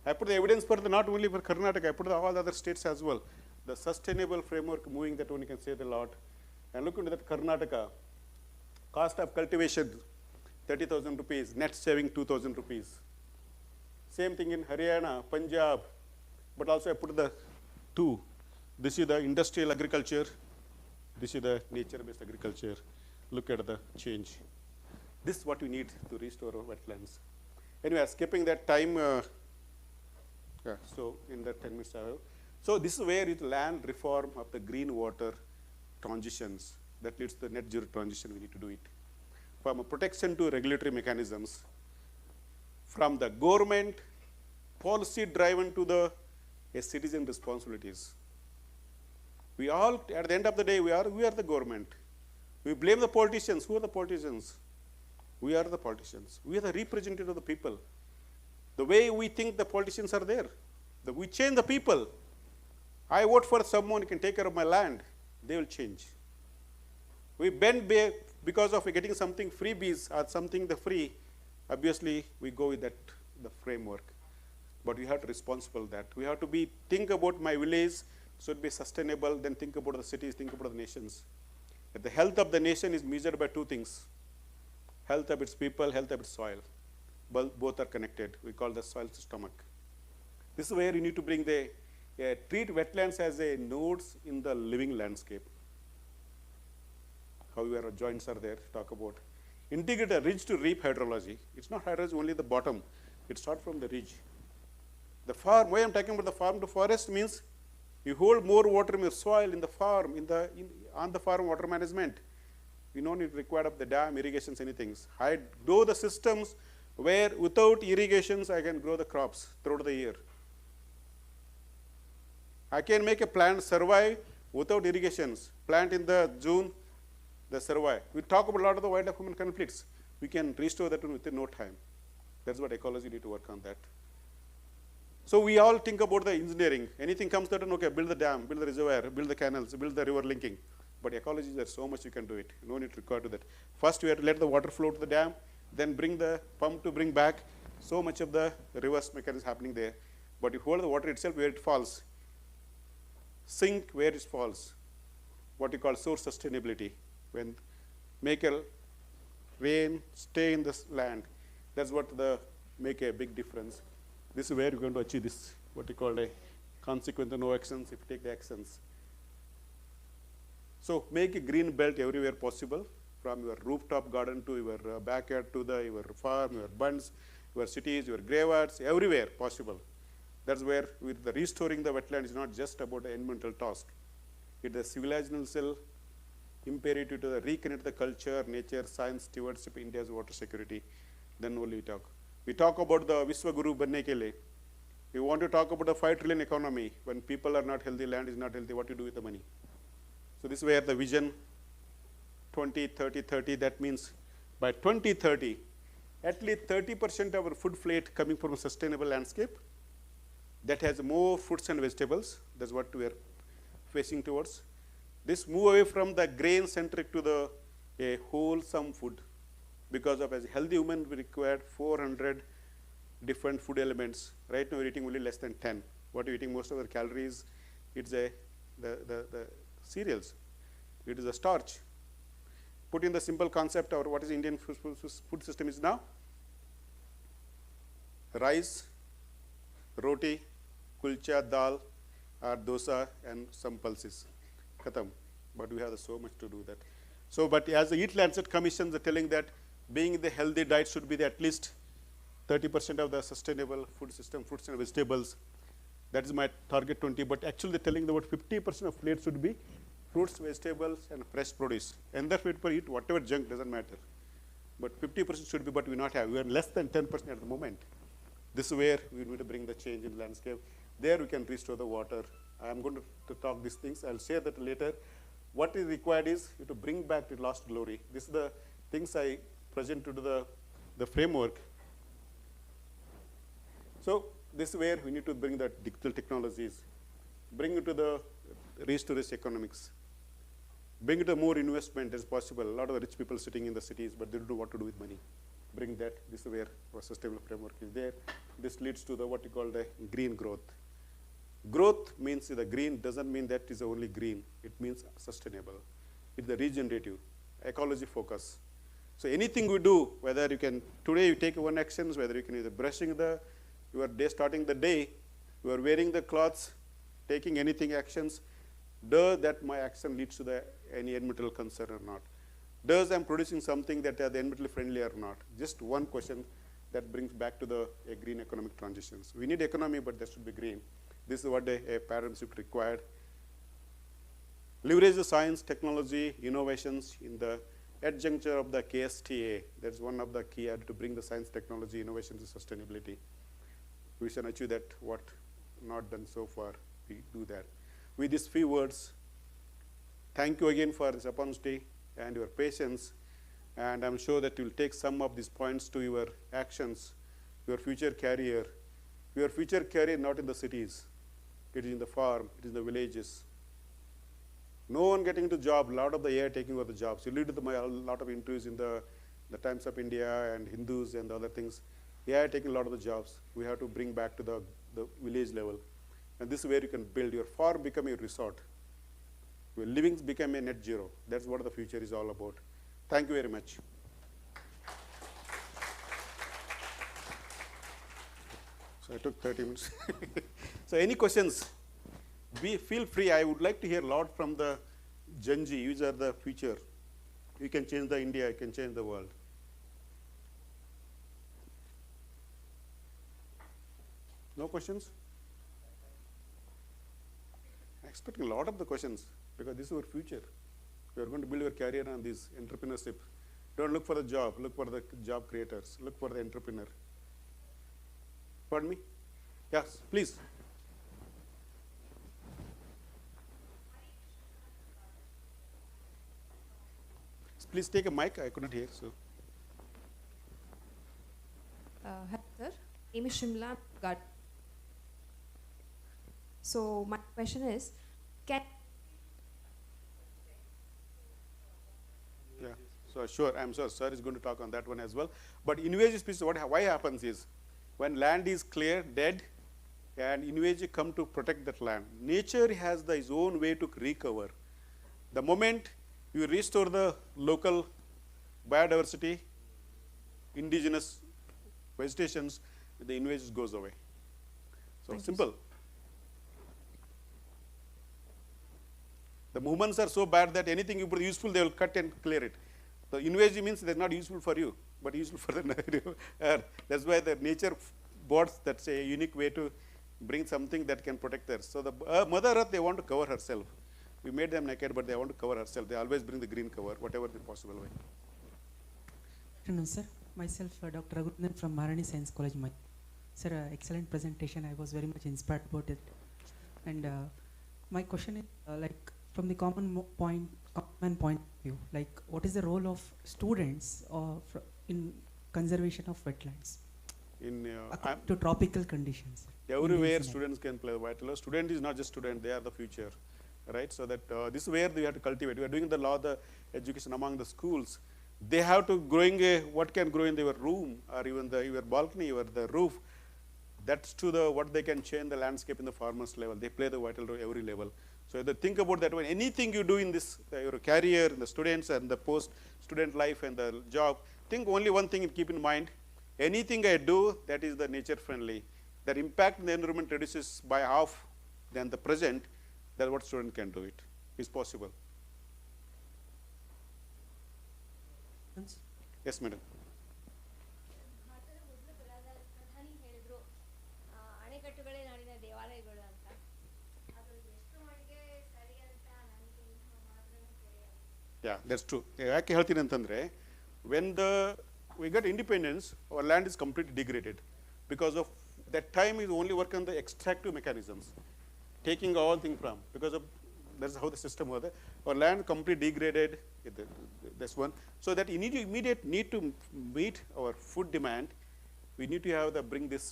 I put the evidence for the, not only for Karnataka, I put all the other states as well. The sustainable framework moving that one you can say the lot. And look into that Karnataka. Cost of cultivation, 30,000 rupees, net saving 2,000 rupees. Same thing in Haryana, Punjab, but also I put the two. This is the industrial agriculture. This is the nature-based agriculture. Look at the change. This is what we need to restore our wetlands. Anyway, skipping that time, so in that 10 minutes I have. So this is where it land reform of the green water transitions that leads to the net zero transition, we need to do it. From a protection to regulatory mechanisms, from the government policy driven to the citizen responsibilities. We all, at the end of the day, we are the government. We blame the politicians. Who are the politicians? We are the politicians. We are the representative of the people. The way we think the politicians are there. We change the people. I vote for someone who can take care of my land. They will change. We bend because of getting something freebies or something the free. Obviously, we go with that, the framework. But we have to be responsible that. We have to think about my village, should be sustainable, then think about the cities, think about the nations. But the health of the nation is measured by two things. Health of its people, health of its soil. Both are connected. We call the soil stomach. This is where you need to bring treat wetlands as a nodes in the living landscape. However, joints are there to talk about. Integrate a ridge to reap hydrology. It's not hydrology only the bottom. It starts from the ridge. The farm, why I'm talking about the farm to forest means You hold more water in your soil, in the farm, on the farm water management. We don't need to require up the dam, irrigations, anything. I do the systems where without irrigations I can grow the crops throughout the year. I can make a plant survive without irrigations. Plant in the June, they survive. We talk about a lot of the wildlife human conflicts. We can restore that within no time. That's what ecology need to work on that. So we all think about the engineering. Anything comes that, okay, build the dam, build the reservoir, build the canals, build the river linking. But ecology, there's so much you can do it. No need to require to that. First, we have to let the water flow to the dam, then bring the pump to bring back. So much of the reverse mechanism happening there. But you hold the water itself where it falls. Sink where it falls. What you call source sustainability. When make a rain stay in this land. That's what make a big difference. This is where you're going to achieve this, what you call a consequence of no actions if you take the actions. So make a green belt everywhere possible, from your rooftop garden to your backyard to your farm, your bunds, your cities, your graveyards, everywhere possible. That's where with the restoring the wetland is not just about an environmental task. It is a civilizational imperative to reconnect the culture, nature, science, stewardship, India's water security. Then only we talk. We talk about the Vishwaguru Banne ke liye. We want to talk about the 5 trillion economy. When people are not healthy, land is not healthy, what to do with the money? So this is where the vision 20-30-30, that means by 2030, at least 30% of our food plate coming from a sustainable landscape that has more fruits and vegetables. That's what we are facing towards. This move away from the grain centric to a wholesome food. Because of as a healthy human, we require 400 different food elements. Right now, we're eating only less than 10. What are you eating? Most of our calories, it's the cereals. It is a starch. Put in the simple concept of what is Indian food system is now. Rice, roti, kulcha, dal, or dosa, and some pulses. Khatam. But we have so much to do that. So, but as the Eat Lancet commissions are telling that being the healthy diet should be at least 30% of the sustainable food system, fruits and vegetables. That is my target 20, but actually they're telling about 50% of plate should be fruits, vegetables, and fresh produce. And that people eat whatever junk, doesn't matter. But 50% should be, but we not have. We are less than 10% at the moment. This is where we need to bring the change in landscape. There we can restore the water. I am going to talk these things. I'll share that later. What is required is to bring back the lost glory. This is the things I present to the framework. So this is where we need to bring the digital technologies, bring it to the race-to-race economics, bring it to more investment as possible. A lot of the rich people sitting in the cities, but they don't know what to do with money. Bring that. This is where our sustainable framework is there. This leads to what you call the green growth. Growth means the green doesn't mean that is only green. It means sustainable. It's the regenerative, ecology focus. So anything we do, whether you can, today you take one actions, whether you can either brushing your day, starting the day, you are wearing the clothes, taking anything actions, does that my action leads to any environmental concern or not? Does I'm producing something that are environmentally friendly or not? Just one question that brings back to a green economic transitions. We need economy, but that should be green. This is what a paradigm shift required. Leverage the science, technology, innovations in the adjuncture of the KSTA. That's one of the key to bring the science, technology, innovations, and sustainability. We shall achieve that, what not done so far, we do that. With these few words, thank you again for this opportunity and your patience. And I'm sure that you'll take some of these points to your actions, your future career. Your future career not in the cities. It is in the farm, it is in the villages. No one getting into job, a lot of the AI taking over the jobs. You lead to a lot of interviews in the Times of India and Hindus and the other things. AI taking a lot of the jobs. We have to bring back to the village level. And this is where you can build your farm, become a resort. Your livings become a net zero. That's what the future is all about. Thank you very much. So I took 30 minutes. So any questions? Feel free. I would like to hear a lot from the Gen Z. These are the future. You can change the India, you can change the world. No questions? expecting a lot of the questions because this is our future. You are going to build your career on this entrepreneurship. Don't look for the job, look for the job creators, look for the entrepreneur. Pardon me? Yes, please. Please take a mic, I couldn't hear, so. Hi, sir. Name is Shimla Gad. So my question is, can Yeah, so sure, I'm sure sir is going to talk on that one as well. But invasive species, why happens is, when land is clear, dead, and invasive come to protect that land, nature has its own way to recover. The moment you restore the local biodiversity, indigenous vegetations, the invasive goes away. So Thank you, simple. The movements are so bad that anything you put useful, they will cut and clear it. The invasive means they're not useful for you, but useful for the earth. That's why the nature boards, that's a unique way to bring something that can protect the earth. So the Mother Earth, they want to cover herself. We made them naked, but they want to cover herself. They always bring the green cover, whatever the possible way. Good afternoon, sir. Myself, Dr. Raghunandan from Maharani Science College. Sir, excellent presentation. I was very much inspired about it. And my question is, like, from the common point of view, like, what is the role of students in conservation of wetlands to tropical conditions? Everywhere students can play vital. Student is not just student; they are the future, right? So that this is where we have to cultivate. We are doing the education among the schools. They have to growing what can grow in their room or even your balcony or the roof. That's to what they can change the landscape in the farmers level. They play the vital role every level. So if they think about that way, anything you do in this your career, the students and the post-student life and the job, think only one thing and keep in mind. Anything I do that is the nature friendly, that impact in the environment reduces by half than the present, that's what student can do it. It's possible. Yes, madam. Yeah, that's true. ಯಾಕೆ ಹೇಳ್ತೀನಿ ಅಂತಂದ್ರೆ, when we got independence, our land is completely degraded because of that time is only work on the extractive mechanisms, taking all things from, because of that's how the system was. Our land completely degraded. That's one. So that you need to meet our food demand, we need to have bring this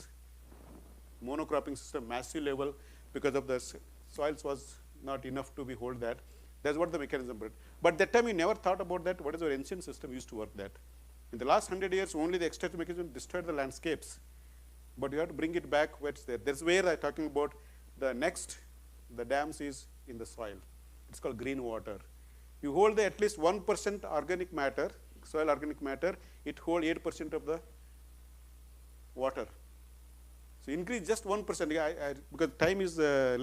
monocropping system massive level because of the soils was not enough to be hold that. That's what the mechanism brought. But that time we never thought about that. What is our ancient system used to work that? In the last 100 years, only the extractive mechanism destroyed the landscapes. But you have to bring it back where it's there. That's where I'm talking about the dams is in the soil. It's called green water. You hold at least 1% organic matter, soil organic matter, it holds 8% of the water. So increase just 1%. Because time is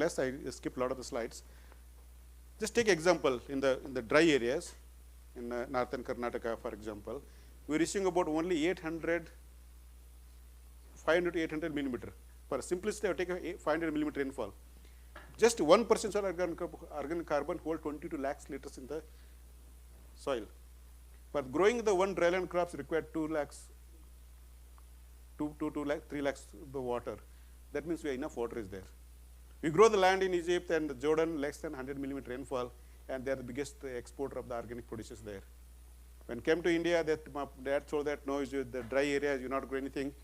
less, I skipped a lot of the slides. Just take example in the dry areas, in northern Karnataka, for example, we're reaching about only 500 to 800 millimeter. For simplicity, I take a 500 millimeter rainfall. Just 1% soil organic carbon hold 22 lakhs liters in the soil. For growing the one dryland crops require 3 lakhs the water. That means enough water is there. We grow the land in Egypt and Jordan less than 100 millimeter rainfall, and they are the biggest exporter of the organic produces there. When came to India, my dad told that no, the dry areas, you're not growing anything.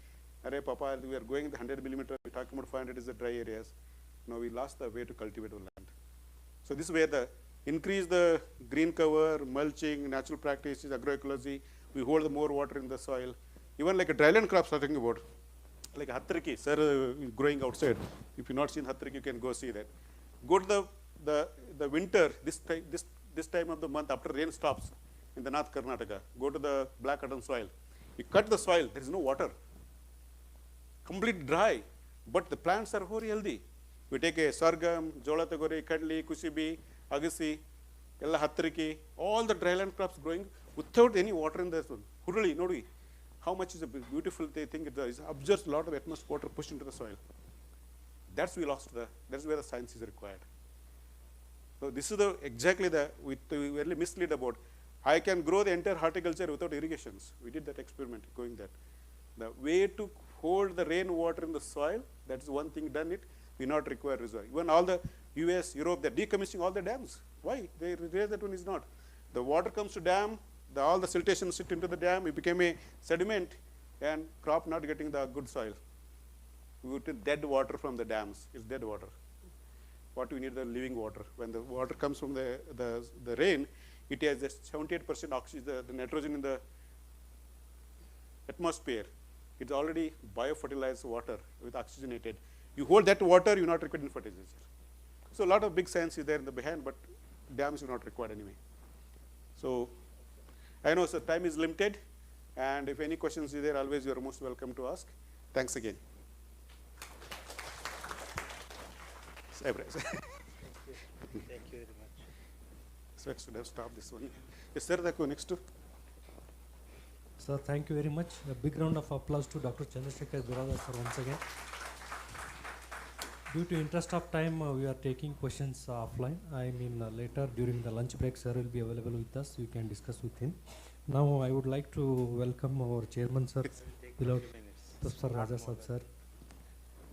Arey Papa, we are going the 100 millimeter, we're talking about 500 is the dry areas. Now we lost the way to cultivate the land. So this way increase the green cover, mulching, natural practices, agroecology, we hold the more water in the soil. Even like a dryland crops talking about, like Hattriki, sir, growing outside. If you've not seen Hattriki, you can go see that. Go to the winter, this time of the month after rain stops in the North Karnataka, go to the black cotton soil. You cut the soil, there is no water. Completely dry, but the plants are very healthy. We take a sorghum, jola tagori, kadli, kusibi, agasi, ella Hattriki, all the dryland crops growing without any water in the soil. Huruli, nodi. How much is a beautiful thing it is. Absorbs a lot of atmospheric water pushed into the soil. That's we lost that's where the science is required. So this is exactly we really mislead about. I can grow the entire horticulture without irrigations. We did that experiment going that. The way to hold the rainwater in the soil, that's one thing done it, we not require reservoir. Even all the US, Europe, they're decommissioning all the dams. Why? They realize that one is not. The water comes to dam, all the siltation sit into the dam, it became a sediment, and crop not getting the good soil. We get dead water from the dams, it's dead water. What we need the living water. When the water comes from the rain, it has just 78% oxygen, the nitrogen in the atmosphere. It's already biofertilized water with oxygenated. You hold that water, you're not required fertilizer. So a lot of big science is there in the behind, but dams are not required anyway. So I know, sir, time is limited, and if any questions is there, always you're most welcome to ask. Thanks again. Thank you very much. So I should have stopped this one. Yes, sir, next. Sir, thank you very much. A big round of applause to Dr. Chandrasekhar Biradar sir once again. Due to interest of time, we are taking questions offline. I mean, later during the lunch break, sir will be available with us. You can discuss with him. Now, I would like to welcome our chairman, sir, beloved Professor Raja Saab, sir,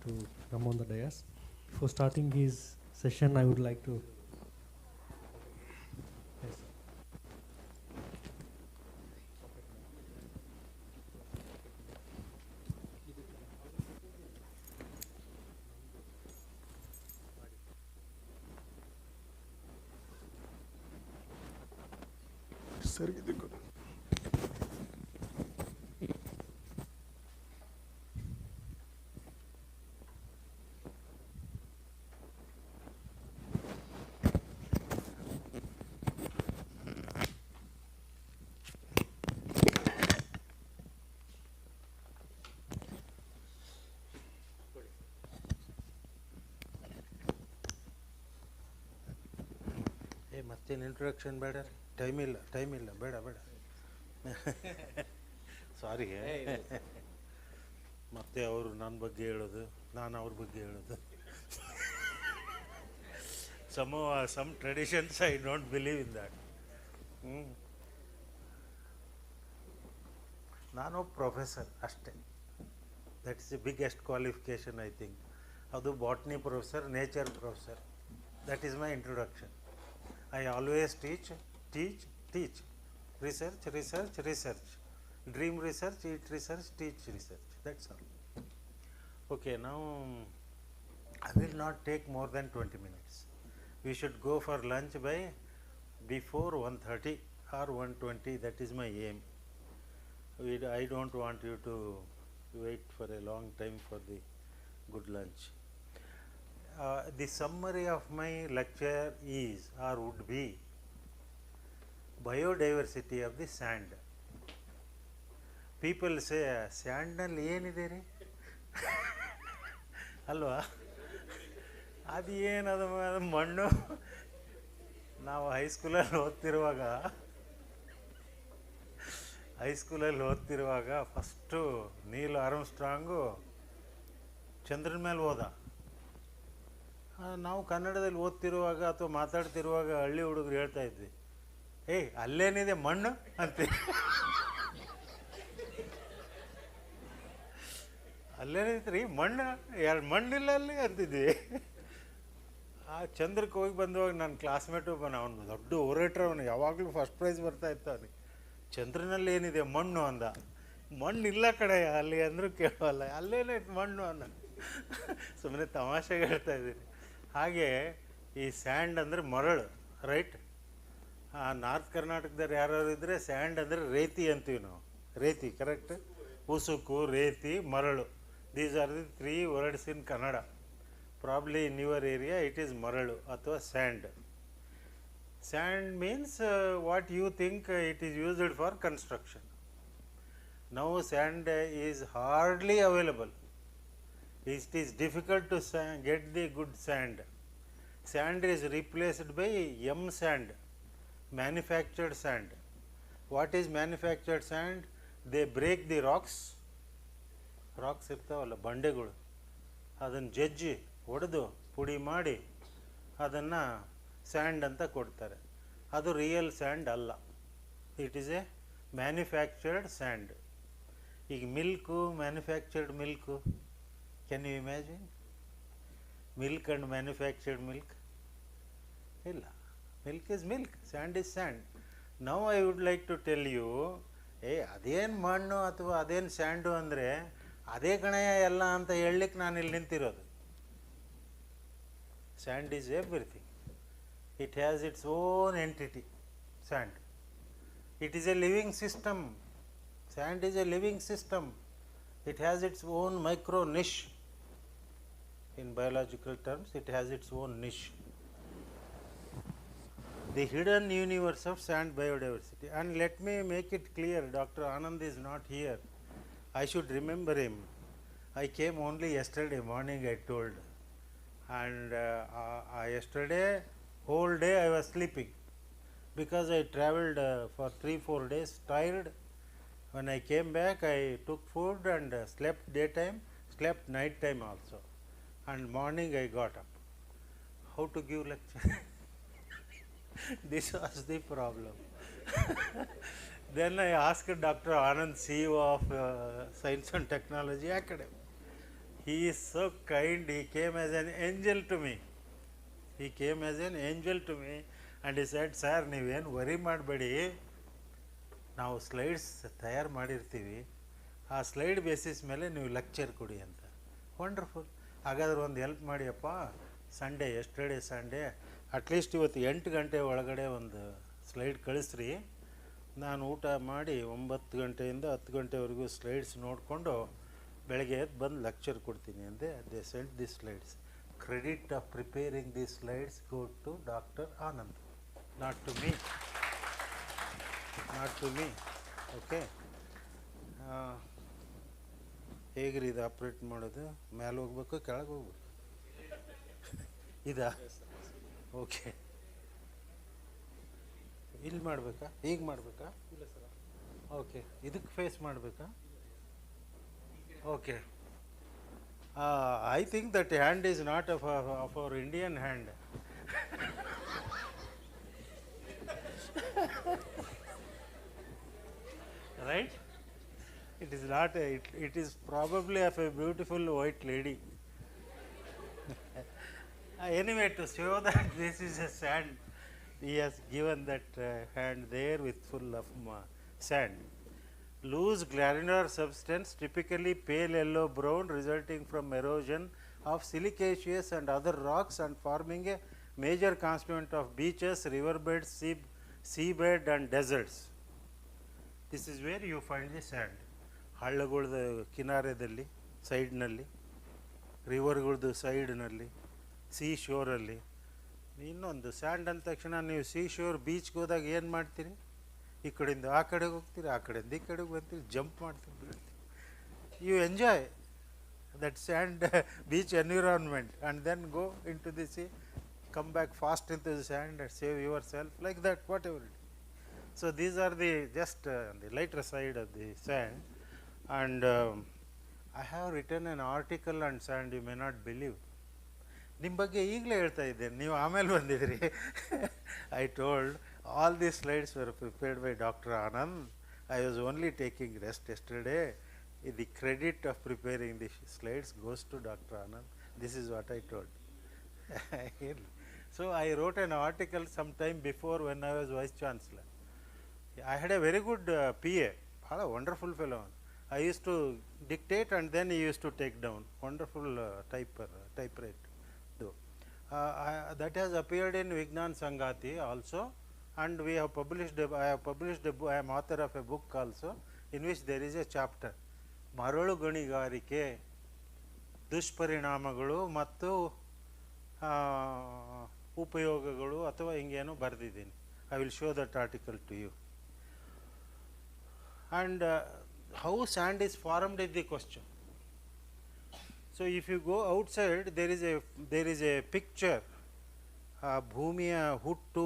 to come on the dais. Before starting his session, I would like to. Yes. Sir, देखो. ಮತ್ತೇನು introduction ಬೇಡ time ಇಲ್ಲ ಬೇಡ ಸಾರಿ ಮತ್ತೆ ಅವರು ನನ್ನ ಬಗ್ಗೆ ಹೇಳೋದು ನಾನು ಅವ್ರ ಬಗ್ಗೆ ಹೇಳೋದು some traditions I don't believe in that. ನಾನು ಪ್ರೊಫೆಸರ್ ಅಷ್ಟೇ, that is the biggest qualification I think. ಅದು botany professor, nature professor. That is my introduction. I always teach, research, dream research, eat research, teach research, that's all. Okay, now I will not take more than 20 minutes. We should go for lunch by before 1:30 or 1:20, that is my aim. I don't want you to wait for a long time for the good lunch. The summary of my lecture is or would be biodiversity of the sand. People say sand ನಲ್ಲಿ ಏನಿದೆ ರೀ ಅಲ್ವಾ, ಅದು ಏನದು ಮಣ್ಣು. ನಾವು ಹೈಸ್ಕೂಲಲ್ಲಿ ಓದ್ತಿರುವಾಗ first Neel ಆರ್ಮ್ಸ್ಟ್ರಾಂಗು ಚಂದ್ರನ ಮೇಲೆ ಹೋದ. ನಾವು ಕನ್ನಡದಲ್ಲಿ ಓದ್ತಿರುವಾಗ ಅಥವಾ ಮಾತಾಡ್ತಿರುವಾಗ ಹಳ್ಳಿ ಹುಡುಗರು ಹೇಳ್ತಾ ಇದ್ವಿ, ಏಯ್ ಅಲ್ಲೇನಿದೆ ಮಣ್ಣು ಅಂತೀವಿ, ಅಲ್ಲೇನಿದ್ರಿ ಮಣ್ಣು, ಎರಡು ಮಣ್ಣಿಲ್ಲ ಅಲ್ಲಿ ಅಂತಿದ್ವಿ. ಆ ಚಂದ್ರಕ್ಕೆ ಹೋಗಿ ಬಂದುವಾಗ ನನ್ನ ಕ್ಲಾಸ್ಮೇಟು ಅವನು ದೊಡ್ಡ ಓರೇಟ್ರ್, ಅವನು ಯಾವಾಗಲೂ ಫಸ್ಟ್ ಪ್ರೈಸ್ ಬರ್ತಾ ಇತ್ತು. ಅವನಿಗೆ ಚಂದ್ರನಲ್ಲಿ ಏನಿದೆ ಮಣ್ಣು ಅಂದ. ಮಣ್ಣಿಲ್ಲ ಕಡೆ ಅಲ್ಲಿ ಅಂದರೂ ಕೇಳೋಲ್ಲ, ಅಲ್ಲೇನೇ ಮಣ್ಣು ಅಂದ. ಸುಮ್ಮನೆ ತಮಾಷೆಗೆ ಹೇಳ್ತಾ ಇದ್ದೀನಿ. ಹಾಗೆ ಈ ಸ್ಯಾಂಡ್ ಅಂದರೆ ಮರಳು, ರೈಟ್? ನಾರ್ತ್ ಕರ್ನಾಟಕದಲ್ಲಿ ಯಾರು ಇದ್ದರೆ ಸ್ಯಾಂಡ್ ಅಂದರೆ ರೇತಿ ಅಂತೀವಿ ನಾವು. ರೇತಿ ಕರೆಕ್ಟ್? ಉಸುಕು, ರೇತಿ, ಮರಳು. These are the 3 words in Kannada. Probably in your area it is ಮರಳು ಅಥವಾ sand. Sand means what you think it is used for construction. Now sand is hardly available. It is difficult to get the good sand. Sand is replaced by M sand, manufactured sand. What is manufactured sand? They break the rocks ಇರ್ತಾವಲ್ಲ ಬಂಡೆಗಳು, ಅದನ್ನು ಜಜ್ಜಿ ಹೊಡೆದು ಪುಡಿ ಮಾಡಿ ಅದನ್ನು and ಅಂತ ಕೊಡ್ತಾರೆ. ಅದು ರಿಯಲ್ ಸ್ಯಾಂಡ್ ಅಲ್ಲ, it is a manufactured sand. ಈಗ milk, manufactured milk, can you imagine? Milk and manufactured milk ಇಲ್ಲ. Milk is milk, sand is sand. Now I would like to tell you, ಅದೇನು ಮಣ್ಣು ಅಥವಾ ಅದೇನು ಸ್ಯಾಂಡು ಅಂದರೆ ಅದೇ ಕಣೆಯ ಎಲ್ಲ ಅಂತ ಹೇಳಲಿಕ್ಕೆ ನಾನು ಇಲ್ಲಿ ನಿಂತಿರೋದು. Sand is everything. It has its own entity. Sand, it is a living system. Sand is a living system. It has its own micro niche. In biological terms, it has its own niche. The hidden universe of sand biodiversity. And let me make it clear, Dr. Anand is not here. I should remember him. I came only yesterday morning, I told. And yesterday, whole day I was sleeping. Because I travelled for 3-4 days, tired. When I came back, I took food and slept daytime, slept night time also. And morning I got up. How to give lecture? This was the problem. Then I asked Dr. Anand, CEO of Science and Technology Academy. He is so kind, he came as an angel to me. He came as an angel to me and he said, sir, ನೀವೇನು worry ಮಾಡಬೇಡಿ, ನಾವು slides ತಯಾರು ಮಾಡಿರ್ತೀವಿ, ಆ slide basis ಮೇಲೆ ನೀವು lecture ಕೊಡಿ ಅಂತ. ವಂಡರ್ಫುಲ್. ಹಾಗಾದ್ರೆ ಒಂದು ಹೆಲ್ಪ್ ಮಾಡಿಯಪ್ಪ, ಸಂಡೇ, ಎಸ್ಟರ್ಡೇ ಸಂಡೇ, ಅಟ್ಲೀಸ್ಟ್ ಇವತ್ತು 8 ಗಂಟೆ ಒಳಗಡೆ ಒಂದು ಸ್ಲೈಡ್ ಕಳಿಸ್ರಿ, ನಾನು ಊಟ ಮಾಡಿ 9 ಗಂಟೆಯಿಂದ 10 ಗಂಟೆವರೆಗೂ ಸ್ಲೈಡ್ಸ್ ನೋಡಿಕೊಂಡು ಬೆಳಗ್ಗೆ ಎದ್ದು ಬಂದು ಲೆಕ್ಚರ್ ಕೊಡ್ತೀನಿ ಅಂದೆ. They sent the slides. Credit of preparing the slides go to doctor Anand, not to me. Not to me. Okay. ಹೇಗ್ರಿ ಇದು ಆಪ್ರೇಟ್ ಮಾಡೋದು? ಮೇಲೆ ಹೋಗ್ಬೇಕು, ಕೆಳಗೆ ಹೋಗ್ಬೇಕು? ಇದಾ? ಓಕೆ. ಇಲ್ಲಿ ಮಾಡಬೇಕಾ? ಈಗ ಮಾಡಬೇಕಾ? ಓಕೆ. ಇದಕ್ಕೆ ಫೇಸ್ ಮಾಡಬೇಕಾ? Okay. I think that hand is not of our Indian hand. Right? It is not it is probably of a beautiful white lady. Anyway, to show that this is a sand, he has given that hand there with full of sand. Loose granular substance, typically pale yellow brown, resulting from erosion of silicaceous and other rocks and forming a major constituent of beaches, riverbeds, seabed and deserts. This is where you find the sand. ಹಳ್ಳಗಳದ ಕಿನಾರದಲ್ಲಿ, ಸೈಡ್ನಲ್ಲಿ, ರಿವರ್ಗಳದ್ದು ಸೈಡ್ನಲ್ಲಿ, sea ಶೋರಲ್ಲಿ. ಇನ್ನೊಂದು and ಅಂದ ತಕ್ಷಣ ನೀವು sea shore ಬೀಚ್ಗೆ ಹೋದಾಗ ಏನು ಮಾಡ್ತೀರಿ? ಈ ಕಡೆಯಿಂದ ಆ ಕಡೆಗೆ ಹೋಗ್ತೀರಿ, ಆ ಕಡೆಯಿಂದ ಈ ಕಡೆಗೆ ಬರ್ತೀರಿ, ಜಂಪ್ ಮಾಡ್ತೀರಿ, ಬೀಳ್ತೀರಿ. You enjoy that sand beach environment and then go into the sea, come back fast into the sand and save yourself like that, whatever it. So these are the just the lighter side of the sand, and I have written an article on sand, you may not believe. ನಿಮ್ಮ ಬಗ್ಗೆ ಈಗಲೇ ಹೇಳ್ತಾ ಇದ್ದೇನೆ, ನೀವು ಆಮೇಲೆ ಬಂದಿದ್ರಿ. I told all these slides were prepared by Dr. Anand. I was only taking rest yesterday. The credit of preparing the slides goes to Dr. Anand. This is what I told. So I wrote an article sometime before when I was Vice Chancellor. I had a very good PA, a wonderful fellow. I used to dictate and then he used to take down. Wonderful typewriter. That has appeared in Vignan Sangati also, and we have published. I am author of a book also, in which there is a chapter, ಮರಳು ಗಣಿಗಾರಿಕೆ ದುಷ್ಪರಿಣಾಮಗಳು ಮತ್ತು ಉಪಯೋಗಗಳು ಅಥವಾ ಹಿಂಗೇನೋ ಬರೆದಿದ್ದೀನಿ. I will show that article to you. And how sand is formed is the question. So if you go outside, there is a picture, ಭೂಮಿಯ ಹುಟ್ಟು,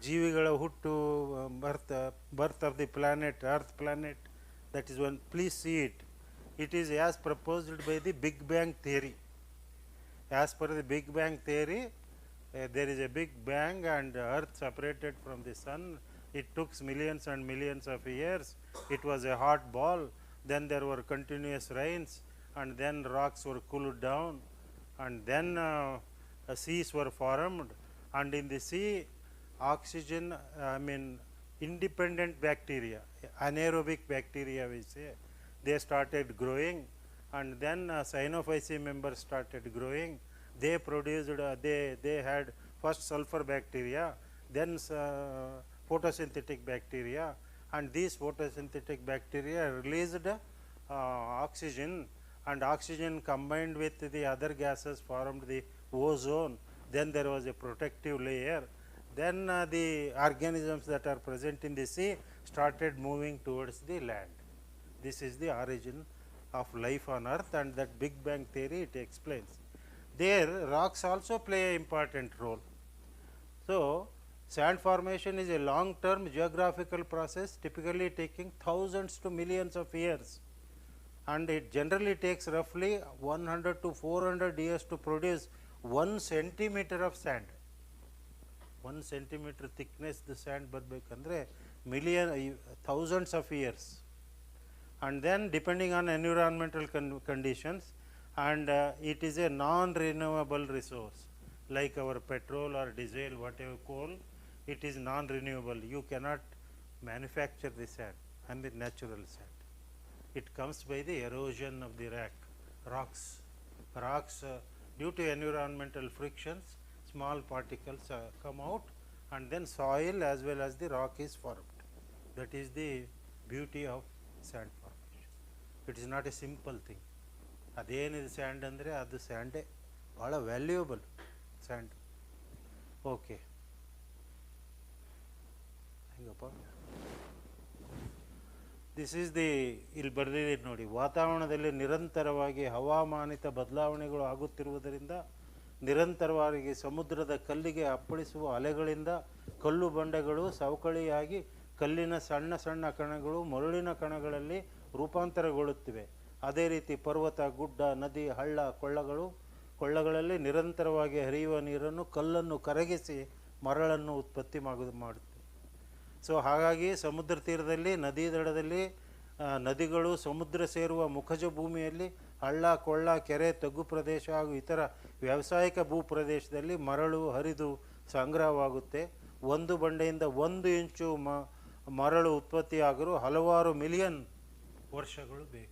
ಜೀವಿಗಳ ಹುಟ್ಟು, birth of the planet, earth planet, that is one. Please see it. It is as proposed by the Big Bang theory. As per the Big Bang theory, there is a big bang and earth separated from the sun. It took millions and millions of years. It was a hot ball. Then there were continuous rains, and then rocks were cooled down, and then seas were formed. And in the sea, oxygen, independent bacteria, anaerobic bacteria we say, they started growing, and then cyanophyceae members started growing. They produced, they had first sulfur bacteria, then photosynthetic bacteria, and these photosynthetic bacteria released oxygen, and oxygen combined with the other gases formed the ozone. Then there was a protective layer. Then the organisms that are present in the sea started moving towards the land. This is the origin of life on earth, and that Big Bang theory it explains. There rocks also play an important role. So, sand formation is a long term geographical process, typically taking thousands to millions of years, and it generally takes roughly 100 to 400 years to produce 1 centimeter of sand. 1 centimeter thickness the sand barbekandre thousands of years, and then depending on environmental conditions, and it is a non-renewable resource like our petrol or diesel, whatever coal, it is non-renewable. You cannot manufacture the sand and the natural sand. It comes by the erosion of the rocks. Due to environmental frictions, small particles come out, and then soil as well as the rock is formed. That is the beauty of sand formation. It is not a simple thing. Adenidu sand andre adu sand bhala valuable sand. Okay. This is the ಇಲ್ಲಿ ಬರೆದಿದೆ ನೋಡಿ, ವಾತಾವರಣದಲ್ಲಿ ನಿರಂತರವಾಗಿ ಹವಾಮಾನಿತ ಬದಲಾವಣೆಗಳು ಆಗುತ್ತಿರುವುದರಿಂದ ನಿರಂತರವಾಗಿ ಸಮುದ್ರದ ಕಲ್ಲಿಗೆ ಅಪ್ಪಳಿಸುವ ಅಲೆಗಳಿಂದ ಕಲ್ಲು ಬಂಡೆಗಳು ಸವಕಳಿಯಾಗಿ ಕಲ್ಲಿನ ಸಣ್ಣ ಸಣ್ಣ ಕಣಗಳು ಮರಳಿನ ಕಣಗಳಲ್ಲಿ ರೂಪಾಂತರಗೊಳ್ಳುತ್ತಿವೆ. ಅದೇ ರೀತಿ ಪರ್ವತ, ಗುಡ್ಡ, ನದಿ, ಹಳ್ಳ, ಕೊಳ್ಳಗಳಲ್ಲಿ ನಿರಂತರವಾಗಿ ಹರಿಯುವ ನೀರನ್ನು ಕಲ್ಲನ್ನು ಕರಗಿಸಿ ಮರಳನ್ನು ಉತ್ಪತ್ತಿ ಮಾಡುತ್ತೆ. ಸೊ ಹಾಗಾಗಿ ಸಮುದ್ರ ತೀರದಲ್ಲಿ, ನದಿ ದಡದಲ್ಲಿ, ನದಿಗಳು ಸಮುದ್ರ ಸೇರುವ ಮುಖಜ ಭೂಮಿಯಲ್ಲಿ, ಹಳ್ಳ, ಕೊಳ್ಳ, ಕೆರೆ, ತಗ್ಗು ಪ್ರದೇಶ ಹಾಗೂ ಇತರ ವ್ಯಾವಸಾಯಿಕ ಭೂ ಪ್ರದೇಶದಲ್ಲಿ ಮರಳು ಹರಿದು ಸಂಗ್ರಹವಾಗುತ್ತೆ. ಒಂದು ಬಂಡೆಯಿಂದ 1 ಇಂಚು ಮರಳು ಉತ್ಪತ್ತಿಯಾಗಲು ಹಲವಾರು ಮಿಲಿಯನ್ ವರ್ಷಗಳು ಬೇಕು.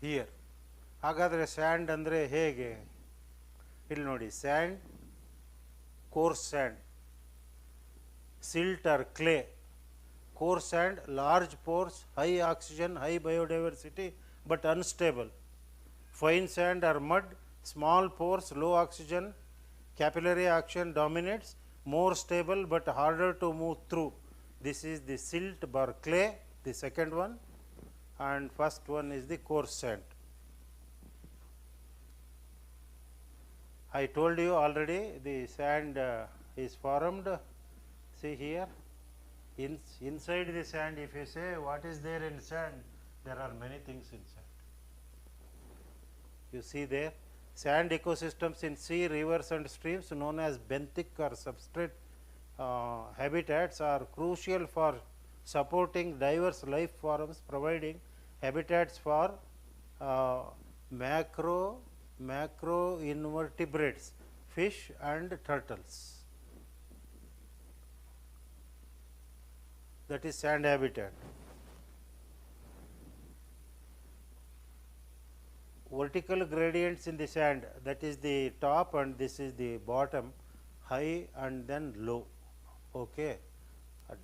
ಹಿಯರ್ ಹಾಗಾದರೆ ಸ್ಯಾಂಡ್ ಅಂದರೆ ಹೇಗೆ? ಇಲ್ಲಿ ನೋಡಿ, and, coarse sand, silt or clay. Coarse sand, large pores, high oxygen, high biodiversity, but unstable. Fine sand or mud, small pores, low oxygen, capillary action dominates, more stable but harder to move through. This is the silt or clay, the second one, and first one is the coarse sand. I told you already the sand is formed. See here, inside the sand, if you say what is there in sand, there are many things in sand. You see there, sand ecosystems in sea, rivers and streams known as benthic or substrate habitats are crucial for supporting diverse life forms, providing habitats for macro invertebrates, fish and turtles. That is sand habitat. Vertical gradients in the sand, that is the top and this is the bottom, high and then low. Okay,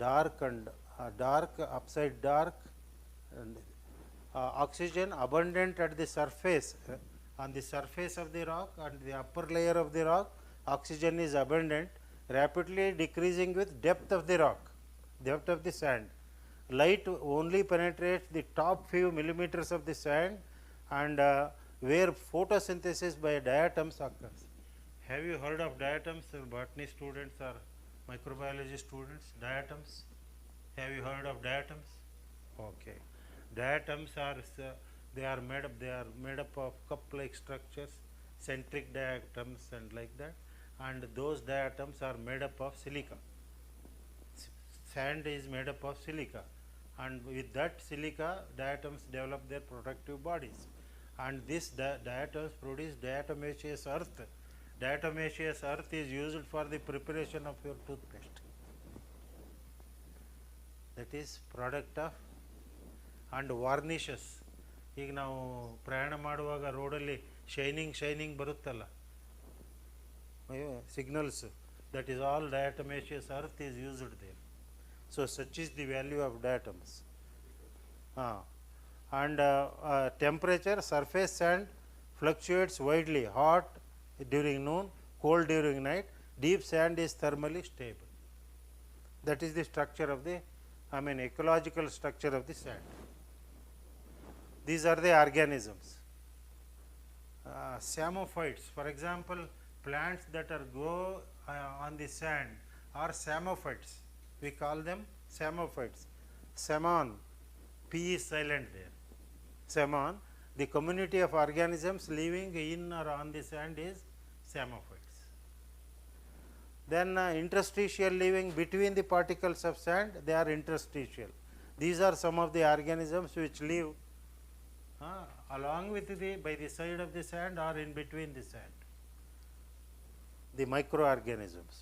dark and dark, upside dark, and oxygen abundant at the surface. On the surface of the rock and the upper layer of the rock, oxygen is abundant, rapidly decreasing with depth of the rock, depth of the sand. Light only penetrates the top few millimeters of the sand, and where photosynthesis by diatoms occurs. Have you heard of diatoms, botany students or microbiology students? Diatoms, have you heard of diatoms? Okay, diatoms are They are made up of cup-like structures, centric diatoms and like that, and those diatoms are made up of silica. Sand is made up of silica, and with that silica, diatoms develop their protective bodies, and this diatoms produce diatomaceous earth. Diatomaceous earth is used for the preparation of your toothpaste. That is product of, and varnishes. ಈಗ ನಾವು ಪ್ರಯಾಣ ಮಾಡುವಾಗ ರೋಡಲ್ಲಿ shining ಬರುತ್ತಲ್ಲ signals, that is all diatomaceous earth is used there. So such is the value of diatoms. And temperature, surface sand fluctuates widely, hot during noon, cold during night. Deep sand is thermally stable. That is the structure of the, ecological structure of the sand. These are the organisms. Psammophytes, for example, plants that grow on the sand are psammophytes. We call them psammophytes. Psammon, P is silent there. Psammon, the community of organisms living in or on the sand is psammophytes. Then interstitial, living between the particles of sand, they are interstitial. These are some of the organisms which live along with by the side of the sand or in between the sand, the microorganisms.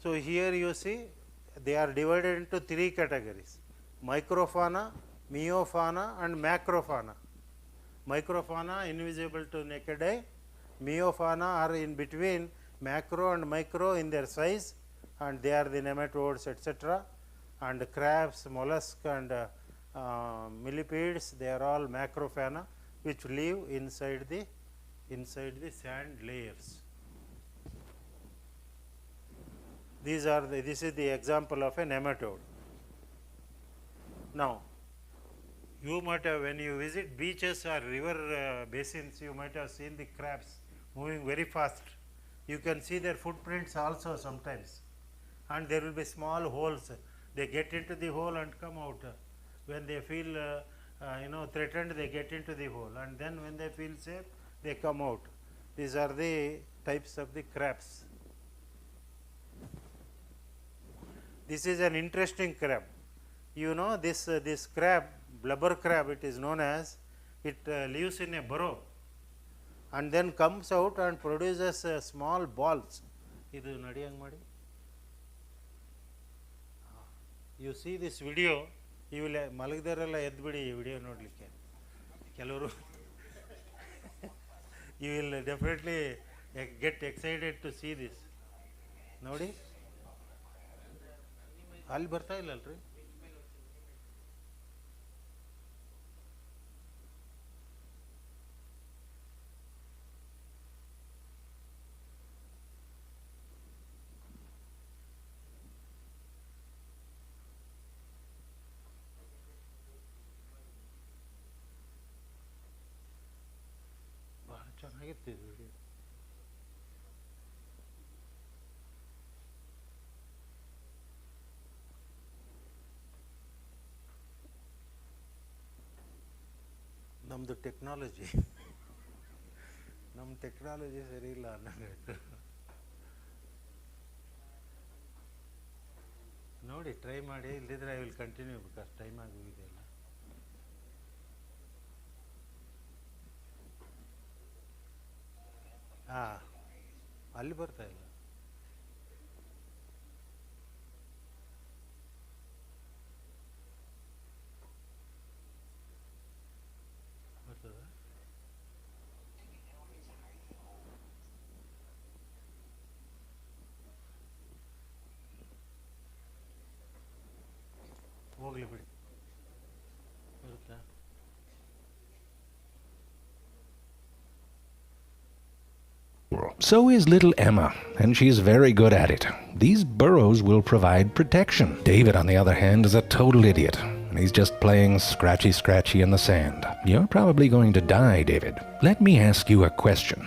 So here you see they are divided into three categories: microfauna, meiofauna and macrofauna. Microfauna invisible to naked eye, meiofauna are in between macro and micro in their size, and they are the nematodes, etc. And crabs, mollusks and millipedes, they are all macrofauna which live inside the sand layers. This is the example of a nematode. Now, you might have, when you visit beaches or river basins, you might have seen the crabs moving very fast. You can see their footprints also sometimes, and there will be small holes. They get into the hole and come out. When they feel threatened, they get into the hole, and then when they feel safe, they come out. These are the types of the crabs. This is an interesting crab. You know, this crab, blubber crab, it is known as, it lives in a burrow and then comes out and produces small balls. Idu nadiyang madi. You see this video, you will ಮಲಗದರೆಲ್ಲ ಎದ್ಬಿಡಿ ಈ video ನೋಡಲಿಕ್ಕೆ ಕೆಲವರು. You will definitely get excited to see this. ನೋಡಿ ಅಲ್ಲಿ ಬರ್ತಾ ಇಲ್ಲ ಅಲ್ರಿ. ಚೆನ್ನಾಗಿತ್ತು ಇದು ವಿಡಿಯೋ. ನಮ್ಮದು ಟೆಕ್ನಾಲಜಿ ಸರಿ ಇಲ್ಲ ಅನ್ನಂಗಾಯ್ತು. ನೋಡಿ ಟ್ರೈ ಮಾಡಿ, ಇಲ್ಲದಿದ್ರೆ I will continue because time ಆಗಿ ಹೋಗಿದೆ ಅಲ್ಲ. ಅಲ್ಲಿ ಬರ್ತಾ ಇಲ್ಲ. ಬರ್ತದ? ಹೋಗ್ಲಿ ಬಿಡಿ, ಬರುತ್ತಾ? So is little Emma, and she's very good at it. These burrows will provide protection. David, on the other hand, is a total idiot. He's just playing scratchy in the sand. You're probably going to die, David. Let me ask you a question.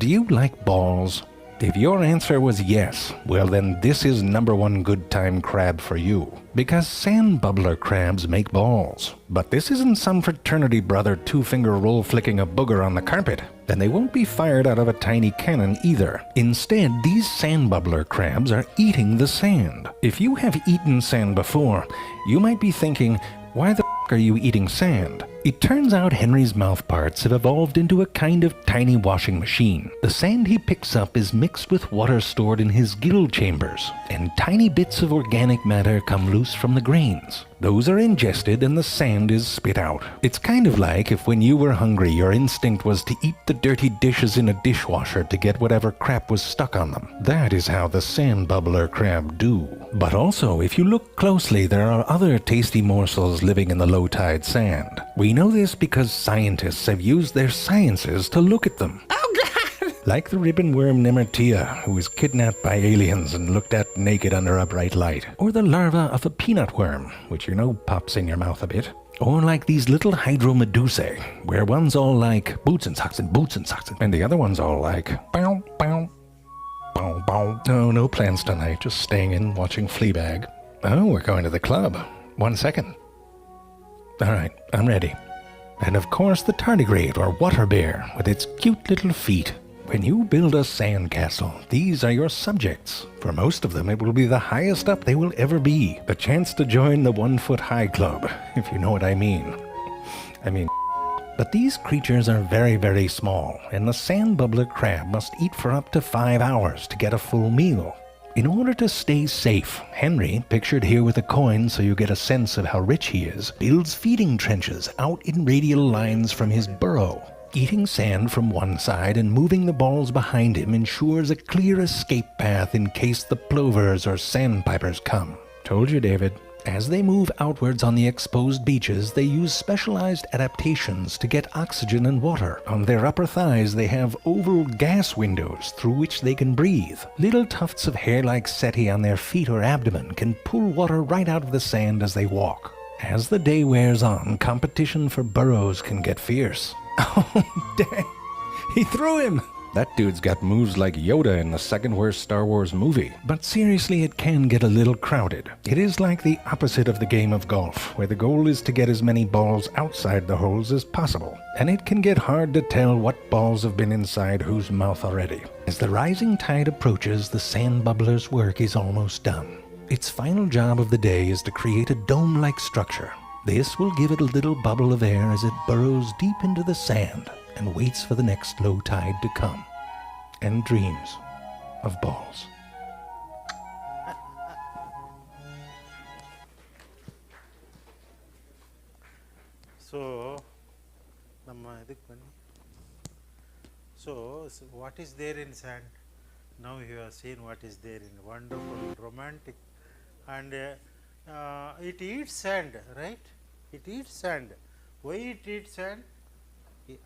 Do you like balls? If your answer was yes, well then this is number one good time crab for you. Because sand bubbler crabs make balls. But this isn't some fraternity brother two-finger roll flicking a booger on the carpet. And they won't be fired out of a tiny cannon either. Instead, these sand bubbler crabs are eating the sand. If you have eaten sand before, you might be thinking, why the are you eating sand? It turns out Henry's mouth parts have evolved into a kind of tiny washing machine. The sand he picks up is mixed with water stored in his gill chambers, and tiny bits of organic matter come loose from the grains. Those are ingested and the sand is spit out. It's kind of like if when you were hungry your instinct was to eat the dirty dishes in a dishwasher to get whatever crap was stuck on them. That is how the sand bubbler crab do. But also, if you look closely, there are other tasty morsels living in the low-tide sand. We know this because scientists have used their sciences to look at them. Oh God! Like the ribbon worm Nemertea, who was kidnapped by aliens and looked at naked under a bright light. Or the larva of a peanut worm, which you know pops in your mouth a bit. Or like these little hydromedusae, where one's all like boots and socks, and the other one's all like bow, bow, bow, bow. No plans tonight, just staying in, watching Fleabag. Oh, we're going to the club. 1 second. Alright, I'm ready. And of course the tardigrade or water bear with its cute little feet. When you build a sand castle, these are your subjects. For most of them, it will be the highest up they will ever be. The chance to join the 1 foot high club, if you know what I mean. But these creatures are very, very small, and the sand bubbler crab must eat for up to 5 hours to get a full meal. In order to stay safe, Henry, pictured here with a coin so you get a sense of how rich he is, builds feeding trenches out in radial lines from his burrow. Eating sand from one side and moving the balls behind him ensures a clear escape path in case the plovers or sandpipers come. Told you, David. As they move outwards on the exposed beaches, they use specialized adaptations to get oxygen and water. On their upper thighs, they have oval gas windows through which they can breathe. Little tufts of hair-like setae on their feet or abdomen can pull water right out of the sand as they walk. As the day wears on, competition for burrows can get fierce. Oh, dang! He threw him! That dude's got moves like Yoda in the second worst Star Wars movie. But seriously, it can get a little crowded. It is like the opposite of the game of golf, where the goal is to get as many balls outside the holes as possible. And it can get hard to tell what balls have been inside whose mouth already. As the rising tide approaches, the sand bubbler's work is almost done. Its final job of the day is to create a dome-like structure. This will give it a little bubble of air as it burrows deep into the sand and waits for the next low tide to come, and dreams of balls. So, what is there in sand? Now you have seen what is there in wonderful, romantic, and it eats sand, right? It eats sand. Why it eats sand?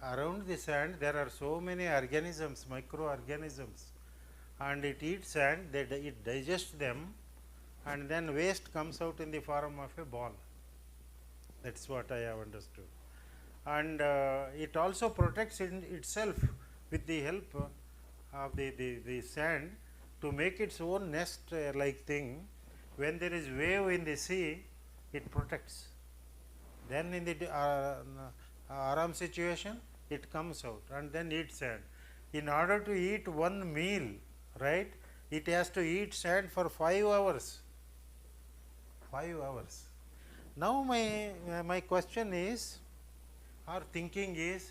Around the sand there are so many organisms, microorganisms, and it eats sand, it digests them, and then waste comes out in the form of a ball. That is what I have understood. And it also protects itself with the help of the sand to make its own nest like thing. When there is wave in the sea, it protects. Then in the aram situation, it comes out and then eats sand. In order to eat one meal, right, it has to eat sand for 5 hours. 5 hours. Now my question is, or thinking is,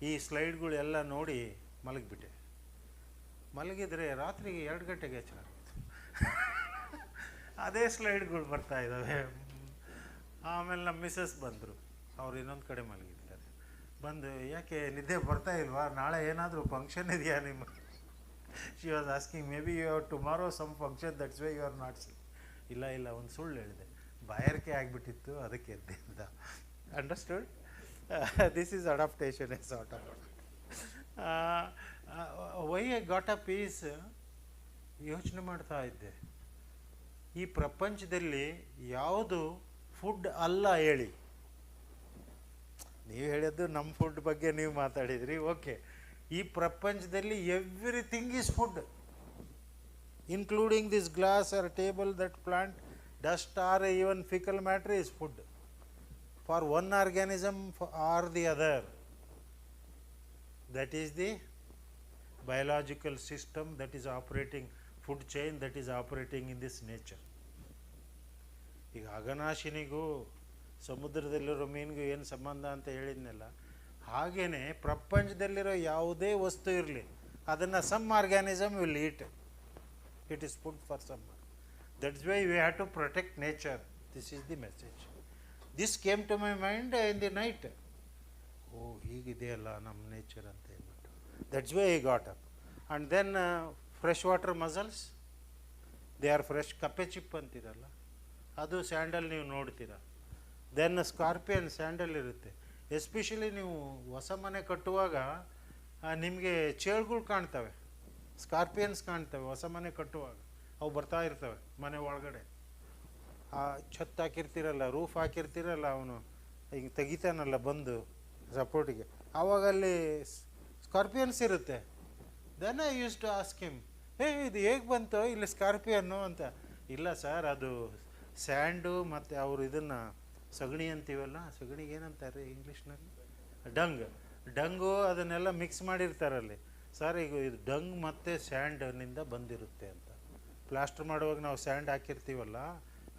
ಈ ಸ್ಲೈಡ್ಗಳು ಎಲ್ಲ ನೋಡಿ ಮಲಗಿಬಿಟ್ಟೆ. ಮಲಗಿದರೆ ರಾತ್ರಿಗೆ 2 ಗಂಟೆಗೆ ಎಚ್ಚರ ಅದೇ ಸ್ಲೈಡ್ಗಳು ಬರ್ತಾ ಇದ್ದಾವೆ. ಆಮೇಲೆ ನಮ್ಮ ಮಿಸ್ಸಸ್ ಬಂದರು, ಅವ್ರು ಇನ್ನೊಂದು ಕಡೆ ಮಲಗಿರ್ತಾರೆ. ಬಂದು ಯಾಕೆ ನಿದ್ದೆ ಬರ್ತಾ ಇಲ್ವಾ, ನಾಳೆ ಏನಾದರೂ ಫಂಕ್ಷನ್ ಇದೆಯಾ ನಿಮ್ಮ? She was asking, may be you have tomorrow some function, that's why you are not sleep. ಇಲ್ಲ ಒಂದು ಸುಳ್ಳು ಹೇಳಿದೆ, ಬಾಯಾರಿಕೆ ಆಗಿಬಿಟ್ಟಿತ್ತು ಅದಕ್ಕೆ ಎದ್ದೆ ಅಂತ. Understood? This is adaptation a sort of. Why I got up is, ಯೋಚನೆ ಮಾಡ್ತಾ ಇದ್ದೆ, ಈ ಪ್ರಪಂಚದಲ್ಲಿ ಯಾವುದು ಫುಡ್ ಅಲ್ಲ ಹೇಳಿ? ನೀವು ಹೇಳಿದ್ದು ನಮ್ಮ ಫುಡ್ ಬಗ್ಗೆ ನೀವು ಮಾತಾಡಿದ್ರಿ, ಓಕೆ. ಈ ಪ್ರಪಂಚದಲ್ಲಿ everything is food. including this glass or table, that plant, dust or even fecal matter is food for one organism or the other. That is the biological system that is operating, food chain that is operating in this nature. ಈಗ ಅಘನಾಶಿನಿಗೂ ಸಮುದ್ರದಲ್ಲಿರೋ ಮೀನಿಗೂ ಏನು ಸಂಬಂಧ ಅಂತ ಹೇಳಿದ್ನಲ್ಲ, ಹಾಗೆಯೇ ಪ್ರಪಂಚದಲ್ಲಿರೋ ಯಾವುದೇ ವಸ್ತು ಇರಲಿ, ಅದನ್ನು some organism will eat. It is food for some. That's why we have to protect nature. This is the message. This came to my mind in the night. ಓ, ಹೀಗಿದೆಯಲ್ಲ ನಮ್ಮ ನೇಚರ್ ಅಂತ ಹೇಳ್ಬಿಟ್ಟು. That's why I got up. And then fresh water mussels, they are fresh. ಕಪ್ಪೆ ಚಿಪ್ ಅಂತಿರಲ್ಲ, ಅದು ಸ್ಯಾಂಡಲ್ ನೀವು ನೋಡ್ತೀರ. ದೆನ್ ಸ್ಕಾರ್ಪಿಯನ್ ಸ್ಯಾಂಡಲ್ ಇರುತ್ತೆ. ಎಸ್ಪೆಷಲಿ ನೀವು ಹೊಸ ಮನೆ ಕಟ್ಟುವಾಗ ನಿಮಗೆ ಚೇಳುಗಳು ಕಾಣ್ತವೆ, ಸ್ಕಾರ್ಪಿಯನ್ಸ್ ಕಾಣ್ತವೆ ಹೊಸ ಮನೆ ಕಟ್ಟುವಾಗ. ಅವು ಬರ್ತಾ ಇರ್ತವೆ ಮನೆ ಒಳಗಡೆ. ಆ ಛತ್ತು ಹಾಕಿರ್ತೀರಲ್ಲ, ರೂಫ್ ಹಾಕಿರ್ತೀರಲ್ಲ, ಅವನು ಹಿಂಗೆ ತೆಗಿತಾನಲ್ಲ ಬಂದು ಸಪೋರ್ಟಿಗೆ, ಆವಾಗ ಅಲ್ಲಿ ಸ್ಕಾರ್ಪಿಯನ್ಸ್ ಇರುತ್ತೆ. Then I use to ask him, ಇದು ಹೇಗೆ ಬಂತು ಇಲ್ಲಿ ಸ್ಕಾರ್ಪಿಯನ್ನು ಅಂತ. ಇಲ್ಲ ಸರ್, ಅದು ಸ್ಯಾಂಡು ಮತ್ತು ಅವರು ಇದನ್ನು ಸಗಣಿ ಅಂತೀವಲ್ಲ, ಸಗಣಿಗೆ ಏನಂತಾರೆ ಇಂಗ್ಲೀಷ್ನಲ್ಲಿ, ಡಂಗು ಅದನ್ನೆಲ್ಲ ಮಿಕ್ಸ್ ಮಾಡಿರ್ತಾರಲ್ಲಿ ಸರ್. ಈಗ ಇದು ಡಂಗ್ ಮತ್ತು ಸ್ಯಾಂಡ್ನಿಂದ ಬಂದಿರುತ್ತೆ ಅಂತ. ಪ್ಲಾಸ್ಟರ್ ಮಾಡುವಾಗ ನಾವು ಸ್ಯಾಂಡ್ ಹಾಕಿರ್ತೀವಲ್ಲ,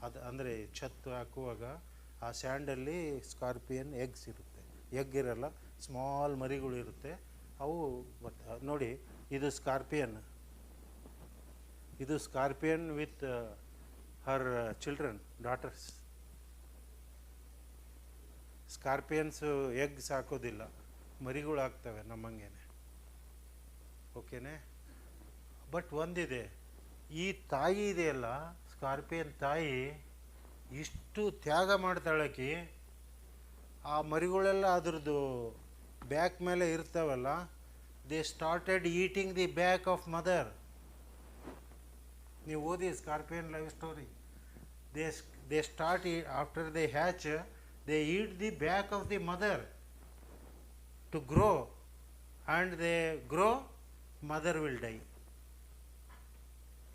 ಅದು ಅಂದರೆ ಛತ್ತು ಹಾಕುವಾಗ ಆ ಸ್ಯಾಂಡಲ್ಲಿ ಸ್ಕಾರ್ಪಿಯನ್ ಎಗ್ಸ್ ಇರುತ್ತೆ. ಎಗ್ ಇರಲ್ಲ, ಸ್ಮಾಲ್ ಮರಿಗಳು ಇರುತ್ತೆ, ಅವು ನೋಡಿ. ಇದು ಸ್ಕಾರ್ಪಿಯನ್, ಇದು scorpion with her children, daughters. Scorpions eggs ಹಾಕೋದಿಲ್ಲ, ಮರಿಗಳು ಹಾಕ್ತವೆ ನಮ್ಮಂಗೇನೆ. ಓಕೆನೆ. ಬಟ್ ಒಂದಿದೆ, ಈ ತಾಯಿ ಇದೆಯಲ್ಲ, ಸ್ಕಾರ್ಪಿಯನ್ ತಾಯಿ ಇಷ್ಟು ತ್ಯಾಗ ಮಾಡ್ತಾಳಕಿ. ಆ ಮರಿಗಳೆಲ್ಲ ಅದ್ರದ್ದು ಬ್ಯಾಕ್ ಮೇಲೆ ಇರ್ತಾವಲ್ಲ, they started eating the back of mother. ನೀವು ಓದಿ scorpion life story. They start after they hatch, they eat the back of the mother to grow, and they grow, mother will die.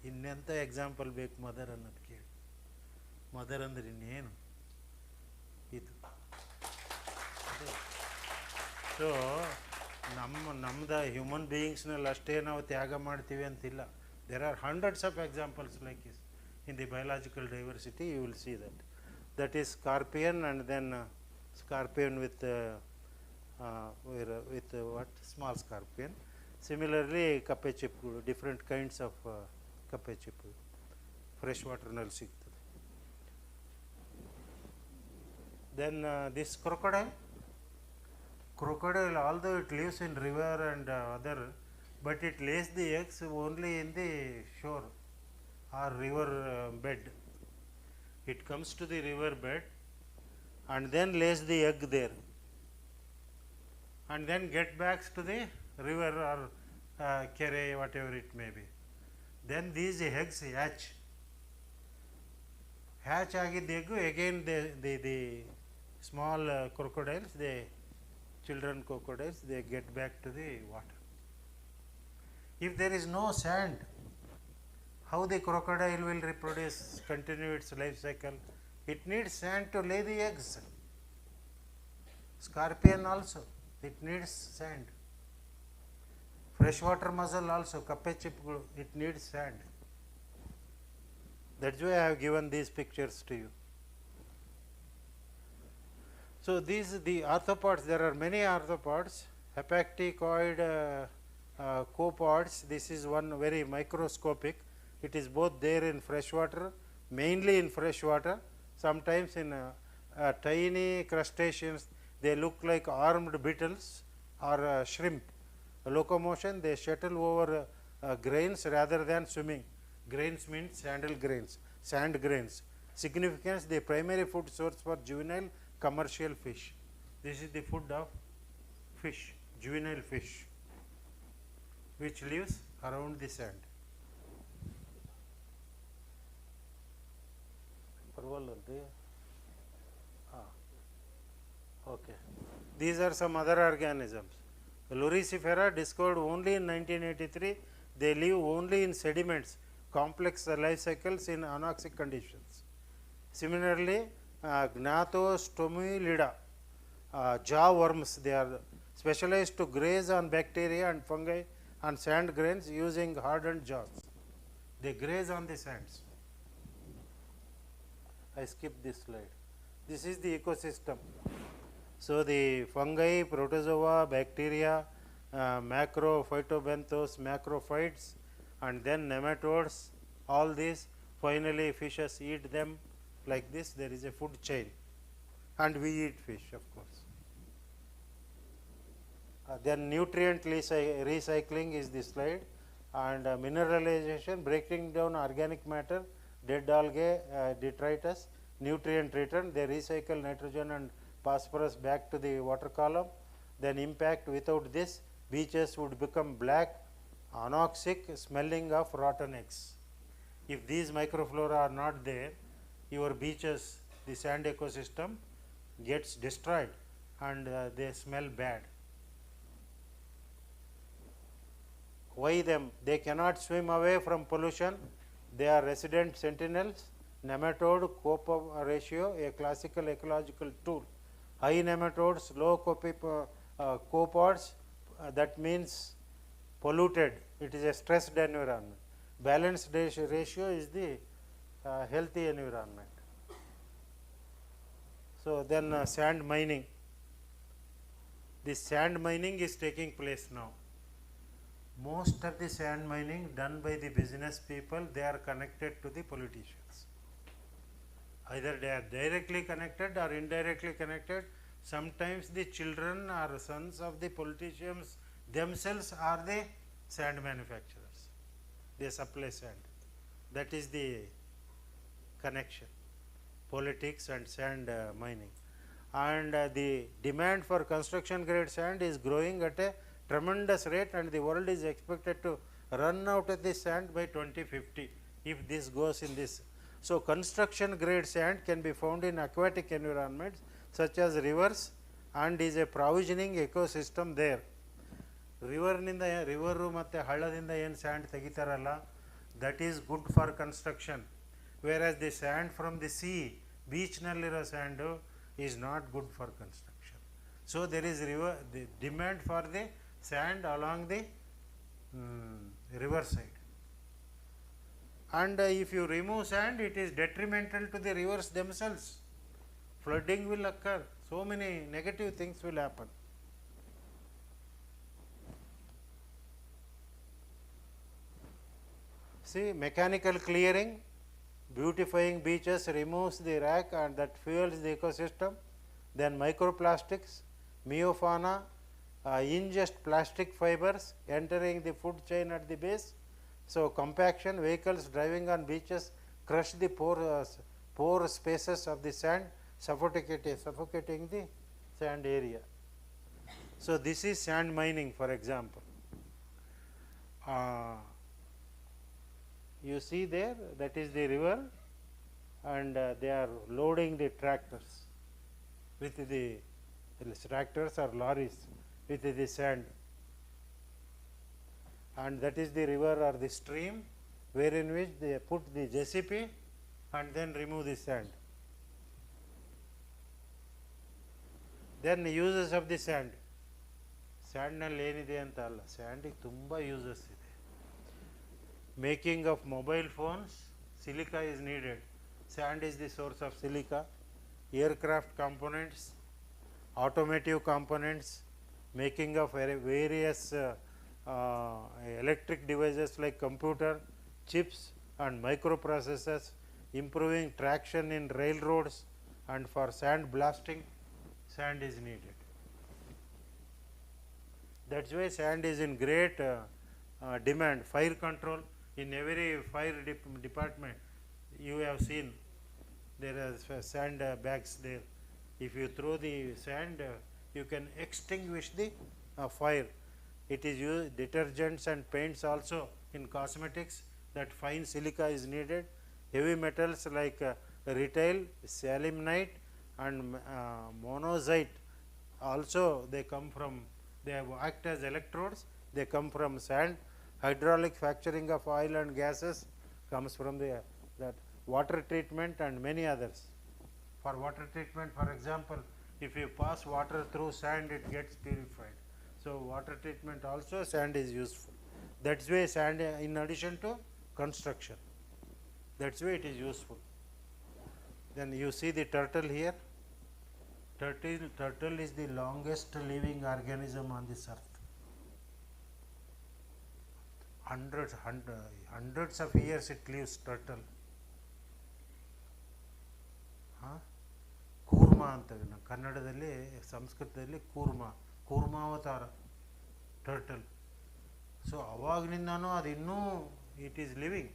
ಇನ್ನೆಂಥ example ಬೇಕು mother ಅನ್ನೋದು ಕೇಳಿ. Mother ಅಂದ್ರೆ ಇನ್ನೇನು ಇದು. So ನಮ್ಮದು ಹ್ಯೂಮನ್ ಬೀಯಿಂಗ್ಸ್ನಲ್ಲಿ ಅಷ್ಟೇ ನಾವು ತ್ಯಾಗ ಮಾಡ್ತೀವಿ ಅಂತಿಲ್ಲ. There are hundreds of examples like this in the biological diversity. You will see that. That is scorpion, and then scorpion with what? Small scorpion. Similarly, kappe chippu, different kinds of kappe chippu, fresh water nal sigtade. Then this crocodile, although it lives in river and other, but it lays the eggs only in the shore or river bed. It comes to the river bed and then lays the egg there, and then get back to the river or kere, whatever it may be. Then these eggs hatch agid egg, again the small crocodiles, the children crocodiles, they get back to the water. If there is no sand, how the crocodile will reproduce, continue its life cycle? It needs sand to lay the eggs. Scorpion also, it needs sand. Freshwater mussel also, kappe chippu, it needs sand. That's why I have given these pictures to you. So these, the arthropods, there are many arthropods, hepacticoid copods. This is one very microscopic. It is both there in fresh water, mainly in fresh water, sometimes in tiny crustaceans. They look like armed beetles or shrimp. Locomotion, they shuttle over grains rather than swimming. Grains means sand grains. Significance, the primary food source for juvenile commercial fish. This is the food of fish, juvenile fish, which lives around the sand. Okay. These are some other organisms. Loricifera discovered only in 1983. They live only in sediments complex life cycles in anoxic conditions. Similarly, Gnatostomylida, jaw worms, they are specialized to graze on bacteria and fungi on sand grains using hardened jaws. They graze on the sands. I skipped this slide. This is the ecosystem. So, the fungi, protozoa, bacteria, macrophytobenthos, macrophytes, and then nematodes, all these, finally fishes eat them like this. There is a food chain, and we eat fish, of course. Then nutrient recycling is the slide, and mineralization, breaking down organic matter, dead algae, detritus, nutrient return, they recycle nitrogen and phosphorus back to the water column. Then impact, without this, beaches would become black, anoxic, smelling of rotten eggs. If these microflora are not there, your beaches, the sand ecosystem gets destroyed, and they smell bad. Why them? They cannot swim away from pollution. They are resident sentinels. Nematode copy ratio, a classical ecological tool. High nematodes, low copods, that means polluted. It is a stressed environment. Balanced ratio is the healthy environment. So, then sand mining. This sand mining is taking place now. Most of the sand mining done by the business people, they are connected to the politicians. Either they are directly connected or indirectly connected. Sometimes the children or sons of the politicians themselves are the sand manufacturers. They supply sand. That is the connection, politics and sand mining. And the demand for construction grade sand is growing at a tremendous rate, and the world is expected to run out of this sand by 2050 if this goes in this. So, construction grade sand can be found in aquatic environments such as rivers, and is a provisioning ecosystem there. River ಮತ್ತೆ ಹಳ್ಳದಿಂದ ಏನು and ತೆಗಿತಾರಲ್ಲ, that is good for construction, whereas the sand from the sea, beach nalliro sand is not good for construction. So, there is the demand for the sand along the river side, and if you remove sand, it is detrimental to the rivers themselves. Flooding will occur, so many negative things will happen. See, mechanical clearing, beautifying beaches removes the wrack, and that fuels the ecosystem. Then microplastics, meiofauna ingest plastic fibers entering the food chain at the base. So, compaction, vehicles driving on beaches crush the pore spaces of the sand, suffocating the sand area. So, this is sand mining, for example. You see there, that is the river, and they are loading the tractors with the tractors or lorries with the sand, and that is the river or the stream wherein which they put the JCP and then remove the sand. Then uses of the sand. Sand ನಲ್ಲಿ ಏನಿದೆ ಅಂತ ಅಲ್ಲ, ಸ್ಯಾಂಡಿಗೆ ತುಂಬ uses ಇದೆ. Making of mobile phones, silica is needed. Sand is the source of silica. Aircraft components, automotive components, making of various electric devices like computer, chips and microprocessors, improving traction in railroads, and for sand blasting, sand is needed. That is why sand is in great demand. Fire control, in every fire department you have seen there are sand bags there. If you throw the sand, you can extinguish the fire. It is used detergents and paints also in cosmetics, that fine silica is needed. Heavy metals like rutile, salimnite and monazite also, they come from, they act as electrodes, they come from sand. Hydraulic fracturing of oil and gases comes from the that water treatment and many others. For water treatment, for example, if you pass water through sand, it gets purified. So water treatment also sand is useful. That's why sand, in addition to construction, that's why it is useful. Then you see the turtle here. Turtle is the longest living organism on this earth. Hundreds of years it lives, turtle. Kurma ಅಂತ ಕನ್ನಡದಲ್ಲಿ ಸಂಸ್ಕೃತದಲ್ಲಿ ಕೂರ್ಮಾವತಾರ turtle. So ಅವಾಗಲಿಂದನೂ ಅದು ಇನ್ನೂ it is living.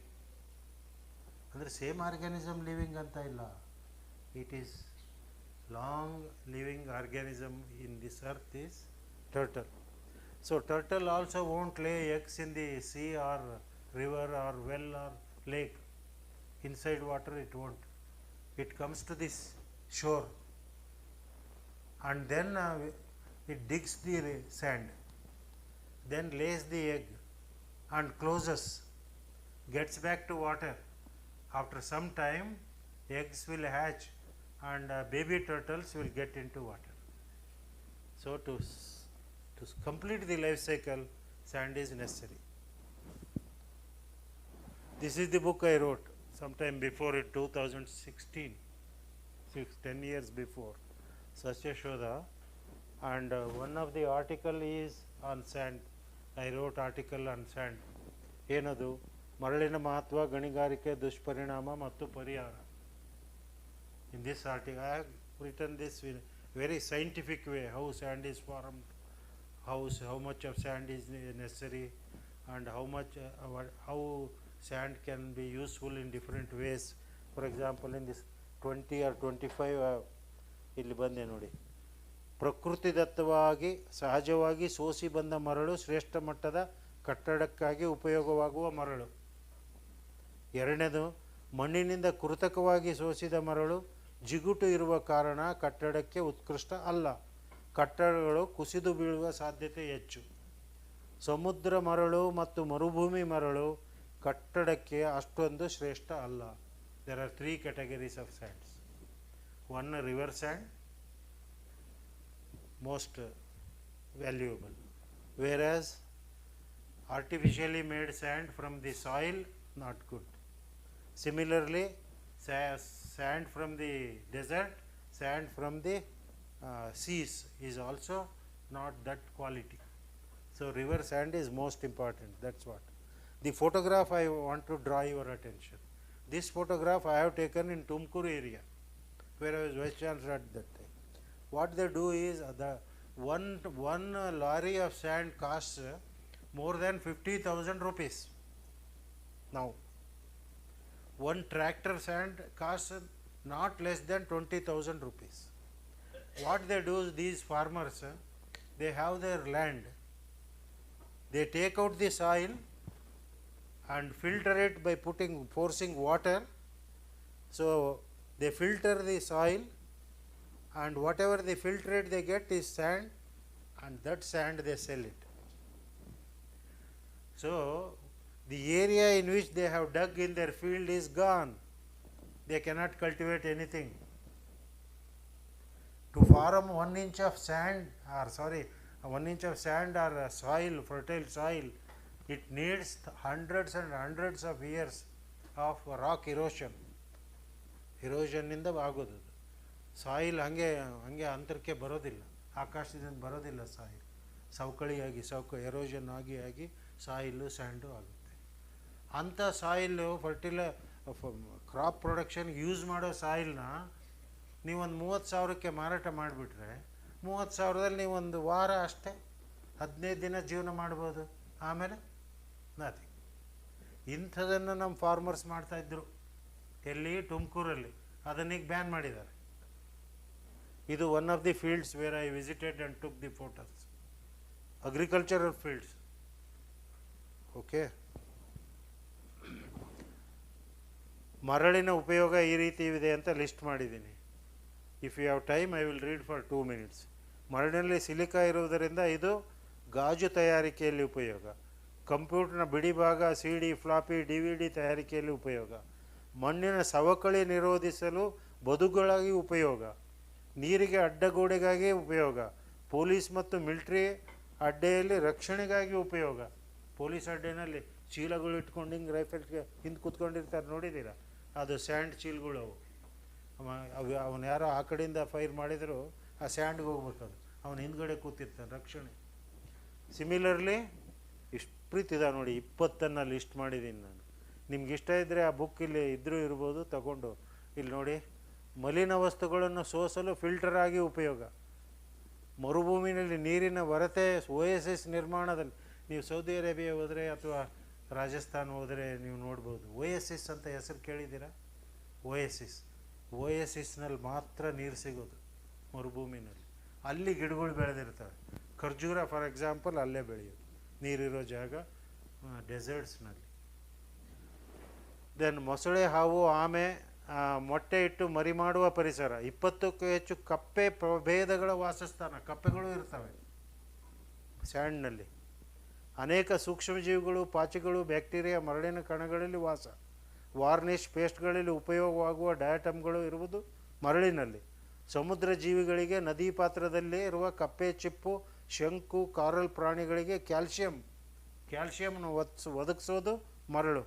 ಅಂದರೆ same organism living ಅಂತ ಇಲ್ಲ, it is long living organism in this earth is turtle. So turtle also won't lay eggs in the sea or river or well or lake. Inside water it won't. It comes to this shore and then it digs the sand, then lays the egg and closes, gets back to water. After some time eggs will hatch and baby turtles will get into water. So to complete the life cycle, sand is necessary. This is the book I wrote sometime before in 2016, 10 years before, Satya Shodha, and one of the article is on sand. I wrote article on sand. ಏನದು ಮರಳಿನ ಮಹತ್ವ, ಗಣಿಗಾರಿಕೆ, ದುಷ್ಪರಿಣಾಮ ಮತ್ತು ಪರಿಹಾರ. In this article I have written this in very scientific way, how sand is formed, how much of sand is necessary, and how sand can be useful in different ways. For example, in this 20 or 25 ಇಲ್ಲಿ ಬಂದೆ ನೋಡಿ, ಪ್ರಕೃತಿದತ್ತವಾಗಿ ಸಹಜವಾಗಿ ಸೋಸಿ ಬಂದ ಮರಳು ಶ್ರೇಷ್ಠ ಮಟ್ಟದ ಕಟ್ಟಡಕ್ಕಾಗಿ ಉಪಯೋಗವಾಗುವ ಮರಳು. ಎರಡನೇದು, ಮಣ್ಣಿನಿಂದ ಕೃತಕವಾಗಿ ಸೋಸಿದ ಮರಳು ಜಿಗುಟು ಇರುವ ಕಾರಣ ಕಟ್ಟಡಕ್ಕೆ ಉತ್ಕೃಷ್ಟ ಅಲ್ಲ, ಕಟ್ಟಡಗಳು ಕುಸಿದು ಬೀಳುವ ಸಾಧ್ಯತೆ ಹೆಚ್ಚು. ಸಮುದ್ರ ಮರಳು ಮತ್ತು ಮರುಭೂಮಿ ಮರಳು ಕಟ್ಟಡಕ್ಕೆ ಅಷ್ಟೊಂದು ಶ್ರೇಷ್ಠ ಅಲ್ಲ. There are 3 categories of sands. One, river sand, most valuable, whereas artificially made sand from the soil, not good. Similarly, sand from the desert, sand from the seas is also not that quality. So river sand is most important. That's what the photograph I want to draw your attention. This photograph I have taken in Tumkur area, where I was vice chancellor at that time. What they do is the one lorry of sand costs more than 50,000 rupees. Now one tractor sand costs not less than 20,000 rupees. What they do is, these farmers, they have their land, they take out the soil and filter it by forcing water. So they filter the soil, and whatever they filtrate they get is sand, and that sand they sell it. So the area in which they have dug in their field is gone. They cannot cultivate anything. To farm 1 inch of sand, or soil, fertile soil, it needs hundreds and hundreds of years of rock erosion. Erosion ಇಂದ ಆಗೋದು. Soil ಹಂಗೆ ಅಂತರಕ್ಕೆ ಬರೋದಿಲ್ಲ, ಆಕಾಶದಿಂದ ಬರೋದಿಲ್ಲ. Soil ಸವಕಳಿಯಾಗಿ erosion ಆಗಿ soil sand ಆಗುತ್ತೆ. ಅಂಥ ಸಾಯಿಲು ಕ್ರಾಪ್ ಪ್ರೊಡಕ್ಷನ್ ಯೂಸ್ ಮಾಡೋ ಸಾಯಿಲ್ನ ನೀವೊಂದು 30,000ಕ್ಕೆ ಮಾರಾಟ ಮಾಡಿಬಿಟ್ರೆ 30,000ದಲ್ಲಿ ನೀವೊಂದು ವಾರ ಅಷ್ಟೇ 15 ದಿನ ಜೀವನ ಮಾಡ್ಬೋದು, ಆಮೇಲೆ ನಥಿಂಗ್. ಇಂಥದನ್ನು ನಮ್ಮ ಫಾರ್ಮರ್ಸ್ ಮಾಡ್ತಾಯಿದ್ರು. ಎಲ್ಲಿ? ತುಮಕೂರಲ್ಲಿ. ಅದನ್ನೀಗ ಬ್ಯಾನ್ ಮಾಡಿದ್ದಾರೆ. ಇದು one of the fields where I visited and took the photos, agricultural fields. Okay, ಮರಳಿನ ಉಪಯೋಗ ಈ ರೀತಿ ಇದೆ ಅಂತ ಲಿಸ್ಟ್ ಮಾಡಿದ್ದೀನಿ. If you have time I will read for 2 minutes. ಮರಳಿನಲ್ಲಿ ಸಿಲಿಕಾ ಇರುವುದರಿಂದ ಇದು ಗಾಜು ತಯಾರಿಕೆಯಲ್ಲಿ ಉಪಯೋಗ. ಕಂಪ್ಯೂಟರ್ನ ಬಿಡಿ ಭಾಗ, CD, ಫ್ಲಾಪಿ, DVD ತಯಾರಿಕೆಯಲ್ಲಿ ಉಪಯೋಗ, ಮಣ್ಣಿನ ಸವಕಳಿ ನಿರೋಧಿಸಲು ಬದುಗಳಾಗಿ ಉಪಯೋಗ, ನೀರಿಗೆ ಅಡ್ಡಗೋಡೆಗಾಗಿ ಉಪಯೋಗ, ಪೊಲೀಸ್ ಮತ್ತು ಮಿಲಿಟ್ರಿ ಅಡ್ಡೆಯಲ್ಲಿ ರಕ್ಷಣೆಗಾಗಿ ಉಪಯೋಗ. ಪೊಲೀಸ್ ಅಡ್ಡೆಯಲ್ಲಿ ಚೀಲಗಳು ಇಟ್ಕೊಂಡು ಹಿಂಗೆ ರೈಫಲ್ಗೆ ಹಿಂದೆ ಕೂತ್ಕೊಂಡಿರ್ತಾರೆ, ನೋಡಿದ್ದೀರಾ? ಅದು ಸ್ಯಾಂಡ್ ಚೀಲಗಳು. ಅವನು ಯಾರೋ ಆ ಕಡೆಯಿಂದ ಫೈರ್ ಮಾಡಿದರೂ ಆ ಸ್ಯಾಂಡ್ಗೆ ಹೋಗ್ಬೇಕದು, ಅವನು ಹಿಂದ್ಗಡೆ ಕೂತಿರ್ತಾನೆ, ರಕ್ಷಣೆ. ಸಿಮಿಲರ್ಲಿ ಇಷ್ಟಿದೆ ನೋಡಿ, 20 ಲಿಸ್ಟ್ ಮಾಡಿದ್ದೀನಿ ನಾನು. ನಿಮ್ಗೆ ಇಷ್ಟ ಇದ್ದರೆ ಆ ಬುಕ್ ಇಲ್ಲಿ ಇದ್ದರೂ ಇರ್ಬೋದು, ತಗೊಂಡು ಇಲ್ಲಿ ನೋಡಿ. ಮಲಿನ ವಸ್ತುಗಳನ್ನು ಸೋಸಲು ಫಿಲ್ಟರ್ ಆಗಿ ಉಪಯೋಗ, ಮರುಭೂಮಿನಲ್ಲಿ ನೀರಿನ ಹೊರತೆ OSS ನಿರ್ಮಾಣದಲ್ಲಿ. ನೀವು ಸೌದಿ ಅರೇಬಿಯಾ ಹೋದರೆ ಅಥವಾ ರಾಜಸ್ಥಾನ ಹೋದರೆ ನೀವು ನೋಡ್ಬೋದು. OSS ಅಂತ ಹೆಸರು ಕೇಳಿದ್ದೀರಾ? OSSನಲ್ಲಿ ಮಾತ್ರ ನೀರು ಸಿಗೋದು ಮರುಭೂಮಿನಲ್ಲಿ. ಅಲ್ಲಿ ಗಿಡಗಳು ಬೆಳೆದಿರ್ತವೆ. ಖರ್ಜೂರ ಫಾರ್ ಎಕ್ಸಾಂಪಲ್ ಅಲ್ಲೇ ಬೆಳೆಯೋದು, ನೀರಿರೋ ಜಾಗ ಡೆಸರ್ಟ್ಸ್ನಲ್ಲಿ. ದೆನ್ ಮೊಸಳೆ, ಹಾವು, ಆಮೆ ಮೊಟ್ಟೆ ಇಟ್ಟು ಮರಿ ಮಾಡುವ ಪರಿಸರ. 20ಕ್ಕೂ ಹೆಚ್ಚು ಕಪ್ಪೆ ಪ್ರಭೇದಗಳ ವಾಸಸ್ಥಾನ. ಕಪ್ಪೆಗಳು ಇರ್ತವೆ ಸ್ಯಾಂಡ್ನಲ್ಲಿ. ಅನೇಕ ಸೂಕ್ಷ್ಮಜೀವಿಗಳು, ಪಾಚಿಗಳು, ಬ್ಯಾಕ್ಟೀರಿಯಾ, ಮರಳಿನ ಕಣಗಳಲ್ಲಿ ವಾಸ. ವಾರ್ನಿಷ್ ಪೇಸ್ಟ್ಗಳಲ್ಲಿ ಉಪಯೋಗವಾಗುವ ಡಯಾಟಮ್ಗಳು ಇರುವುದು ಮರಳಿನಲ್ಲಿ. ಸಮುದ್ರ ಜೀವಿಗಳಿಗೆ ನದಿ ಪಾತ್ರದಲ್ಲೇ ಇರುವ ಕಪ್ಪೆ ಚಿಪ್ಪು, ಶಂಕು, ಕಾರಲ್ ಪ್ರಾಣಿಗಳಿಗೆ ಕ್ಯಾಲ್ಶಿಯಂನ ಒದಗಿಸೋದು ಮರಳು.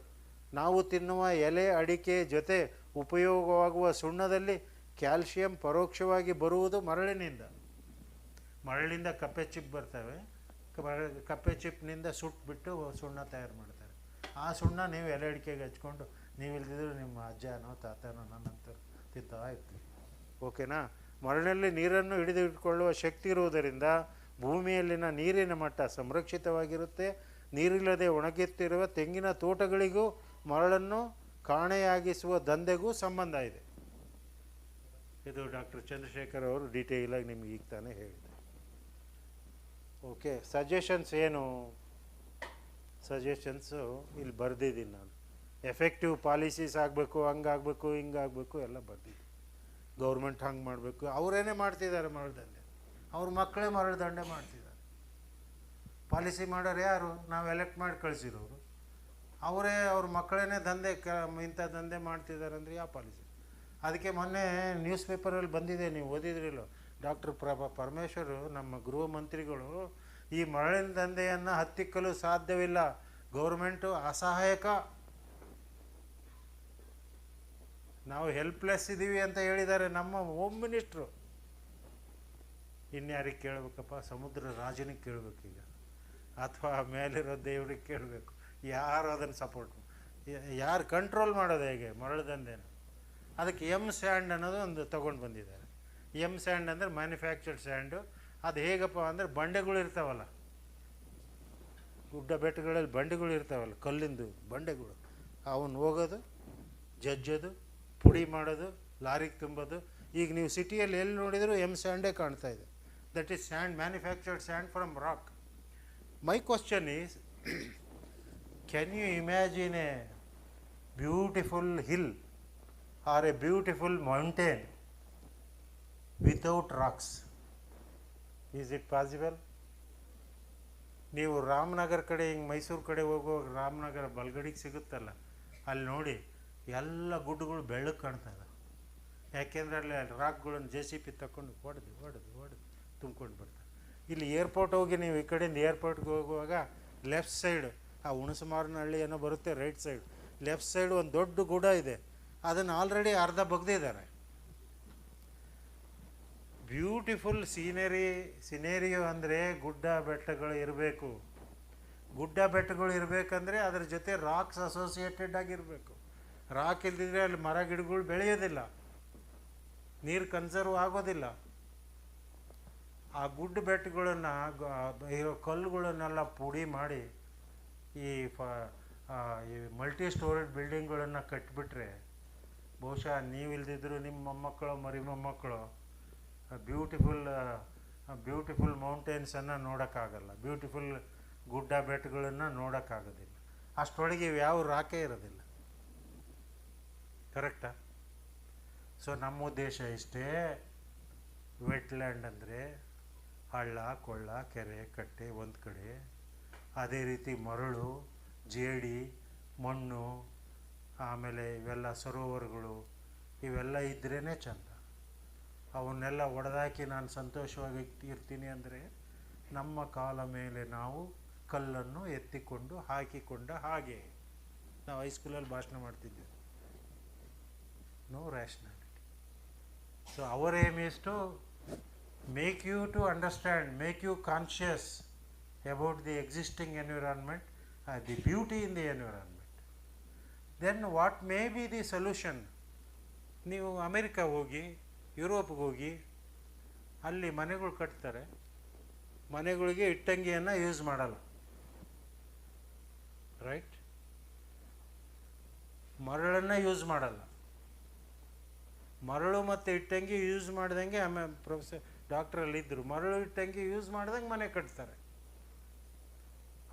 ನಾವು ತಿನ್ನುವ ಎಲೆ, ಅಡಿಕೆ ಜೊತೆ ಉಪಯೋಗವಾಗುವ ಸುಣ್ಣದಲ್ಲಿ ಕ್ಯಾಲ್ಶಿಯಂ ಪರೋಕ್ಷವಾಗಿ ಬರುವುದು ಮರಳಿನಿಂದ. ಕಪ್ಪೆ ಚಿಪ್ ಬರ್ತವೆ. ಕಪ್ಪೆ ಚಿಪ್ನಿಂದ ಸುಟ್ಬಿಟ್ಟು ಸುಣ್ಣ ತಯಾರು ಮಾಡ್ತಾರೆ. ಆ ಸುಣ್ಣ ನೀವು ಎಲೆ ಅಡಿಕೆಗೆ ಹಚ್ಕೊಂಡು, ನೀವು ಇಲ್ದಿದ್ರು ನಿಮ್ಮ ಅಜ್ಜನೋ ತಾತನೋ ನನ್ನಂತರು ತಿಂತಾ ಇರ್ತೀವಿ. ಓಕೆನಾ? ಮರಳಿನಲ್ಲಿ ನೀರನ್ನು ಹಿಡಿದಿಟ್ಟುಕೊಳ್ಳುವ ಶಕ್ತಿ ಇರುವುದರಿಂದ ಭೂಮಿಯಲ್ಲಿನ ನೀರಿನ ಮಟ್ಟ ಸಂರಕ್ಷಿತವಾಗಿರುತ್ತೆ. ನೀರಿಲ್ಲದೆ ಒಣಗುತ್ತಿರುವ ತೆಂಗಿನ ತೋಟಗಳಿಗೂ ಮರಳನ್ನು ಕಾಣೆಯಾಗಿಸುವ ದಂಧೆಗೂ ಸಂಬಂಧ ಇದೆ. ಇದು ಡಾಕ್ಟರ್ ಚಂದ್ರಶೇಖರ್ ಅವರು ಡೀಟೇಲಾಗಿ ನಿಮ್ಗೆ ಈಗ ತಾನೇ ಹೇಳಿದ್ದಾರೆ. ಓಕೆ, ಸಜೆಷನ್ಸ್ ಏನು? ಸಜೆಷನ್ಸು ಇಲ್ಲಿ ಬರೆದಿದ್ದೀನಿ ನಾನು. ಎಫೆಕ್ಟಿವ್ ಪಾಲಿಸೀಸ್ ಆಗಬೇಕು, ಹಂಗಾಗಬೇಕು, ಹಿಂಗಾಗಬೇಕು ಎಲ್ಲ ಬರ್ದಿದ್ದೀನಿ. ಗೌರ್ಮೆಂಟ್ ಹಂಗೆ ಮಾಡಬೇಕು. ಅವರೇನೇ ಮಾಡ್ತಿದ್ದಾರೆ ಮರಳದಂಡೆ. ಅವ್ರ ಮಕ್ಕಳೇ ಮರಳದಂಡೆ ಮಾಡ್ತಿದ್ದಾರೆ. ಪಾಲಿಸಿ ಮಾಡೋರು ಯಾರು? ನಾವು ಎಲೆಕ್ಟ್ ಮಾಡಿ ಕಳಿಸಿರೋರು. ಅವರೇ ಅವ್ರ ಮಕ್ಕಳೇ ಇಂಥ ದಂಧೆ ಮಾಡ್ತಿದ್ದಾರೆ ಅಂದರೆ ಯಾವ ಪಾಲಿಸಿ? ಅದಕ್ಕೆ ಮೊನ್ನೆ ನ್ಯೂಸ್ ಪೇಪರಲ್ಲಿ ಬಂದಿದೆ, ನೀವು ಓದಿದ್ರಿಲ್ಲೋ, ಡಾಕ್ಟರ್ ಪರಮೇಶ್ವರ್ ನಮ್ಮ ಗೃಹ ಮಂತ್ರಿಗಳು ಈ ಮರಳಿನ ದಂಧೆಯನ್ನು ಹತ್ತಿಕ್ಕಲು ಸಾಧ್ಯವಿಲ್ಲ, ಗೌರ್ಮೆಂಟು ಅಸಹಾಯಕ, ನಾವು ಹೆಲ್ಪ್ಲೆಸ್ ಇದ್ದೀವಿ ಅಂತ ಹೇಳಿದ್ದಾರೆ ನಮ್ಮ ಹೋಮ್ ಮಿನಿಸ್ಟ್ರು. ಇನ್ಯಾರಿಗೆ ಕೇಳಬೇಕಪ್ಪ? ಸಮುದ್ರ ರಾಜನಿಗೆ ಕೇಳಬೇಕೀಗ, ಅಥವಾ ಮೇಲಿರೋ ದೇವ್ರಿಗೆ ಕೇಳಬೇಕು. ಯಾರು ಅದನ್ನು ಸಪೋರ್ಟ್, ಯಾರು ಕಂಟ್ರೋಲ್ ಮಾಡೋದು ಹೇಗೆ ಮರಳು ದಂಧೆನ? ಅದಕ್ಕೆ ಸ್ಯಾಂಡ್ ಅನ್ನೋದು ಒಂದು ತೊಗೊಂಡು ಬಂದಿದ್ದಾರೆ. ಸ್ಯಾಂಡ್ ಅಂದರೆ ಮ್ಯಾನುಫ್ಯಾಕ್ಚರ್ಡ್ ಸ್ಯಾಂಡು. ಅದು ಹೇಗಪ್ಪ ಅಂದರೆ ಬಂಡೆಗಳು ಇರ್ತಾವಲ್ಲ, ಗುಡ್ಡ ಬೆಟ್ಟಗಳಲ್ಲಿ ಬಂಡೆಗಳು ಇರ್ತಾವಲ್ಲ, ಕಲ್ಲಿಂದು ಬಂಡೆಗಳು, ಅವನ್ನ ಹೋಗೋದು, ಜಜ್ಜೋದು, ಪುಡಿ ಮಾಡೋದು, ಲಾರಿಗೆ ತುಂಬೋದು. ಈಗ ನೀವು ಸಿಟಿಯಲ್ಲಿ ಎಲ್ಲಿ ನೋಡಿದರೂ ಸ್ಯಾಂಡೇ ಕಾಣ್ತಾ ಇದೆ. That is sand, manufactured sand from rock. My question is, can you imagine a beautiful hill or a beautiful mountain without rocks? Is it possible? ನೀವು ರಾಮನಗರ ಕಡೆ ಹಿಂಗೆ ಮೈಸೂರು ಕಡೆ ಹೋಗುವಾಗ ರಾಮನಗರ ಬಲ್ಗಡಿಗೆ ಸಿಗುತ್ತಲ್ಲ, ಅಲ್ಲಿ ನೋಡಿ ಎಲ್ಲ ಗುಡ್ಡಗಳು ಬೆಳ್ಳಗೆ ಕಾಣ್ತದೆ. ಯಾಕೆಂದರೆ ಅಲ್ಲಿ ರಾಕ್ಗಳನ್ನು JCB ತಗೊಂಡು ಹೊಡೆದು ತುಂಬ್ಕೊಂಡು ಬರ್ತಾರೆ. ಇಲ್ಲಿ ಏರ್ಪೋರ್ಟ್ ಹೋಗಿ ನೀವು ಈ ಕಡೆಯಿಂದ ಏರ್ಪೋರ್ಟ್ಗೆ ಹೋಗುವಾಗ ಲೆಫ್ಟ್ ಸೈಡ್ ಆ ಹುಣಸಮಾರನಹಳ್ಳಿ ಏನೋ ಬರುತ್ತೆ, ರೈಟ್ ಸೈಡ್ ಲೆಫ್ಟ್ ಸೈಡ್ ಒಂದು ದೊಡ್ಡ ಗುಡ ಇದೆ, ಅದನ್ನು ಆಲ್ರೆಡಿ ಅರ್ಧ ಬಗ್ದಿದ್ದಾರೆ. ಬ್ಯೂಟಿಫುಲ್ ಸಿನೇರಿಯೋ ಅಂದರೆ ಗುಡ್ಡ ಬೆಟ್ಟಗಳು ಇರಬೇಕು. ಗುಡ್ಡ ಬೆಟ್ಟಗಳು ಇರಬೇಕಂದ್ರೆ ಅದ್ರ ಜೊತೆ ರಾಕ್ಸ್ ಅಸೋಸಿಯೇಟೆಡ್ ಆಗಿರಬೇಕು. ರಾಕ್ ಇಲ್ದಿದ್ರೆ ಅಲ್ಲಿ ಮರ ಗಿಡಗಳು ಬೆಳೆಯೋದಿಲ್ಲ, ನೀರು ಕನ್ಸರ್ವ್ ಆಗೋದಿಲ್ಲ. ಆ ಗುಡ್ಡ ಬೆಟ್ಟಗಳನ್ನು ಇರೋ ಕಲ್ಲುಗಳನ್ನೆಲ್ಲ ಪುಡಿ ಮಾಡಿ ಈ ಮಲ್ಟಿ ಸ್ಟೋರೇಜ್ ಬಿಲ್ಡಿಂಗ್ಗಳನ್ನು ಕಟ್ಟಿಬಿಟ್ರೆ ಬಹುಶಃ ನೀವಿಲ್ದಿದ್ರು ನಿಮ್ಮ ಮೊಮ್ಮಕ್ಕಳು ಮರಿ ಮೊಮ್ಮಕ್ಕಳು ಬ್ಯೂಟಿಫುಲ್ ಮೌಂಟೇನ್ಸನ್ನು ನೋಡೋಕ್ಕಾಗಲ್ಲ, ಬ್ಯೂಟಿಫುಲ್ ಗುಡ್ಡ ಬೆಟ್ಟಗಳನ್ನು ನೋಡೋಕ್ಕಾಗೋದಿಲ್ಲ. ಅಷ್ಟರೊಳಗೆ ಯಾವ ರಾಕೇ ಇರೋದಿಲ್ಲ. ಕರೆಕ್ಟಾ? ಸೊ ನಮ್ಮ ಉದ್ದೇಶ ಇಷ್ಟೇ, ವೆಟ್ಲ್ಯಾಂಡ್ ಅಂದರೆ ಹಳ್ಳ ಕೊಳ್ಳ ಕೆರೆ ಕಟ್ಟೆ ಒಂದು ಕಡೆ, ಅದೇ ರೀತಿ ಮರಳು, ಜೇಡಿ, ಮಣ್ಣು, ಆಮೇಲೆ ಇವೆಲ್ಲ ಸರೋವರಗಳು ಇವೆಲ್ಲ ಇದ್ರೇ ಚಂದ. ಅವನ್ನೆಲ್ಲ ಒಡೆದಾಕಿ ನಾನು ಸಂತೋಷವಾಗಿ ಇರ್ತೀನಿ ಅಂದರೆ ನಮ್ಮ ಕಾಲ ಮೇಲೆ ನಾವು ಕಲ್ಲನ್ನು ಎತ್ತಿಕೊಂಡು ಹಾಕಿಕೊಂಡ ಹಾಗೆ. ನಾವು ಹೈಸ್ಕೂಲಲ್ಲಿ ಭಾಷಣ ಮಾಡ್ತಿದ್ವಿ. No rationality. So our aim is to make you to understand, make you conscious about the existing environment, the beauty in the environment. Then what may be the solution? ನೀವು ಅಮೆರಿಕ ಹೋಗಿ, ಯುರೋಪ್ಗೆ ಹೋಗಿ, ಅಲ್ಲಿ ಮನೆಗಳು ಕಟ್ತಾರೆ, ಮನೆಗಳಿಗೆ ಇಟ್ಟಂಗಿಯನ್ನು ಯೂಸ್ ಮಾಡಲ್ಲ, right? ಮರಳನ್ನು ಯೂಸ್ ಮಾಡಲ್ಲ. ಮರಳು ಮತ್ತು ಇಟ್ಟಂಗಿ ಯೂಸ್ ಮಾಡ್ದಂಗೆ ಪ್ರೊಫೆಸರ್ ಡಾಕ್ಟ್ರಲ್ಲಿದ್ದರು, ಮರಳು ಇಟ್ಟಂಗಿ ಯೂಸ್ ಮಾಡ್ದಂಗೆ ಮನೆ ಕಟ್ತಾರೆ.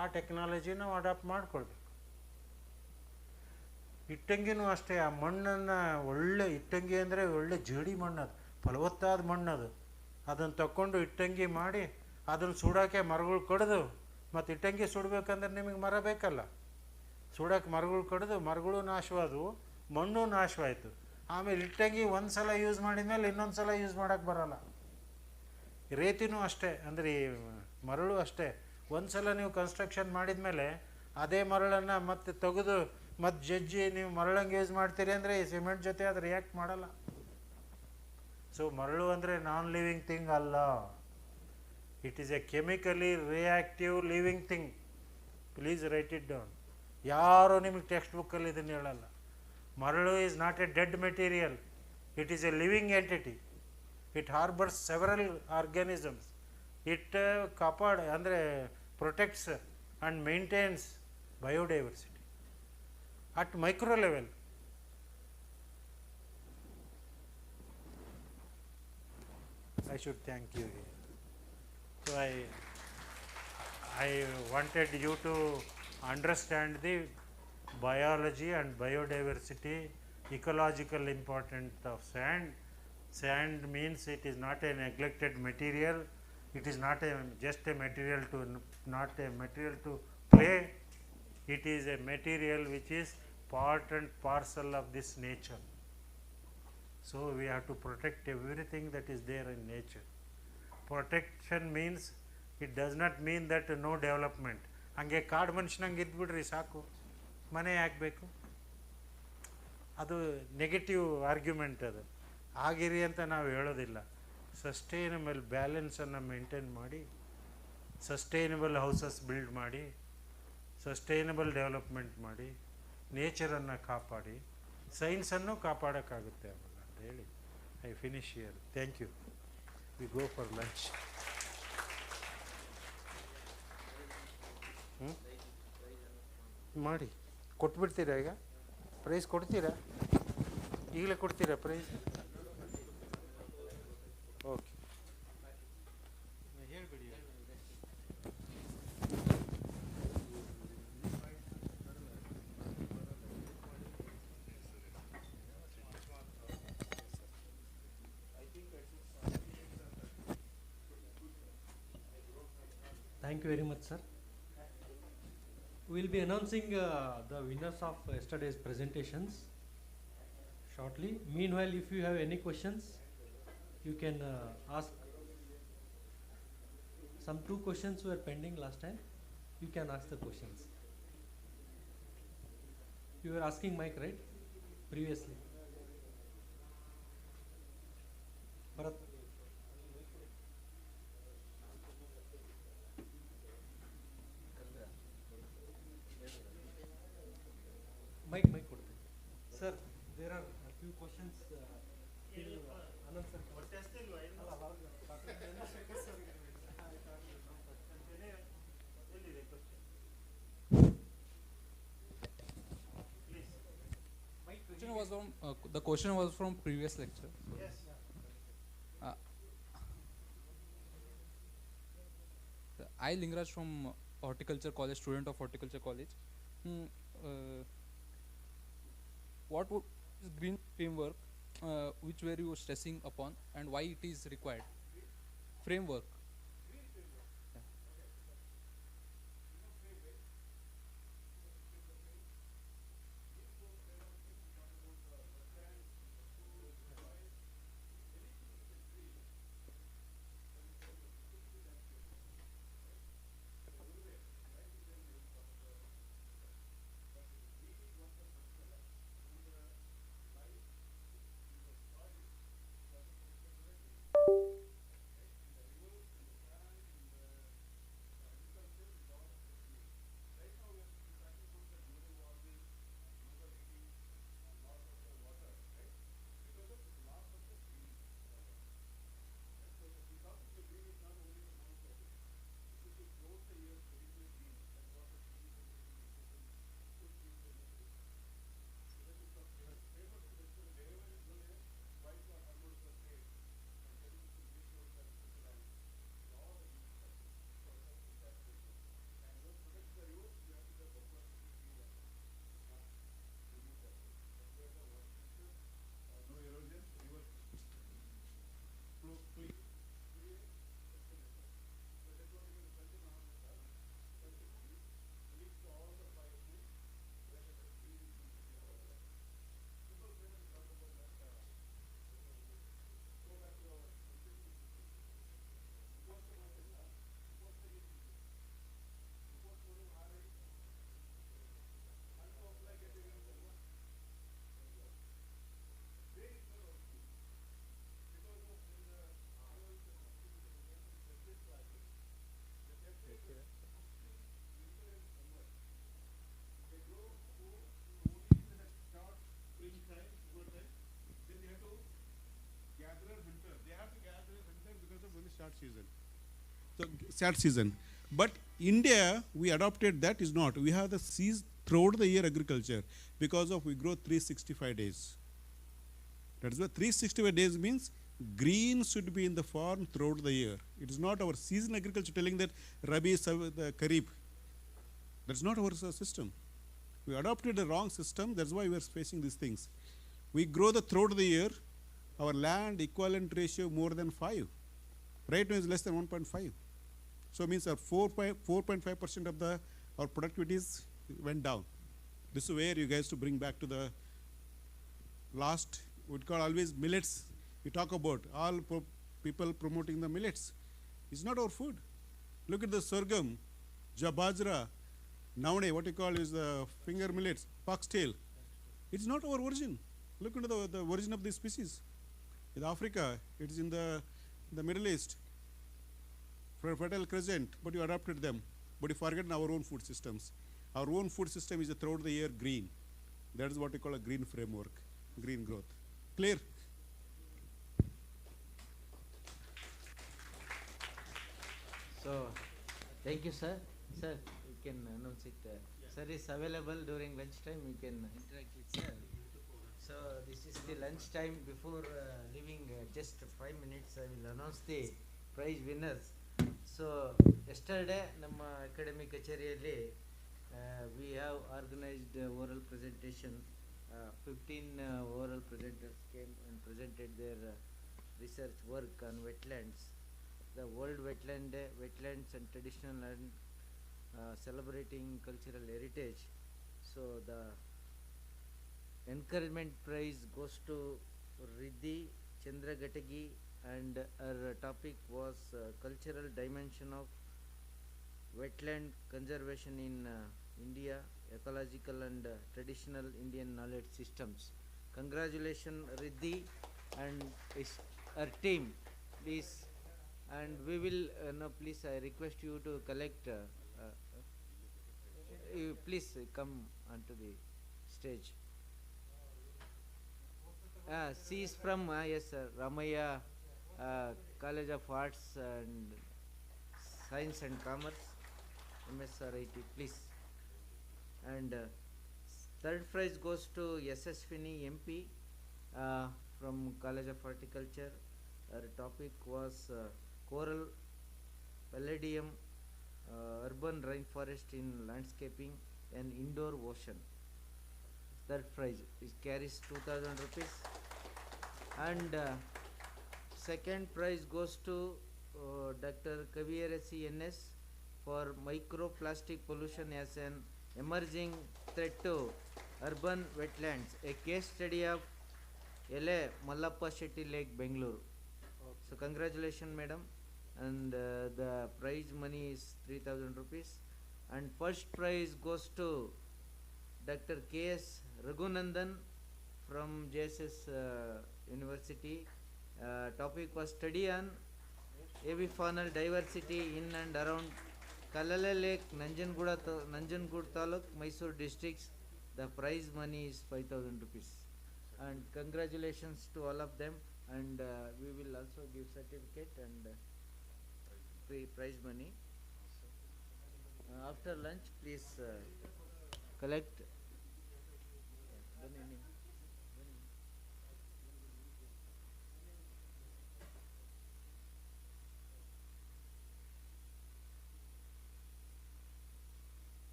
ಆ ಟೆಕ್ನಾಲಜಿ ನಾವು ಅಡಾಪ್ಟ್ ಮಾಡ್ಕೊಳ್ಬೇಕು. ಇಟ್ಟಂಗಿನೂ ಅಷ್ಟೇ, ಆ ಮಣ್ಣನ್ನು ಒಳ್ಳೆ ಇಟ್ಟಂಗಿ ಅಂದರೆ ಒಳ್ಳೆ ಜೇಡಿ ಮಣ್ಣದು, ಫಲವತ್ತಾದ ಮಣ್ಣದು. ಅದನ್ನು ತಗೊಂಡು ಇಟ್ಟಂಗಿ ಮಾಡಿ ಅದನ್ನು ಸುಡೋಕ್ಕೆ ಮರಗಳು ಕಡಿದು, ಮತ್ತು ಇಟ್ಟಂಗಿ ಸುಡಬೇಕಂದ್ರೆ ನಿಮಗೆ ಮರ ಬೇಕಲ್ಲ, ಸುಡೋಕ್ಕೆ ಮರಗಳು ಕಡಿದು ಮರಗಳು ನಾಶವಾದವು, ಮಣ್ಣು ನಾಶವಾಯಿತು. ಆಮೇಲೆ ಇಟ್ಟಂಗಿ ಒಂದು ಸಲ ಯೂಸ್ ಮಾಡಿದ ಮೇಲೆ ಇನ್ನೊಂದು ಸಲ ಯೂಸ್ ಮಾಡೋಕ್ಕೆ ಬರೋಲ್ಲ. ರೇತಿನೂ ಅಷ್ಟೇ, ಅಂದರೆ ಈ ಮರಳು ಅಷ್ಟೇ. ಒಂದು ಸಲ ನೀವು ಕನ್ಸ್ಟ್ರಕ್ಷನ್ ಮಾಡಿದ ಮೇಲೆ ಅದೇ ಮರಳನ್ನು ಮತ್ತೆ ತೆಗೆದು ಮತ್ತು ಜಜ್ಜಿ ನೀವು ಮರಳಂಗೆ ಯೂಸ್ ಮಾಡ್ತೀರಿ ಅಂದರೆ ಈ ಸಿಮೆಂಟ್ ಜೊತೆ ಅದು ರಿಯಾಕ್ಟ್ ಮಾಡಲ್ಲ. ಸೊ ಮರಳು ಅಂದರೆ ನಾನ್ ಲಿವಿಂಗ್ ಥಿಂಗ್ ಅಲ್ಲ, it is A chemically reactive living thing. Please right it down. ಯಾರು ನಿಮಗೆ ಟೆಕ್ಸ್ಟ್ ಬುಕ್ಕಲ್ಲಿ ಇದನ್ನು ಹೇಳಲ್ಲ. ಮರಳು is not A dead material, it is a living entity. It harbors several organisms. It ಅಂದರೆ protects and maintains biodiversity at micro level. I should thank you. So I wanted you to understand the biology and biodiversity, ecological importance of sand. Sand means it is not a neglected material. It is not just a material to play. It is a material which is part and parcel of this nature. So we have to protect everything that is there in nature. Protection means it does not mean that no development. ಹಂಗೆ ಕಾಡು ಮನುಷ್ಯನಂಗೆ ಇದ್ಬಿಡ್ರಿ ಸಾಕು, ಮನೆ ಹಾಕಬೇಕು, ಅದು negative argument. ಅದು ಆಗಿರಿ ಅಂತ ನಾವು ಹೇಳೋದಿಲ್ಲ. ಸಸ್ಟೈನಬಲ್ ಬ್ಯಾಲೆನ್ಸನ್ನು ಮೇಂಟೈನ್ ಮಾಡಿ, ಸಸ್ಟೈನಬಲ್ ಹೌಸಸ್ ಬಿಲ್ಡ್ ಮಾಡಿ, ಸಸ್ಟೈನಬಲ್ ಡೆವಲಪ್ಮೆಂಟ್ ಮಾಡಿ, ನೇಚರನ್ನು ಕಾಪಾಡಿ, ಸೈನ್ಸನ್ನು ಕಾಪಾಡೋಕ್ಕಾಗುತ್ತೆ ಅವಾಗ ಅಂತ ಹೇಳಿ I finish here. Thank you. We go for lunch. ಮಾಡಿ ಕೊಟ್ಬಿಡ್ತೀರಾ? ಈಗ ಪ್ರೈಸ್ ಕೊಡ್ತೀರಾ? ಈಗಲೇ ಕೊಡ್ತೀರಾ ಪ್ರೈಸ್? ಓಕೆ, ಹೇಳ್ಬಿಡಿ. Thank you very much, sir. We will be announcing the winners of yesterday's presentations shortly. Meanwhile, if you have any questions, you can ask. Some 2 questions were pending last time. You can ask the questions. You were asking Mike, right? Previously. Bharat. Mike ಕೊಡ್ತೀನಿ. Sir, there are a few questions still unanswered. The question was from previous lecture. Yes. I Lingaraj from horticulture college, student of horticulture college. What is green framework, which were you stressing upon, and why it is required? Framework. Short season. So short season. But India, we adopted that is not. We have the season throughout the year agriculture because of we grow 365 days. That is what 365 days means. Green should be in the farm throughout the year. It is not our season agriculture telling that Rabi, the Kharif. That's not our system. We adopted a wrong system. That's why we are facing these things. We grow the throughout the year. Our land equivalent ratio more than 5. Right now is less than 1.5. So it means our 4.5% of our productivities went down. This is where you guys to bring back to the last, we'd call always millets. We talk about all people promoting the millets. It's not our food. Look at the sorghum, jabajra, nowadays what you call is the finger millets, foxtail. It's not our origin. Look into the origin of this species. In Africa, it is in the Middle East, Fertile Crescent, but you adopted them. But you forget our own food systems. Our own food system is throughout the year green. That is what we call a green framework, green growth. Clear? So, thank you, sir. Sir, you can announce it. Sir is available during lunchtime. You can interact with sir. So, this is the lunchtime. Before leaving just 5 minutes, I will announce the prize winners. So, yesterday, ನಮ್ಮ academy ಕಚೇರಿಯಲ್ಲಿ we have organized oral presentation. 15 oral presenters came and presented their research work on wetlands. The World Wetland Day, Wetlands and Traditional Land, celebrating cultural heritage. So the encouragement prize goes to Riddhi Chandragatagi, and her topic was cultural dimension of wetland conservation in India, ecological and traditional Indian knowledge systems. Congratulations, Riddhi and her team, please. And we will, no, please, I request you to collect, you please come onto the stage. She is from, yes, sir, Ramaya College of Arts and Science and Commerce, MSRIT, please. And third prize goes to Yashaswini MP from College of Horticulture. Her topic was coral palladium, urban rainforest in landscaping and indoor ocean. Third prize, it carries 2,000 rupees. And second prize goes to Dr. Kaviyarasi NS for microplastic pollution as an emerging threat to urban wetlands, a case study of L.A. Mallappa Shetty Lake, Bengaluru. So congratulations, madam. And the prize money is 3,000 rupees. And first prize goes to Dr. K.S. Raghunandan from JSS University. Topic was study on avifaunal diversity in and around Kalala Lake, Nanjangud Taluk, Mysore districts. The prize money is 5,000 rupees. And congratulations to all of them. And we will also give certificate and prize money. After lunch, please collect.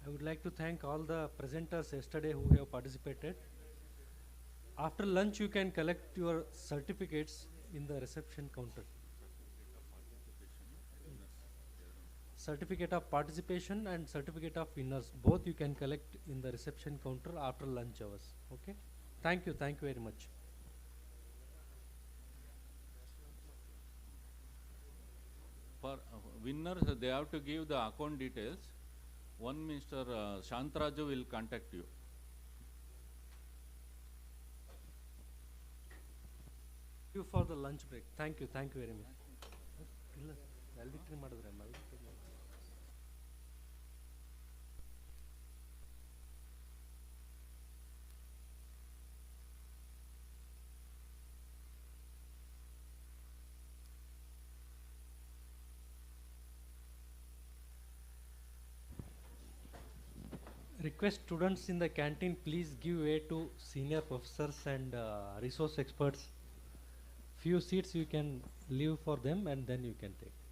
I would like to thank all the presenters yesterday who have participated. After lunch, you can collect your certificates in the reception counter. Certificate of participation and certificate of winners, both you can collect in the reception counter after lunch hours. Okay? Thank you very much. For winners, they have to give the account details. One Mr. Shantaraju will contact you. Thank you for the lunch break. Thank you very much. Valedictory ಮಾಡಿದ್ರೆ Request students in the canteen please give way to senior professors and resource experts. Few seats you can leave for them and then you can take.